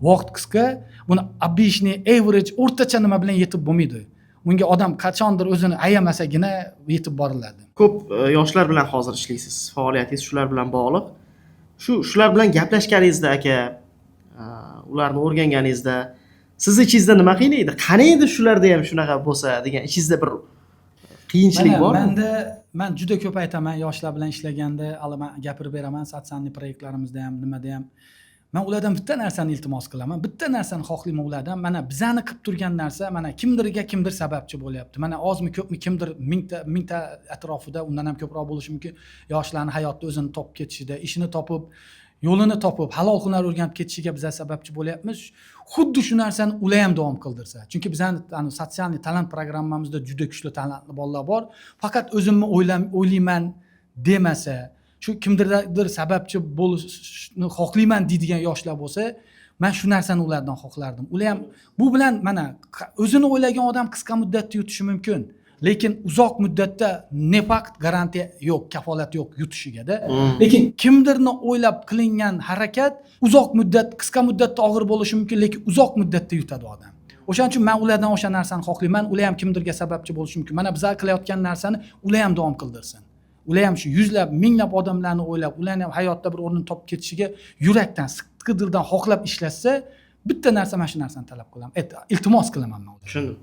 vaqt qisqa. Buni обычный average o'rtacha nima bilan yetib bo'lmaydi. Bunga odam qachondir o'zini ayamasagina yetib boriladi. Ko'p yoshlar bilan hozir ishlaysiz, faoliyatingiz shular bilan bog'liq. Shular bilan gaplashganingizda aka, ularni o'rganganingizda sizni ichingizda nima qiynaydi? Qani edi shularda ham shunaqa bo'lsa degan ichingizda bir qiyinchilik bormi? Men juda ko'p aytaman yoshlar bilan ishlaganda, hali men gapirib beraman, sotsial proyektlarimizda ham, nimada ham. Men ulardan bitta narsani iltimos qilaman, bitta narsani xohlayman ulardan. Mana bizani qilib turgan narsa, mana kimdir sababchi bo'lyapti. Mana ozmi ko'pmi kimdir mingta atrofida, undan ham ko'proq bo'lishi mumkin, yoshlarning hayotda o'zini topib ketishida, ishini topib, yo'lini topib, halol hunar o'rganib ketishiga biz sababchi bo'lyapmiz. Xuddi shu narsani ular ham davom qildirsa. Chunki bizning sotsial talant programmamizda juda kuchli talantli bolalar bor. Faqat o'zimni o'ylayman demasa, shu kimdirdir sababchi bo'lishni xohlayman deydigan yoshlar bo'lsa, men shu narsani ulardan xohlardim. Ular ham bu bilan mana o'zini o'ylagan odam qisqa muddatda yutishi mumkin, lekin uzoq muddatda ne faqat garantiya yo'q, kafolat yo'q yutishiga-da. Lekin kimdirni o'ylab qilingan harakat qisqa muddatda og'ir bo'lishi mumkin, lekin uzoq muddatda yutadi odam. O'shaning uchun men ulardan o'sha narsani xohlayman. Ular ham kimdirga sababchi bo'lishi mumkin. Mana bizlar qilayotgan narsani ular ham davom qildirsin. Ular ham shu yuzlab, minglab odamlarni o'ylab, ularni ham hayotda bir o'rnini topib ketishiga yurakdan, sidqi dildan xohlab ishlashsa, bitta narsa mana shu narsani talab qilaman. Iltimos qilaman men. Tushundim.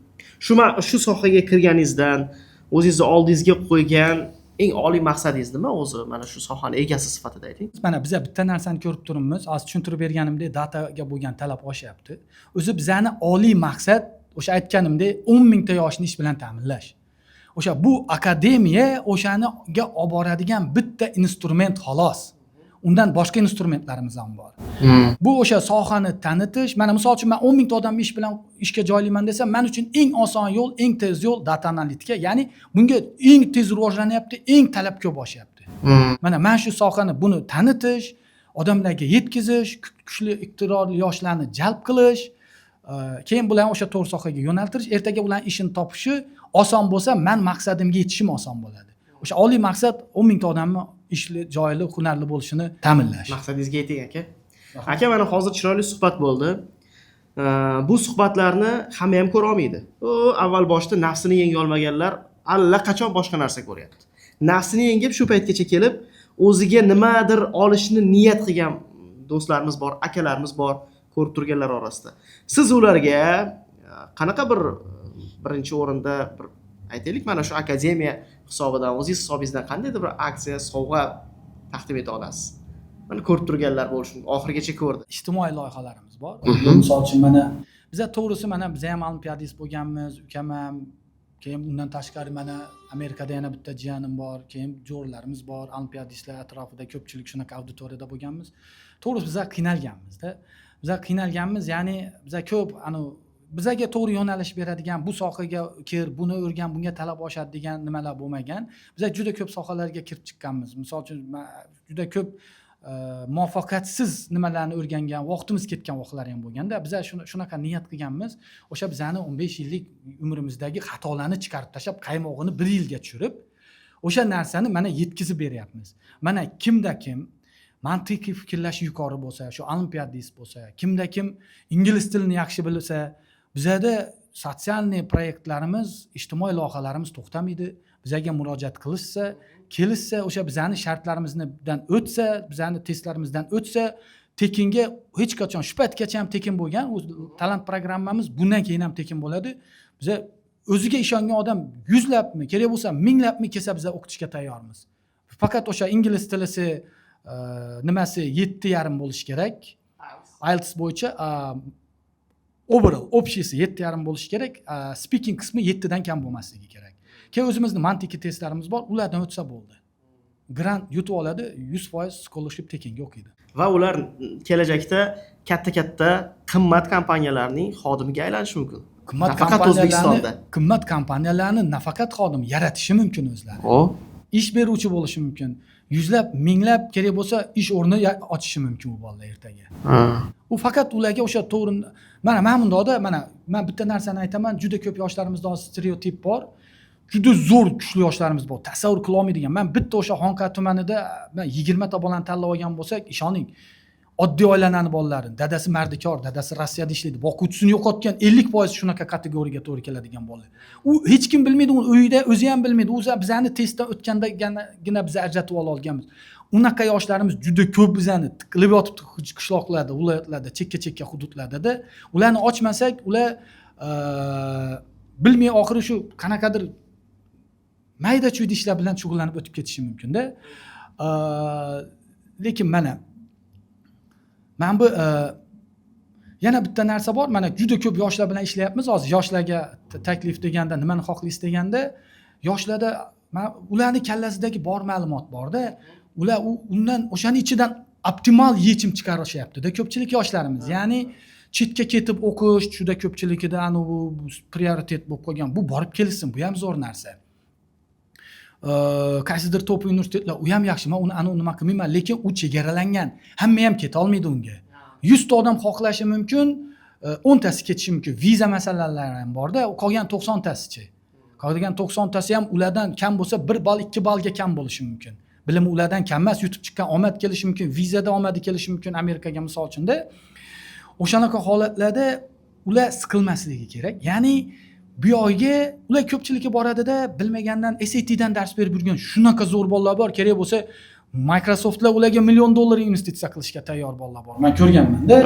Shu sohaga kirganingizdan o'zingizni oldingizga qo'ygan eng oliy maqsadingiz nima o'zi? Mana shu sohaning egasi sifatida ayting. Mana biz bitta narsani ko'rib turibmiz. Hozir tushuntirib berganimdek, dataga bo'lgan talab oshyapti. O'zi bizani oliy maqsad o'sha aytganimdek 10 mingta yoshni ish bilan ta'minlash. O'sha bu akademiya o'shaniga olib boradigan bitta instrument xolos. Undan boshqa instrumentlarimiz ham bor. Bu o'sha sohani tanitish. Mana misol uchun men 10 mingta odamni ish bilan ishga joylayman desam, men uchun eng oson yo'l, eng tez yo'l data analitika. Ya'ni bunga eng tez rivojlanyapti, eng talab ko'p oshyapti. Mana men shu sohani buni tanitish, odamlarga yetkazish, kuchli iqtidorli yoshlarni jalb qilish, keyin bularni o'sha to'g'ri sohaga yo'naltirish, ertaga ularning ishini topishi oson bo'lsa, men maqsadimga yetishim oson bo'ladi. O'sha oliy maqsad 10 mingta odamni ishli, joyli, hunarli bo'lishini ta'minlash. Maqsadingizga yeting aka. Aka, mana hozir chiroyli suhbat bo'ldi. Bu suhbatlarni hamma ham ko'ra olmaydi. Avval boshda nafsini yenga olmaganlar allaqachon boshqa narsa ko'ryapti. Nafsini yengib shu paytgacha kelib, o'ziga nimadir olishni niyat qilgan do'stlarimiz bor, akalarimiz bor ko'rib turganlar orasida. Siz ularga qanaqa bir birinchi o'rinda bir aytaylik, mana shu akademiya hisobidan, o'zingiz hisobingizdan qandaydir bir aksiya, sovg'a taqdim eta olasiz? Mana ko'rib turganlar bo'lishi mumkin, oxirigacha ko'rdi. Ijtimoiy loyihalarimiz bor. Misol uchun mana biza to'g'risi mana biz ham olimpiadist bo'lganmiz, ukam ham. Keyin undan tashqari mana Amerikada yana bitta jiyanim bor, keyin jo'ralarimiz bor, olimpiadistlar atrofida ko'pchilik shunaqa auditoriyada bo'lganmiz. To'g'risi biz qiynalganmiz-da. Biz qiynalganmiz, ya'ni biz ko'p bizaga to'g'ri yo'nalish beradigan, bu sohaga kir, buni o'rgan, bunga talab oshadi degan nimalar bo'lmagan. Biz juda ko'p sohalarga kirib chiqqanmiz. Misol uchun juda ko'p muvaffaqiyatsiz nimalarni o'rgangan, vaqtimiz ketgan vaqtlar ham bo'lganda, biz shunaqa niyat qilganmiz. O'sha bizani 15 yillik umrimizdagi xatolarni chiqarib tashlab, qaymog'ini 1 yilga tushirib, o'sha narsani mana yetkazib beryapmiz. Mana kimda kim mantiqiy fikrlashi yuqori bo'lsa, shu olimpiadist bo'lsa, kimda kim ingliz tilini yaxshi bilsa, bizada sotsialniy proyektlarimiz, ijtimoiy loyihalarimiz to'xtamaydi. Bizaga murojaat qilishsa, kelishsa, o'sha bizani shartlarimizdan o'tsa, bizani testlarimizdan o'tsa, tekinga hech qachon shu paytgacha ham tekin bo'lgan. U talant programmamiz bundan keyin ham tekin bo'ladi. Biz o'ziga ishongan odam 100 labmi, kerak bo'lsa 1000 labmi kelsa biz o'qitishga tayyormiz. Faqat o'sha ingliz tilisi nimasi 7,5 bo'lishi kerak. IELTS bo'yicha overall общийsi 7,5 bo'lishi kerak. Speaking qismi 7 dan kam bo'lmasligi kerak. Keyin o'zimizning mantiqiy testlarimiz bor, ulardan o'tsa bo'ldi. Grant yutib oladi, 100% scholarship tekinga o'qiydi. Va ular kelajakda katta-katta qimmat kompaniyalarning xodimiga aylanishi mumkin. Nafaqat O'zbekistonda. Qimmat kompaniyalarni nafaqat xodim yaratishi mumkin o'zlari. Ish beruvchi bo'lishi mumkin. Yuzlab, minglab kerak bo'lsa ish o'rni ochishi mumkin bu bolalar ertaga. U faqat ularga o'sha to'g'ri mana bundoqda men bitta narsani aytaman, juda ko'p yoshlarimizda stereotip bor. Juda zo'r kuchli yoshlarimiz bor. Tasavvur qila olmaydigan. Men bitta o'sha Xonqa tumanida 20 ta bolani tanlab olgan bo'lsak, ishoning, oddiy oilalarning bolalari, dadasi mardikor, dadasi Rossiyada ishlaydi, boquvchisini yo'qotgan 50% shunaqa kategoriyaga to'g'ri keladigan bola. U hech kim bilmaydi, u uyida o'zi ham bilmaydi. O'zi bizani testdan o'tgandagina biz ajratib olganmiz. Unaqa yoshlarimiz juda ko'p bizani tiqilib yotibdi qishloqlarda, viloyatlarda, chekka hududlarda. Ularni ochmasak, ular bilmay oxiri shu qanaqadir mayda-chuyda ishlar bilan shug'ullanib o'tib ketishi mumkin-da. Lekin mana bu yana bitta narsa bor. Mana juda ko'p yoshlar bilan ishlayapmiz. Hozir yoshlarga taklif deganda, nimani xohlaysiz deganda, yoshlarda ularning kallasidagi bor ma'lumot bor-da. Ular undan o'shaning ichidan optimal yechim chiqarishyapti-da ko'pchilik yoshlarimiz. Ya'ni chetga ketib o'qish juda ko'pchilikida bu prioritet bo'lib qolgan. Bu borib kelsin, bu ham zo'r narsa. Qaysidir top universitetlar u ham yaxshi, men uni nima qilmayman, lekin u chegaralangan. Hamma ham keta olmaydi unga. 100 ta odam xohlashi mumkin, 10 tasi ketishi mumkin. Viza masalalari ham bor-da, qolgan 90 tasichi. Qolgan 90 tasi ham ulardan kam bo'lsa 1 ball, 2 ballga kam bo'lishi mumkin. Bilimi ulardan kam emas, yutib chiqqan omad kelishi mumkin, vizada omadi kelishi mumkin Amerikaga misol uchun-da. O'shanaqa holatlarda ular siqilmasligi kerak. Ya'ni bu yo'lga ular ko'pchilikka boradida bilmagandan SATdan dars berib yurgan shunaqa zo'r bolalar bor, kerak bo'lsa Microsoftlar ularga $1 million investitsiya qilishga tayyor bolalar bor. Men ko'rganman-da.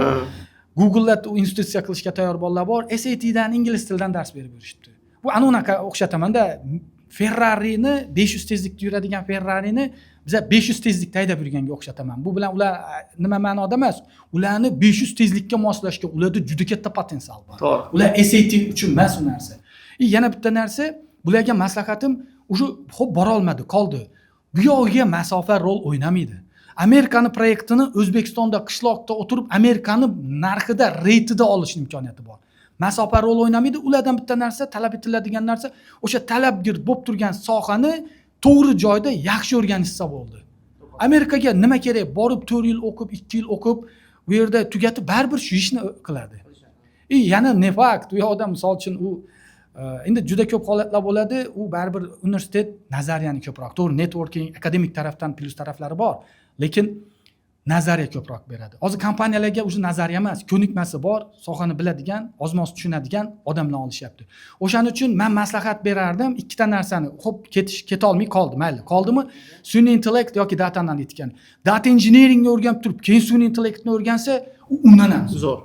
Google'da investitsiya qilishga tayyor bolalar bor, SATdan ingliz tilidan dars berib yurishibdi. Bu unaqa o'xshataman-da, Ferrari'ni 500 tezlikda yuradigan Ferrari'ni biz 500 tezlikda haydab yurganga o'xshataman. Bu bilan ular nima ma'noda emas, ularni 500 tezlikka moslashga ularda juda katta potensial bor. Ular SAT uchun emas u narsa. Yana bitta narsa, bularga maslahatim, o'sha xo'p bora olmadi, qoldi. Bu yo'lga masofa rol o'ynamaydi. Amerikani proyektini O'zbekistonda qishloqda o'tirib Amerikani narxida, reytida olish imkoniyati bor. Masofa rol o'ynamaydi. Ulardan bitta narsa, talab etiladigan narsa, o'sha talabgir bo'lib turgan sohani to'g'ri joyda yaxshi o'rganishsa bo'ldi. Amerikaga nima kerak? Borib 4 yil o'qib, 2 yil o'qib, bu yerda tugatib baribir shu ishni qiladi. Yana ne fakt, u odam misol uchun u endi juda ko'p holatlar bo'ladi, u baribir universitet nazariyani ko'proq, to'g'ri networking, akademik tarafdan plus taraflari bor. Lekin nazariya ko'proq beradi. Hozir kompaniyalarga o'sha nazariya emas, ko'nikmasi bor, sohani biladigan, ozmoz tushunadigan odamlar olishyapti. O'shaning uchun men maslahat berardim, ikkita narsani, xo'p, keta olmay qoldi, mayli. Qoldimi? Sun'iy intellekt yoki data analitikani. Data engineeringni o'rganib turib, keyin sun'iy intellektni o'rgansa, u undan ham Zo'r.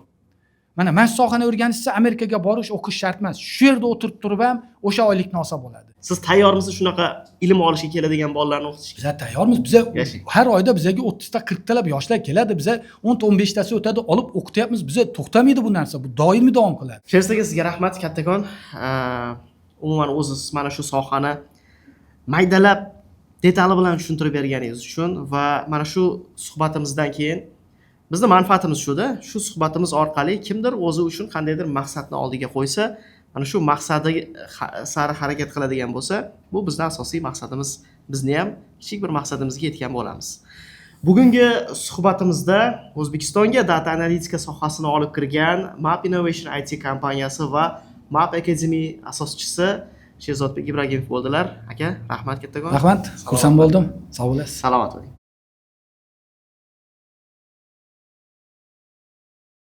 mana shu sohani o'rganishsa Amerikaga borish, o'qish shart emas. Shu yerda o'tirib turib ham o'sha oylikni olsa bo'ladi. Siz tayyormisiz shunaqa ilm olishga keladigan bolalarni o'qitishga? Biz tayyormiz. Biz Yashang. har oyda bizga 30 ta 40 talab yoshlar keladi. Biz 10-15 tasi o'tadi, olib o'qityapmiz. Biz to'xtamaydi bu narsa. Bu doimiy davom qiladi. Sherst aka, sizga rahmat kattakon. Umuman o'zingiz mana shu sohani maydalab, detali bilan tushuntirib berganingiz uchun va mana shu suhbatimizdan keyin bizni manfaatimiz shuda. Shu suhbatimiz orqali kimdir o'zi uchun qandaydir maqsadni oldiga qo'ysa, mana shu maqsadi sari harakat qiladigan bo'lsa, bu bizning asosiy maqsadimiz. Bizni ham kichik bir maqsadimizga yetgan bo'lamiz. Bugungi suhbatimizda O'zbekistonga data analitika sohasini olib kirgan Map Innovation IT kompaniyasi va Map Academy asoschisi Sherzodbek Ibragimov bo'ldilar. Aka, rahmat kattakon. Rahmat. Xursand bo'ldim. Sog' bo'lasiz. Salomat bo'ling.